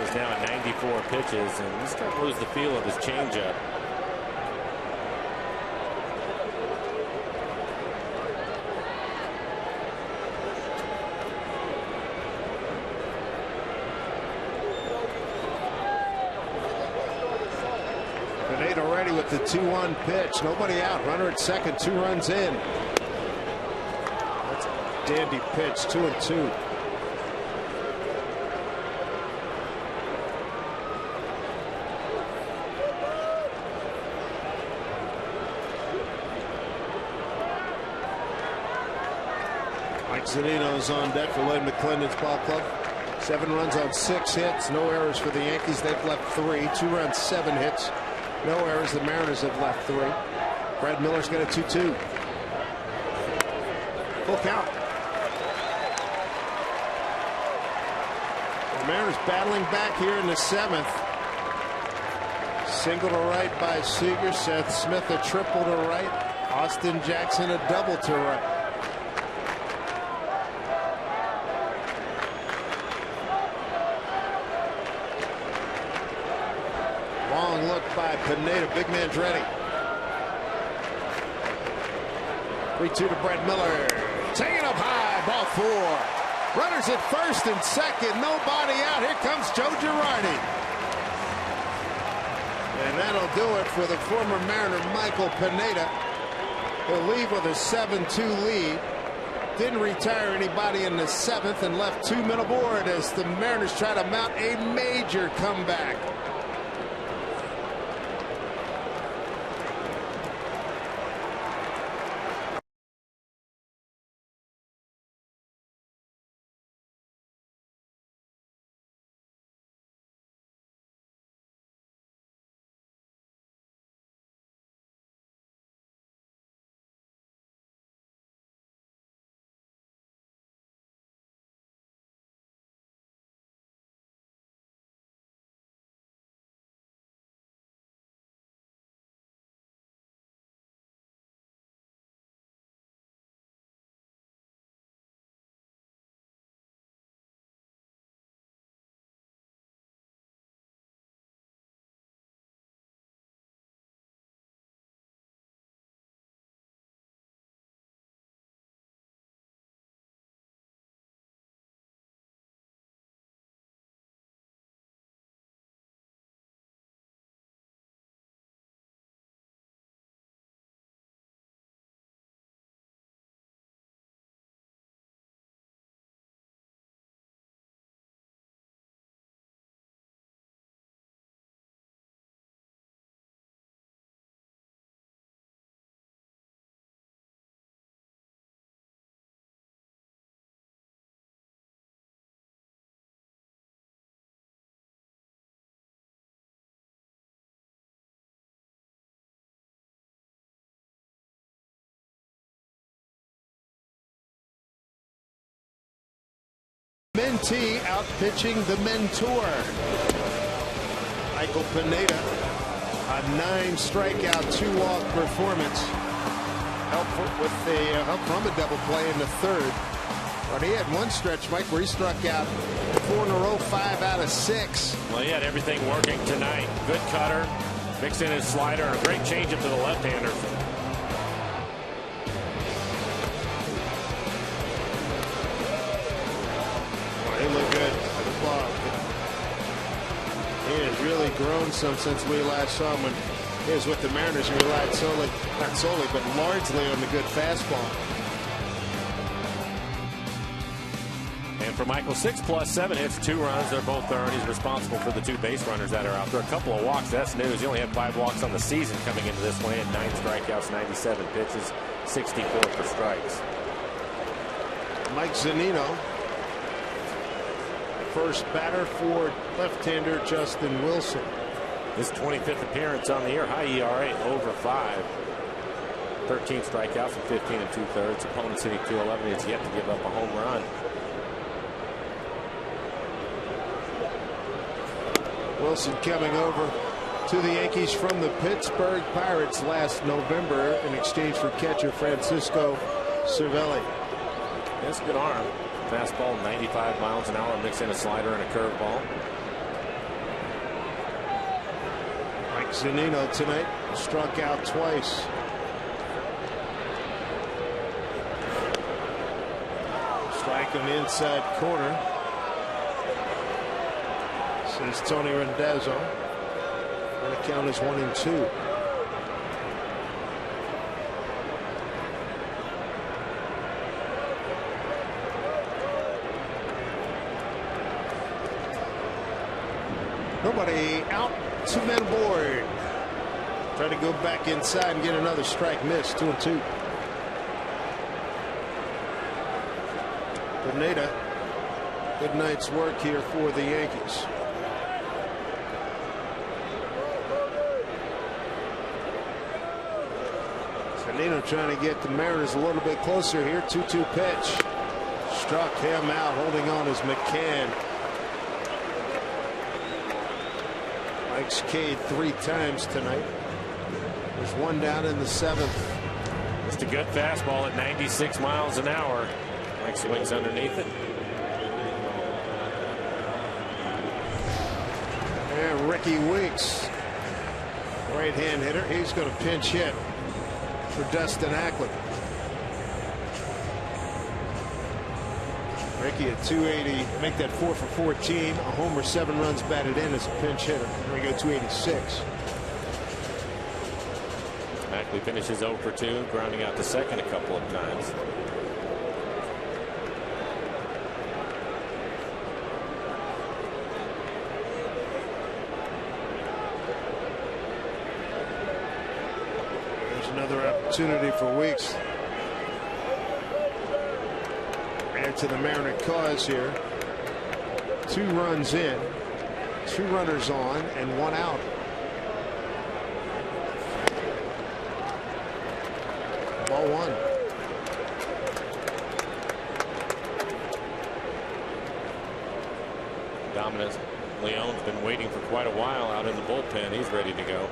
is now at 94 pitches, and he's starting to lose the feel of his changeup. Pineda ready with the 2-1 pitch. Nobody out. Runner at second. 2 runs in. Dandy pitch, 2-2. Mike Zunino's on deck for Len McClendon's ball club. 7 runs on 6 hits. No errors for the Yankees. They've left 3. 2 runs, 7 hits. No errors. The Mariners have left 3. Brad Miller's got a 2-2. Full count. The Mariners battling back here in the 7th. Single to right by Seager. Seth Smith a triple to right. Austin Jackson a double to right. Long look by Pineda. Big man's ready. 3-2 to Brett Miller. Taking up high. Ball 4. Runners at first and second. Nobody out. Here comes Joe Girardi. And that'll do it for the former Mariner Michael Pineda. He'll leave with a 7-2 lead. Didn't retire anybody in the 7th and left 2 men aboard as the Mariners try to mount a major comeback. Mentee out pitching the mentor. Michael Pineda, a 9 strikeout, 2-walk performance. Help from a double play in the 3rd. But he had one stretch, Mike, where he struck out 4 in a row, 5 out of 6. Well, he had everything working tonight. Good cutter, mixed in his slider, and a great changeup to the left-hander. He looked good at the ball. He has really grown some since we last saw him when he was with the Mariners. He relied solely, not solely, but largely on the good fastball. And for Michael, 6 plus 7 hits, 2 runs. They're both earned. He's responsible for the 2 base runners that are out there. A couple of walks. That's news. He only had 5 walks on the season coming into this one. He had 9 strikeouts, 97 pitches, 64 for strikes. Mike Zunino, first batter for left-hander Justin Wilson. His 25th appearance on the year. High ERA, over 5. 13 strikeouts and 15 2/3. Opponents hitting 211. He's yet to give up a home run. Wilson coming over to the Yankees from the Pittsburgh Pirates last November in exchange for catcher Francisco Cervelli. That's a good arm. Fastball 95 miles an hour, mix in a slider and a curveball. Mike Zunino tonight struck out twice. Strike in the inside corner. Says Tony Rendazzo. And the count is 1-2. Nobody out, 2 men aboard. Try to go back inside and get another strike. Missed. 2-2. Pineda, good night's work here for the Yankees. Nino trying to get the Mariners a little bit closer here. 2-2 pitch. Struck him out. Holding on is McCann. Mike's Cade 3 times tonight. There's one down in the 7th. Just a good fastball at 96 miles an hour. Mike swings underneath it. And Ricky Weeks, right-hand hitter. He's going to pinch hit for Dustin Ackland. Ricky at 280, make that 4 for 14. A homer, 7 runs batted in as a pinch hitter. There we go, 286. Ackley finishes 0 for 2, grounding out to second a couple of times. Another opportunity for Weeks. Add to the Mariner cause here. 2 runs in, 2 runners on, and 1 out. Ball 1. Dominant Leon's been waiting for quite a while out in the bullpen. He's ready to go.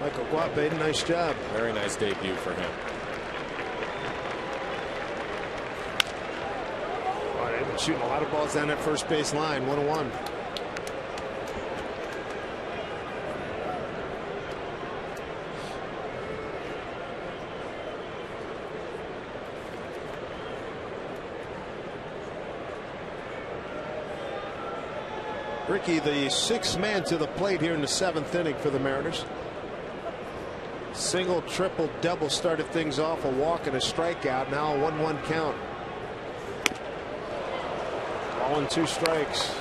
Michael Guape, nice job. Very nice debut for him. Oh, they've been shooting a lot of balls down that first base line. 1-1. Ricky, the 6th man to the plate here in the 7th inning for the Mariners. Single, triple, double started things off. A walk and a strikeout. Now a 1-1 count. Ball and 2 strikes.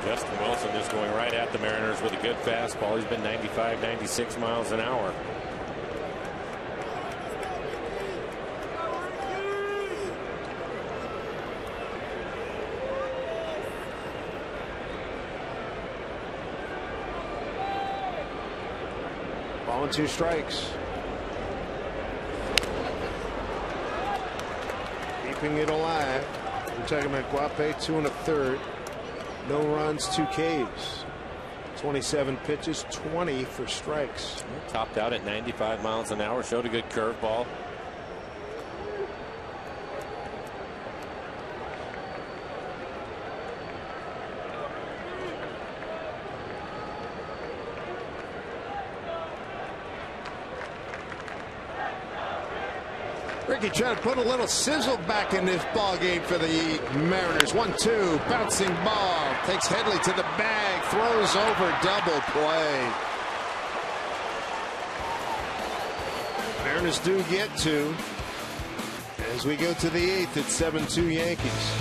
Justin Wilson is going right at the Mariners with a good fastball. He's been 95, 96 miles an hour. Ball and 2 strikes. Keeping it alive. We're talking about Guape, 2 1/3. No runs, 2 Ks. 27 pitches, 20 for strikes. Topped out at 95 miles an hour. Showed a good curveball. Ricky trying to put a little sizzle back in this ball game for the Mariners. 1-2, bouncing ball, takes Headley to the bag, throws over, double play. Mariners do get 2 as we go to the 8th at 7-2 Yankees.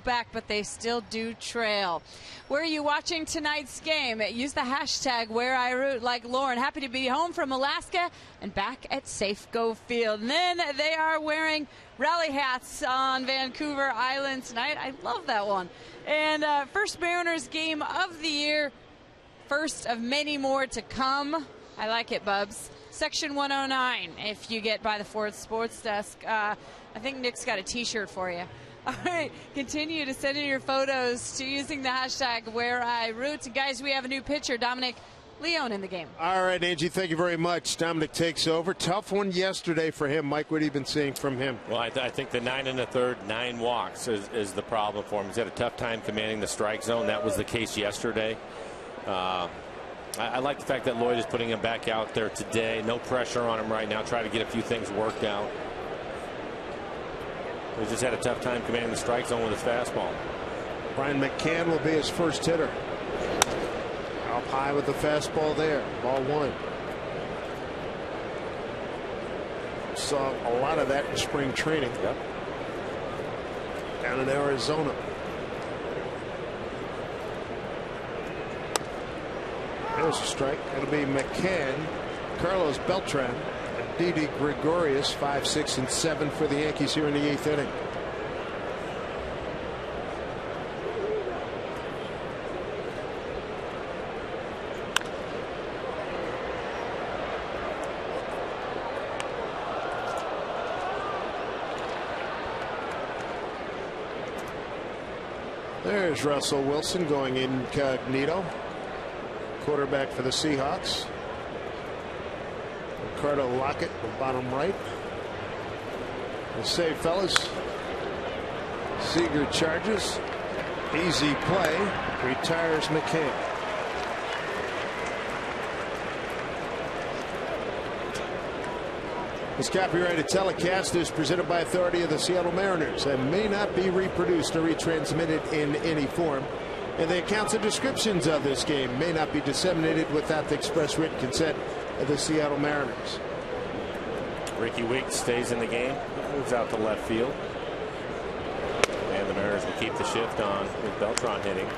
back, but they still do trail. Where are you watching tonight's game? Use the hashtag #WhereIRoot like Lauren. Happy to be home from Alaska and back at Safeco Field. And then they are wearing rally hats on Vancouver Island tonight. I love that one. And first Mariners game of the year. First of many more to come. I like it, Bubs. Section 109 if you get by the Ford Sports Desk. I think Nick's got a t-shirt for you. All right, continue to send in your photos to using the hashtag #WhereIRoot. And guys, we have a new pitcher, Dominic Leone, in the game. All right, Angie, thank you very much. Dominic takes over. Tough one yesterday for him. Mike, what have you been seeing from him? Well, I think the 9 1/3, 9 walks is the problem for him. He's had a tough time commanding the strike zone. That was the case yesterday. I like the fact that Lloyd is putting him back out there today. No pressure on him right now. Try to get a few things worked out. He just had a tough time commanding the strike zone with his fastball. Brian McCann will be his first hitter. Up high with the fastball there. Ball 1. Saw a lot of that in spring training. Yep. Down in Arizona. There's a strike. It'll be McCann, Carlos Beltran, and Didi Gregorius, 5, 6, and 7 for the Yankees here in the 8th inning. There's Russell Wilson going incognito. Quarterback for the Seahawks. Ricardo Lockett, the bottom right. The save, fellas. Seager charges. Easy play. Retires McCann. This copyrighted telecast is presented by authority of the Seattle Mariners and may not be reproduced or retransmitted in any form. And the accounts and descriptions of this game may not be disseminated without the express written consent of the Seattle Mariners. Ricky Weeks stays in the game, moves out to left field, and the Mariners will keep the shift on with Beltran hitting.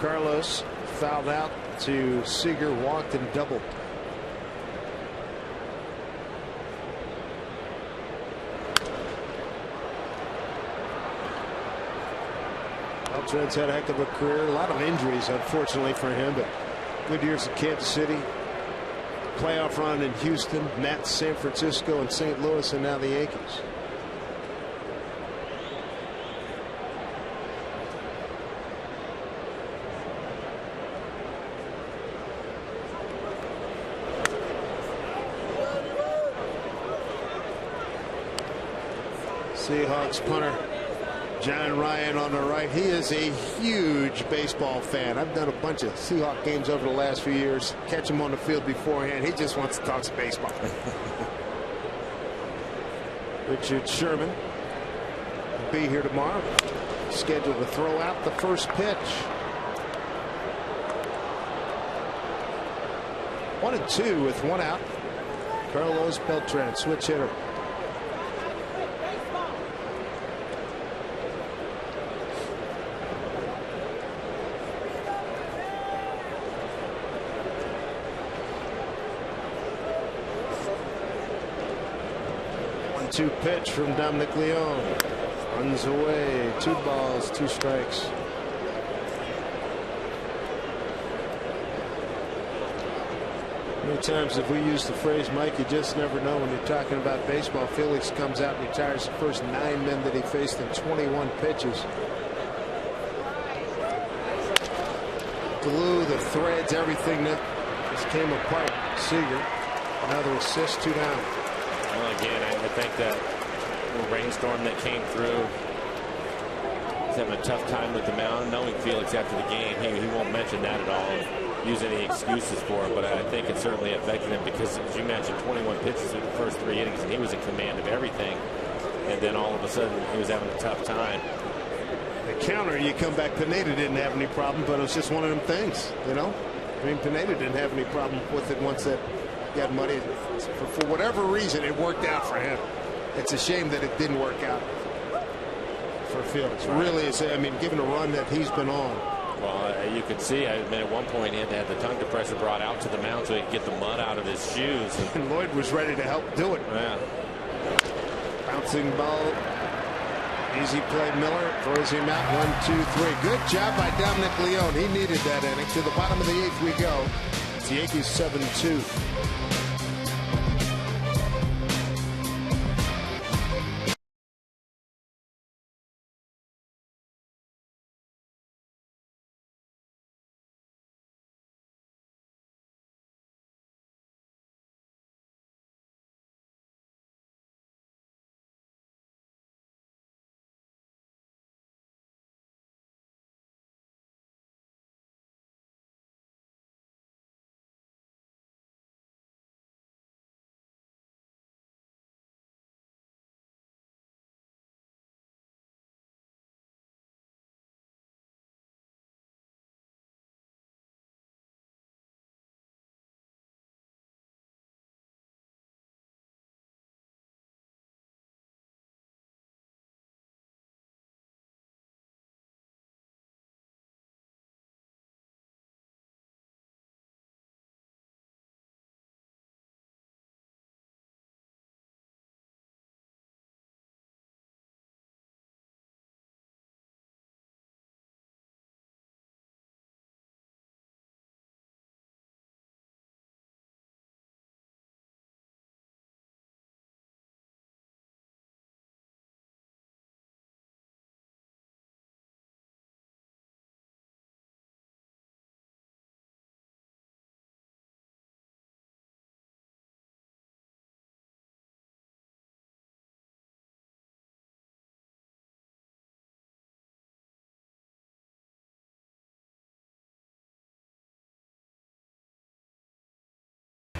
Carlos fouled out to Seager, walked and doubled. Beltran's had a heck of a career. A lot of injuries, unfortunately, for him, but good years in Kansas City. Playoff run in Houston, Mets, San Francisco, and St. Louis, and now the Yankees. Seahawks punter John Ryan on the right. He is a huge baseball fan. I've done a bunch of Seahawk games over the last few years. Catch him on the field beforehand. He just wants to talk some baseball. Richard Sherman will be here tomorrow. Scheduled to throw out the first pitch. 1-2 with 1 out. Carlos Beltran, switch hitter. Pitch from Dominic Leone. Runs away. 2 balls, 2 strikes. Many times have we used the phrase, Mike, you just never know when you're talking about baseball. Felix comes out and retires the first 9 men that he faced in 21 pitches. Glue, the threads, everything that just came apart. Seager, another assist, 2 down. Well, again, I think that little rainstorm that came through, he's having a tough time with the mound. Knowing Felix after the game, he won't mention that at all, use any excuses for it, but I think it certainly affected him because, as you mentioned, 21 pitches in the first 3 innings, and he was in command of everything, and then all of a sudden he was having a tough time. The counter, you come back, Pineda didn't have any problem, but it was just one of them things, you know? I mean, Pineda didn't have any problem with it once that got money. For whatever reason, it worked out for him. It's a shame that it didn't work out for Felix. Right. Really, is. I mean, given the run that he's been on. Well, you could see, I mean, at one point he had to have the tongue depressor brought out to the mound so he could get the mud out of his shoes. And Lloyd was ready to help do it. Yeah. Bouncing ball. Easy play. Miller throws him out. 1, 2, 3. Good job by Dominic Leone. He needed that inning. To the bottom of the 8th we go. It's the Yankees 7-2.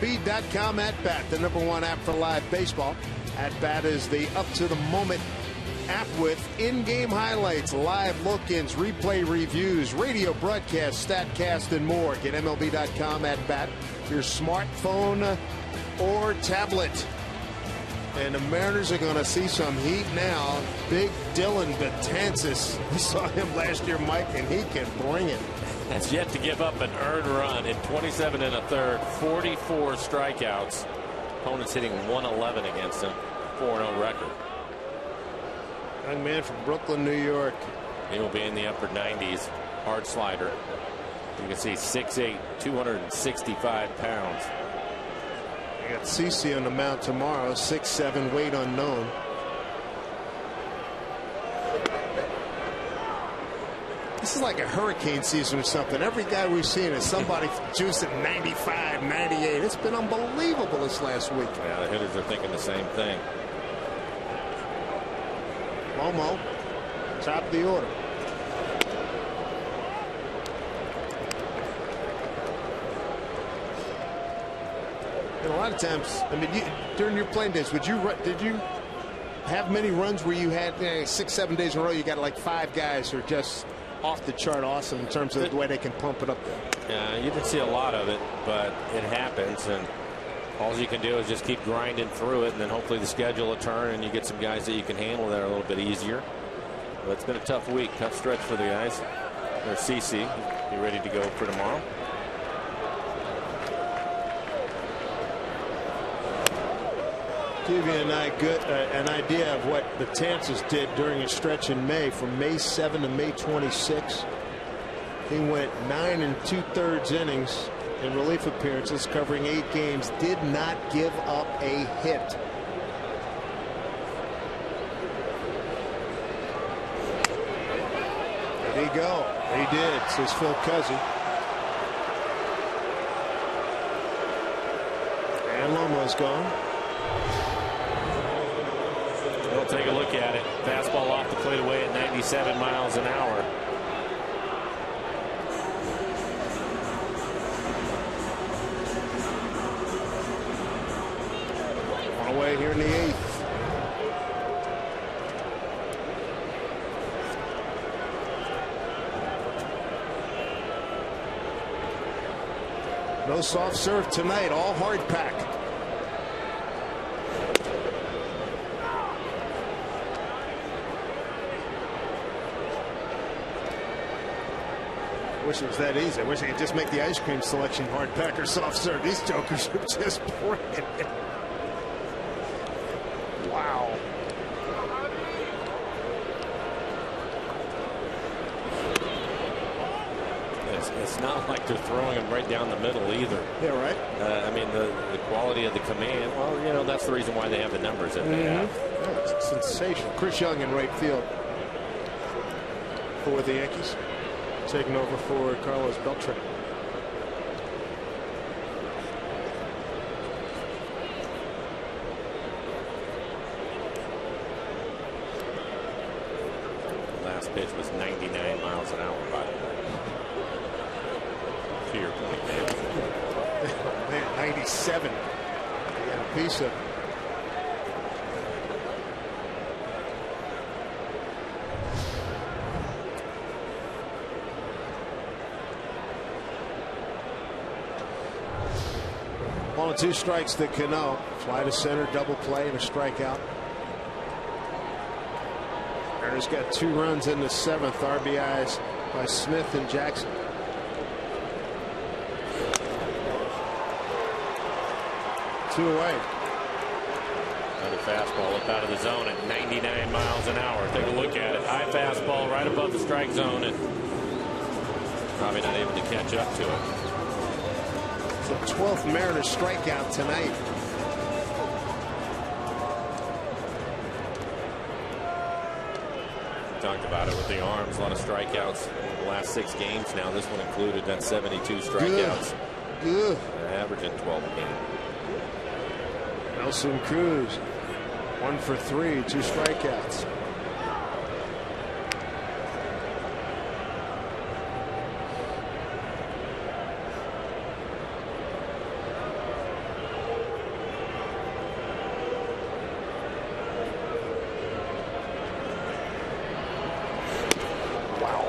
MLB.com at bat, the #1 app for live baseball. At bat is the up-to-the-moment app with in-game highlights, live look-ins, replay reviews, radio broadcasts, StatCast, and more. Get MLB.com at bat for your smartphone or tablet. And the Mariners are going to see some heat now. Big Dylan Betances. We saw him last year, Mike, and he can bring it. Has yet to give up an earned run in 27 1/3, 44 strikeouts. Opponents hitting 111 against him, 4-0 record. Young man from Brooklyn, New York. He will be in the upper 90s. Hard slider. You can see 6'8", 265 pounds. I got CC on the mound tomorrow, 6'7", weight unknown. This is like a hurricane season or something. Every guy we've seen is somebody juicing 95, 98. It's been unbelievable this last week. Yeah, the hitters are thinking the same thing. Momo, top of the order. And a lot of times, I mean, during your playing days, did you have many runs where you had 6, 7 days in a row? You got like 5 guys who are just off the chart awesome in terms of the way they can pump it up there. Yeah, you didn't see a lot of it, but it happens, and all you can do is just keep grinding through it, and then hopefully the schedule will turn and you get some guys that you can handle that are a little bit easier. But it's been a tough week, tough stretch for the guys. There's CC, be ready to go for tomorrow. Give you an idea of what Betances did during a stretch in May, from May 7 to May 26. He went 9 2/3 innings in relief appearances, covering 8 games. Did not give up a hit. There you go. He did, says Phil Cuzzy. And Lomo's gone. We'll take a look at it. Fastball off the plate away at 97 miles an hour. On the way here in the 8th. No soft serve tonight, all hard pack. I wish it was that easy. I wish I could just make the ice cream selection hard pack or soft serve. These jokers are just brilliant. Wow. It's not like they're throwing them right down the middle either. Yeah, right. I mean, the quality of the command, well, you know, that's the reason why they have the numbers that they have. Yeah, it's sensational. Chris Young in right field for the Yankees, taking over for Carlos Beltran. Last pitch was 99 miles an hour, by the way. To your point, man. Man, 97. They got a piece of it. One and two strikes to Cano. Fly to center, double play, and a strikeout. Mariners got 2 runs in the 7th. RBIs by Smith and Jackson. Two away. Another fastball up out of the zone at 99 miles an hour. Take a look at it. High fastball right above the strike zone, and probably not able to catch up to it. The 12th Mariners strikeout tonight. We talked about it with the arms. A lot of strikeouts in the last 6 games now. This one included. That's 72 strikeouts. Good. They're averaging 12 a game. Nelson Cruz, 1 for 3, 2 strikeouts. Wow.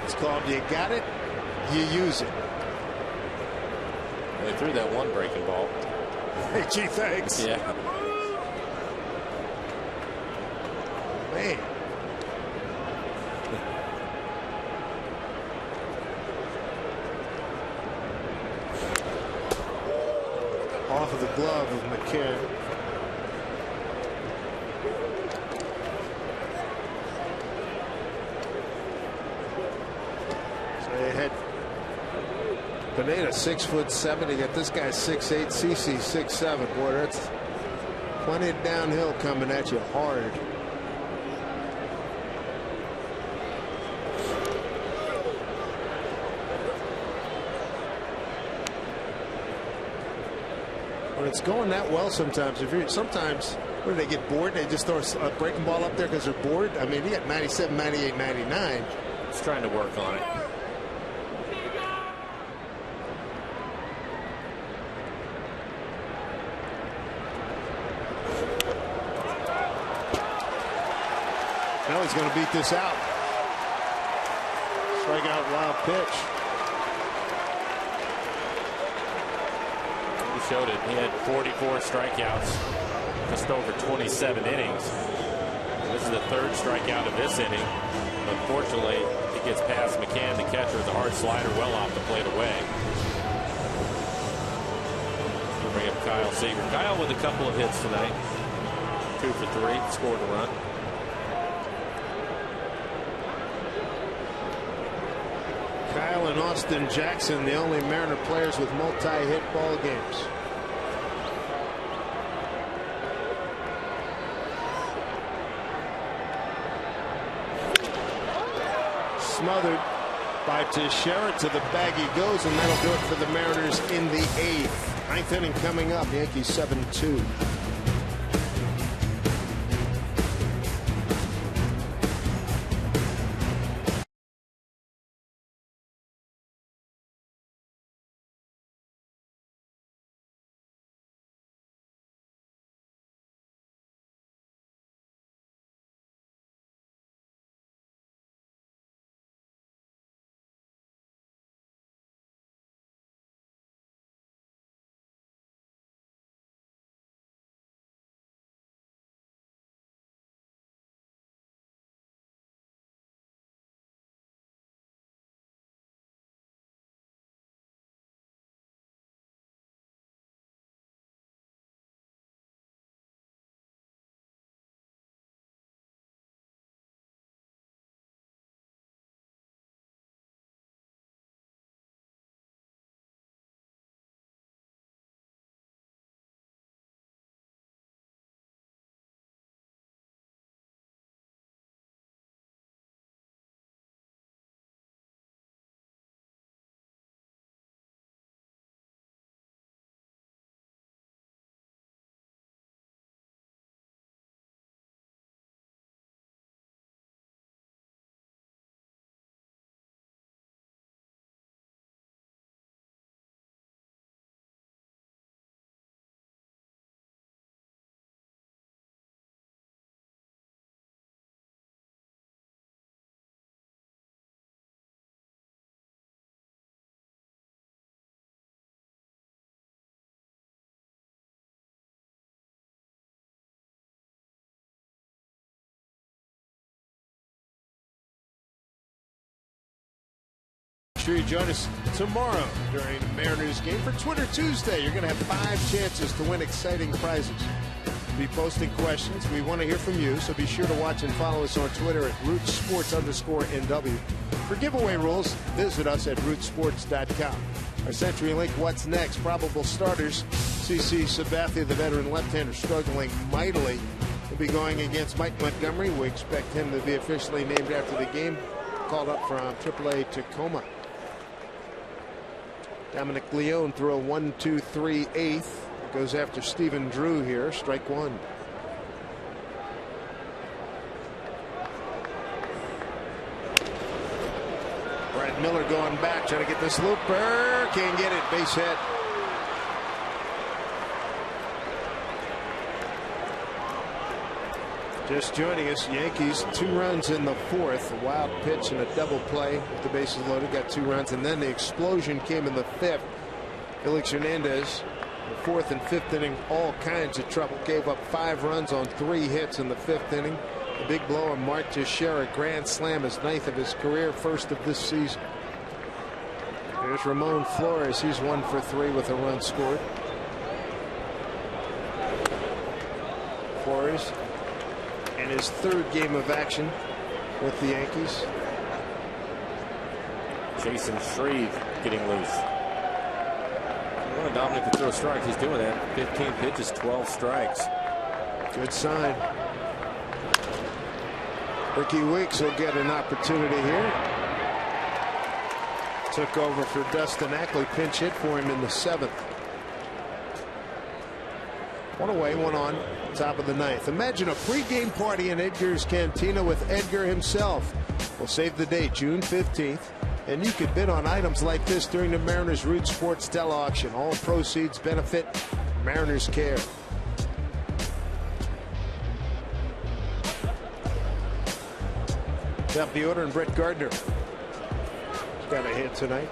It's called you got it, you use it. They threw that one breaking ball. Hey, gee, thanks. Yeah. Man. Off of the glove of McCann. So they had Pineda 6'7". You got this guy 6'8". CC 6'7". Boy, that's plenty of downhill coming at you hard. When it's going that well, sometimes when they get bored, they just throw a breaking ball up there because they're bored. I mean, he got 97, 98, 99. He's trying to work on it. Now he's going to beat this out. Strikeout, wild pitch. He showed it. He had 44 strikeouts, just over 27 innings. This is the 3rd strikeout of this inning. Unfortunately, he gets past McCann, the catcher, with a hard slider well off the plate away. We'll bring up Kyle Seager. Kyle with a couple of hits tonight. 2 for 3, scored a run. Kyle and Austin Jackson, the only Mariner players with multi-hit ball games. Smothered by Teixeira. To the bag he goes, and that'll do it for the Mariners in the 8th. 9th inning coming up. Yankees 7-2. sure you join us tomorrow during the Mariners game for Twitter Tuesday. You're going to have 5 chances to win exciting prizes. We'll be posting questions. We want to hear from you, so be sure to watch and follow us on Twitter at RootsSports_NW. For giveaway rules, visit us at rootsports.com. Our CenturyLink What's Next? Probable starters. CC Sabathia, the veteran left-hander, struggling mightily. He'll be going against Mike Montgomery. We expect him to be officially named after the game. Called up from AAA Tacoma. Dominic Leone threw a 1-2-3 eighth. Goes after Stephen Drew here. Strike one. Brad Miller going back, trying to get this looper. Can't get it. Base hit. Just joining us, Yankees 2 runs in the 4th. A wild pitch and a double play with the bases loaded. Got 2 runs, and then the explosion came in the 5th. Felix Hernandez, the 4th and 5th inning, all kinds of trouble. Gave up 5 runs on 3 hits in the 5th inning. A big blow on Mark Teixeira, grand slam, his 9th of his career, 1st of this season. There's Ramon Flores. He's 1 for 3 with a run scored. Flores in his 3rd game of action with the Yankees. Jason Shreve getting loose. Well, Dominic to throw a strike. He's doing that. 15 pitches, 12 strikes. Good sign. Ricky Weeks will get an opportunity here. Took over for Dustin Ackley. Pinch hit for him in the 7th. 1 away, 1 on. Top of the 9th. Imagine a pregame party in Edgar's Cantina with Edgar himself. We'll save the date, June 15th. And you can bid on items like this during the Mariners Root Sports Tele-Auction. All proceeds benefit Mariners Care. Up the order, and Brett Gardner. He's got a hit tonight.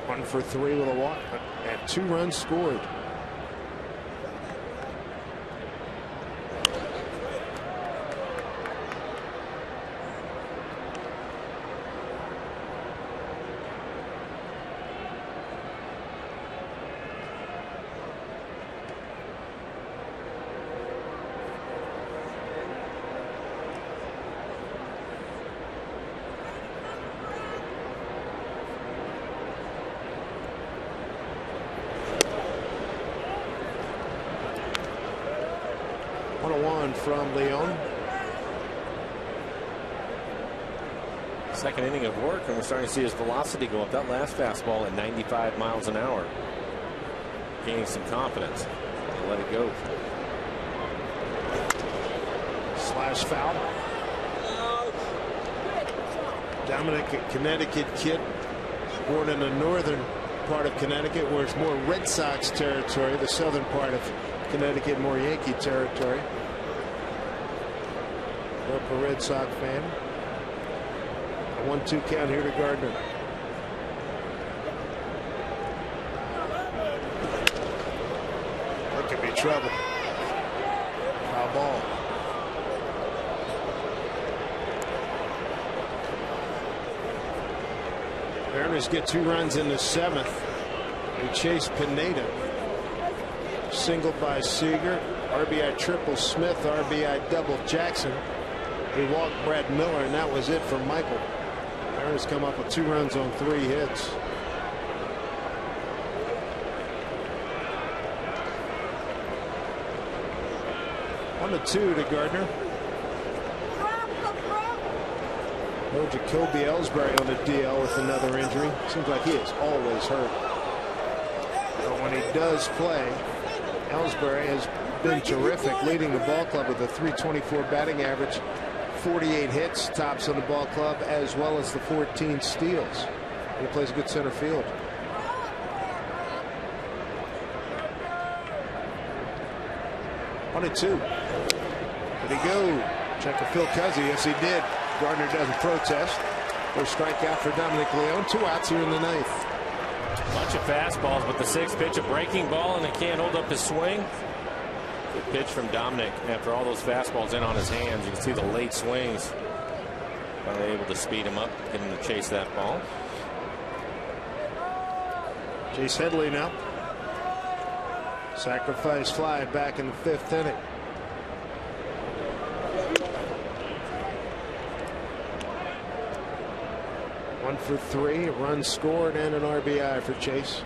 1 for 3 with a walk and 2 runs scored. From Leon. Second inning of work, and we're starting to see his velocity go up. That last fastball at 95 miles an hour. Gaining some confidence. He'll let it go. Slash foul. Dominic, a Connecticut kid, born in the northern part of Connecticut, where it's more Red Sox territory. The southern part of Connecticut, more Yankee territory. A Red Sox fan. A 1-2 count here to Gardner. That could be trouble. Foul ball. Mariners get 2 runs in the 7th. They chase Pineda. Single by Seager. RBI triple Smith. RBI double Jackson. He walked Brad Miller, and that was it for Michael. Mariners come up with 2 runs on 3 hits. One to 2 to Gardner. No Jacoby Ellsbury on the DL with another injury. Seems like he is always hurt. But when he does play, Ellsbury has been terrific, leading the ball club with a .324 batting average. 48 hits, tops on the ball club, as well as the 14 steals. He plays good center field. One and 2. Did he go? Check with Phil Cuzzy. Yes, he did. Gardner doesn't protest. First strikeout for Dominic Leone. 2 outs here in the 9th. Bunch of fastballs, but the 6th pitch, a breaking ball, and he can't hold up his swing. Good pitch from Dominic after all those fastballs in on his hands. You can see the late swings. Finally able to speed him up, get him to chase that ball. Chase Headley now. Sacrifice fly back in the 5th inning. One for 3, a run scored and an RBI for Chase.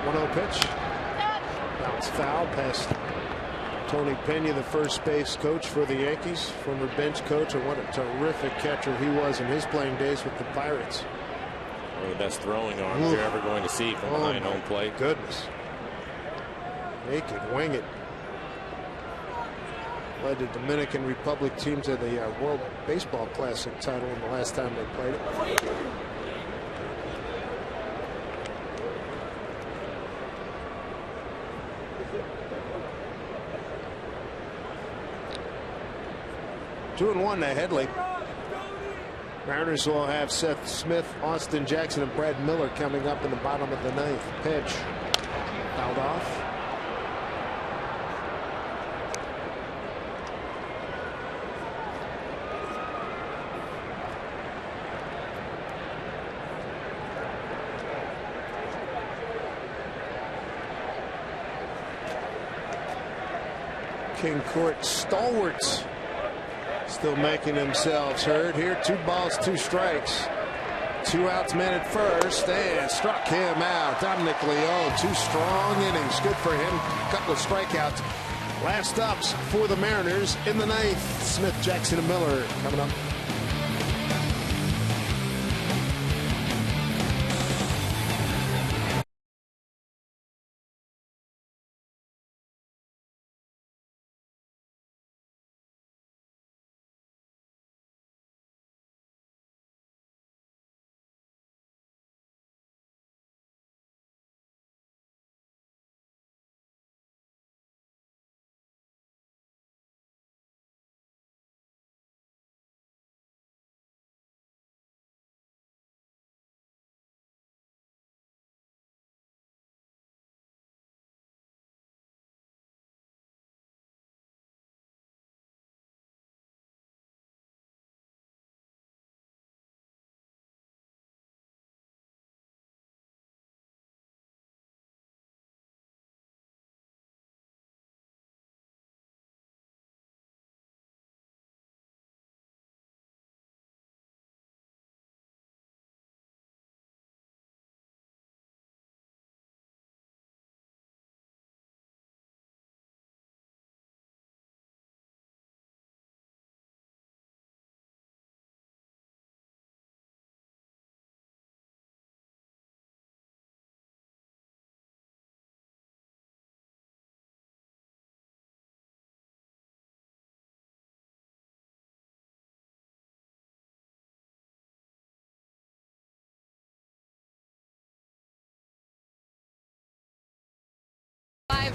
1-0 pitch. Bounce foul past Tony Pena, the first base coach for the Yankees, former bench coach, and what a terrific catcher he was in his playing days with the Pirates. One of the best throwing arms you're ever going to see from behind home plate. Goodness. Make it, wing it. Led the Dominican Republic team to the World Baseball Classic title in the last time they played it. Two and 1 to Headley. Mariners will have Seth Smith, Austin Jackson, and Brad Miller coming up in the bottom of the 9th. Pitch fouled off. King Court stalwarts still making themselves heard here. 2 balls, 2 strikes. 2 outs, man at first, and struck him out. Dominic Leone, 2 strong innings. Good for him. Couple of strikeouts. Last ups for the Mariners in the 9th. Smith, Jackson, and Miller coming up.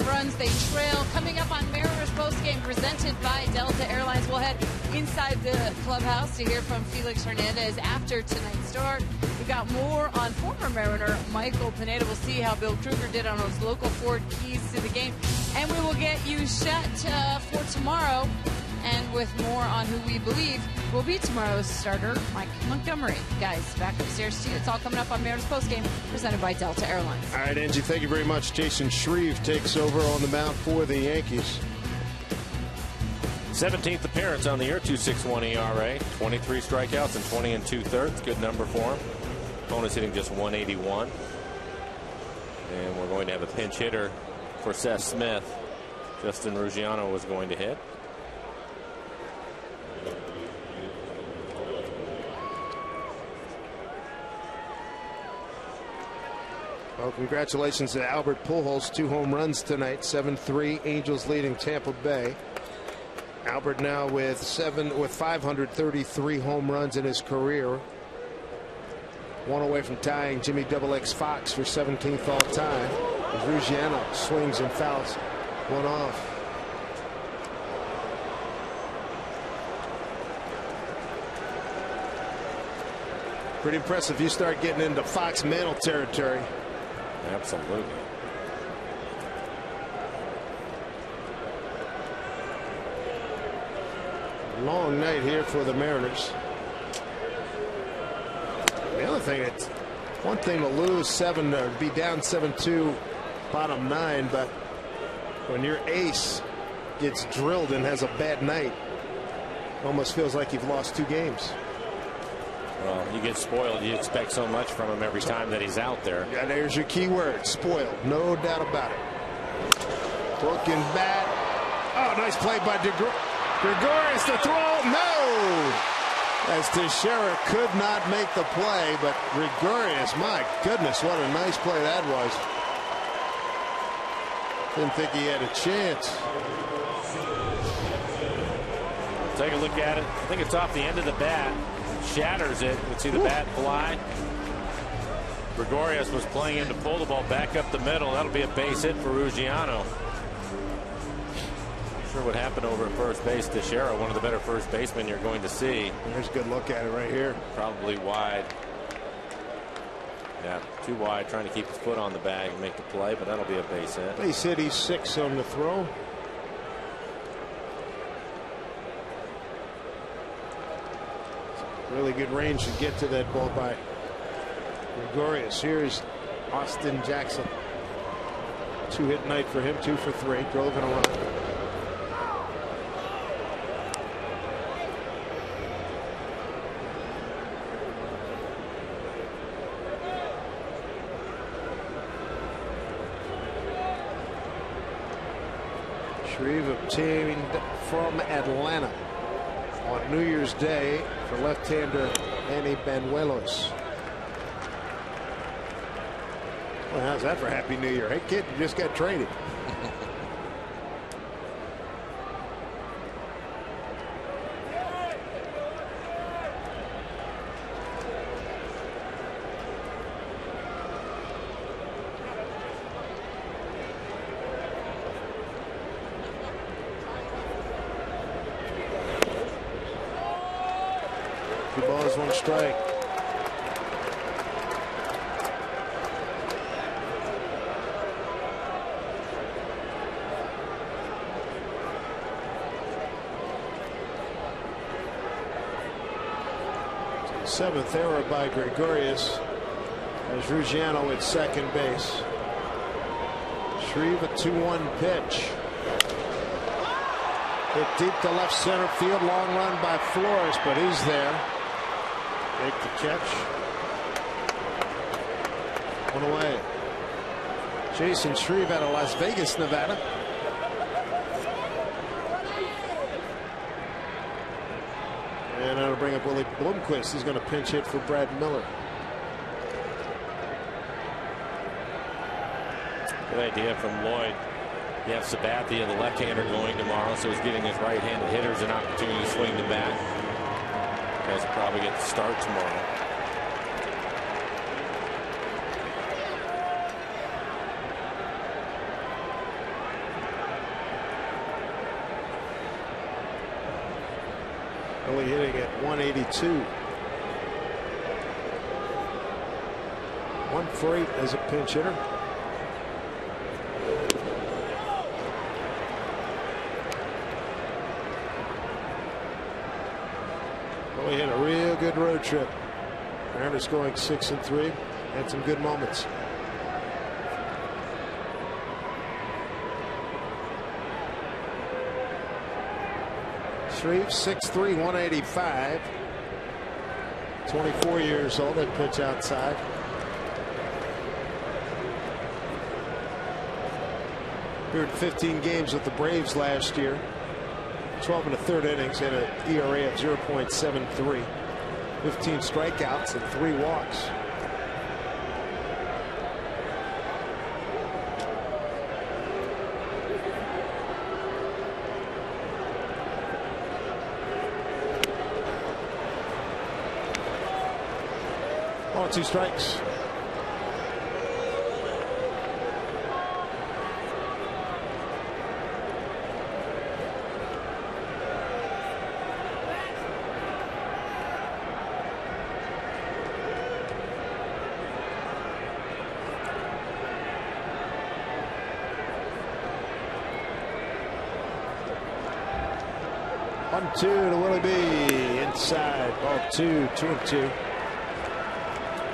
Runs they trail. Coming up on Mariners postgame presented by Delta Airlines. We'll head inside the clubhouse to hear from Felix Hernandez after tonight's start. We've got more on former Mariner Michael Pineda. We'll see how Bill Kruger did on those local Ford keys to the game. And we will get you set for tomorrow, and with more on who we believe will be tomorrow's starter, Mike Montgomery. Guys, back upstairs to you. It's all coming up on Mariners postgame presented by Delta Airlines. All right, Angie, thank you very much. Jason Shreve takes over on the mound for the Yankees. 17th appearance on the year, 2.61 ERA, 23 strikeouts and 20 2/3. Good number for him. Opponent's hitting just 181. And we're going to have a pinch hitter for Seth Smith. Justin Ruggiano was going to hit. Well, congratulations to Albert Pujols. 2 home runs tonight. 7-3. Angels leading Tampa Bay. Albert now with 533 home runs in his career. 1 away from tying Jimmy XX Fox for 17th all time. As Ruggiano swings and fouls one off. Pretty impressive. You start getting into Fox Mantle territory. Absolutely. Long night here for the Mariners. The other thing, it's one thing to lose 7 or be down 7-2 bottom 9, but when your ace gets drilled and has a bad night, it almost feels like you've lost 2 games. Well, you get spoiled. You expect so much from him every time that he's out there. Yeah, there's your key word, spoiled. No doubt about it. Broken bat. Oh, nice play by Gregorius to throw. No! As Teixeira could not make the play, but Gregorius, my goodness, what a nice play that was. Didn't think he had a chance. Take a look at it. I think it's off the end of the bat. Shatters it. You can see the bat fly. Gregorius was playing him to pull the ball back up the middle. That'll be a base hit for Ruggiano. Not sure what happened over at first base. Teixeira, one of the better first basemen you're going to see. There's a good look at it right here. Probably wide. Yeah, too wide, trying to keep his foot on the bag and make the play, but that'll be a base hit. Base hit, he's 6 on the throw. Really good range to get to that ball by Gregorius. Here's Austin Jackson. 2-hit night for him, 2 for 3. Drove in a run. Shreve obtained from Atlanta on New Year's Day for left-hander Manny Banuelos. Well, how's that for Happy New Year? Hey, kid, you just got traded. Balls, 1 strike. Seventh error by Gregorius as Ruggiano at second base. Shreve, a 2-1 pitch. Hit deep to left center field. Long run by Flores, but he's there. Make the catch. 1 away. Jason Shreve out of Las Vegas, Nevada. And that'll bring up Willie Bloomquist. He's going to pinch hit for Brad Miller. Good idea from Lloyd. You have Sabathia, the left-hander, going tomorrow, so he's giving his right-handed hitters an opportunity to swing the bat. Guys will probably get the start tomorrow. Only hitting at 182. 1 for 8 as a pinch hitter. We had a real good road trip. Mariners going 6-3. Had some good moments. Shreve, 6'3", 185. 24 years old. That pitch outside. Appeared 15 games with the Braves last year. 12 1/3 innings and an ERA of 0.73. 15 strikeouts and 3 walks. Oh, 2 strikes. 1-2 to Willie B. Inside. Ball 2, 2-2.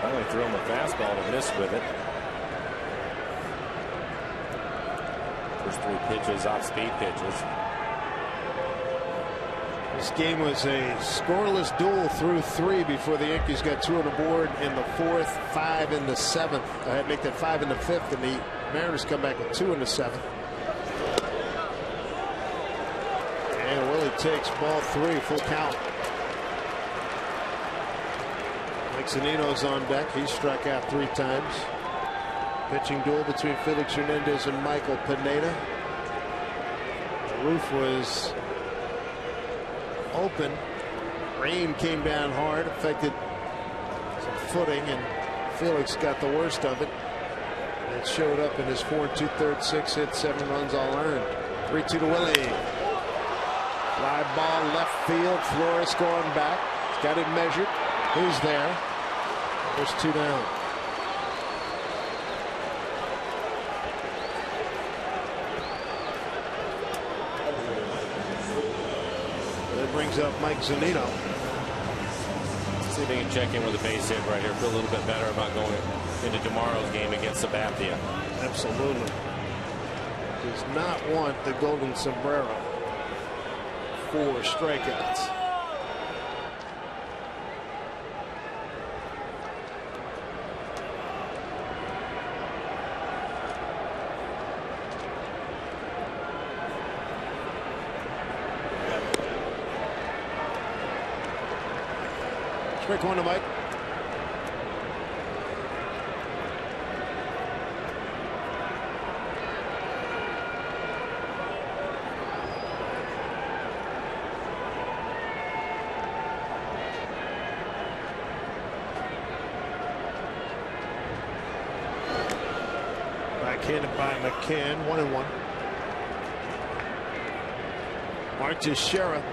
Finally threw him a fastball to miss with it. First 3 pitches off speed pitches. This game was a scoreless duel through 3 before the Yankees got 2 on the board in the 4th, 5 in the 7th. I had to make that 5 in the 5th, and the Mariners come back with 2 in the 7th. And Willie takes ball 3, full count. Mike Zunino's on deck. He struck out 3 times. Pitching duel between Felix Hernandez and Michael Pineda. The roof was open. Rain came down hard, affected some footing, and Felix got the worst of it. And it showed up in his 4 2/3, 6 hits, 7 runs all earned. 3-2 to Willie. Fly ball left field. Flores going back. He's got it measured. Who's there? There's 2 down. Brings up Mike Zunino. See if they can check in with a base hit right here. Feel a little bit better about going into tomorrow's game against Sabathia. Absolutely. Does not want the golden sombrero. 4 strikeouts. Strike 1 to Mike. Backhanded by McCann. 1-1. Mark Teixeira.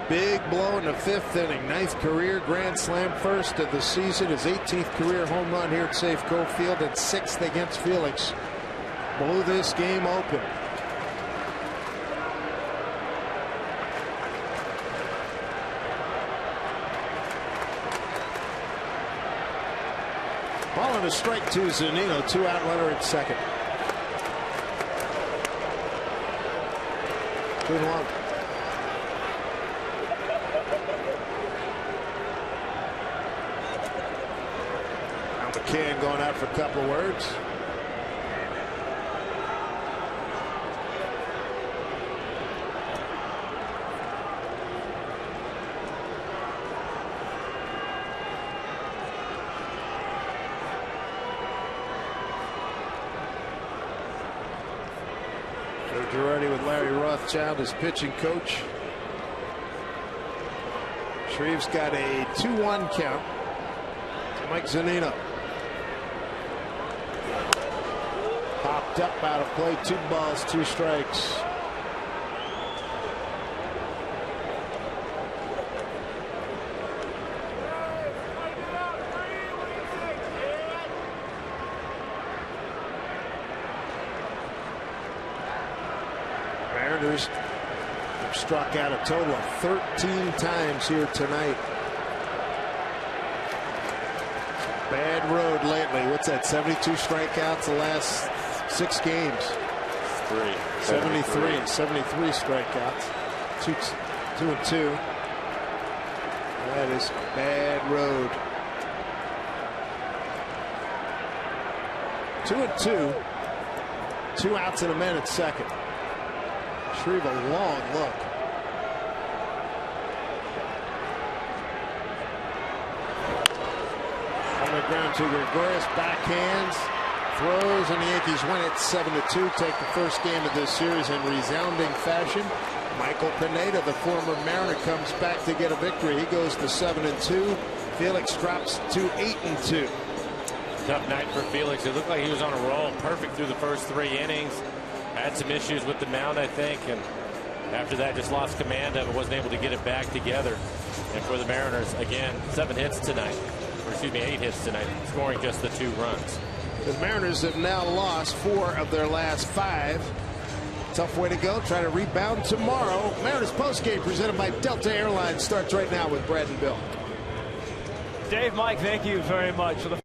Big blow in the 5th inning. 9th career grand slam, first of the season. His 18th career home run here at Safeco Field, and 6th against Felix. Blew this game open. Ball and a strike to Zunino. 2-out runner at second. 2-1. McCann going out for a couple of words. Joe Girardi with Larry Rothschild as pitching coach. Shreve's got a 2-1 count to Mike Zunino. Popped up out of play. 2 balls, 2 strikes. Mariners have struck out a total of 13 times here tonight. Bad road lately. What's that? 72 strikeouts the last 6 games. 73 strikeouts. 2-2. That is bad road. 2-2. 2 outs and a man at second. Shreve a long look. On the ground to Gregorius, backhands. Throws, and the Yankees win it 7-2. Take the first game of this series in resounding fashion. Michael Pineda, the former Mariner, comes back to get a victory. He goes to 7-2. Felix drops to 8-2. Tough night for Felix. It looked like he was on a roll. Perfect through the first 3 innings. Had some issues with the mound, I think, and after that just lost command of it. Wasn't able to get it back together. And for the Mariners, again, 7 hits tonight. Or excuse me, 8 hits tonight, scoring just the 2 runs. The Mariners have now lost 4 of their last 5. Tough way to go. Try to rebound tomorrow. Mariners postgame presented by Delta Airlines starts right now with Brad and Bill. Dave, Mike, thank you very much for the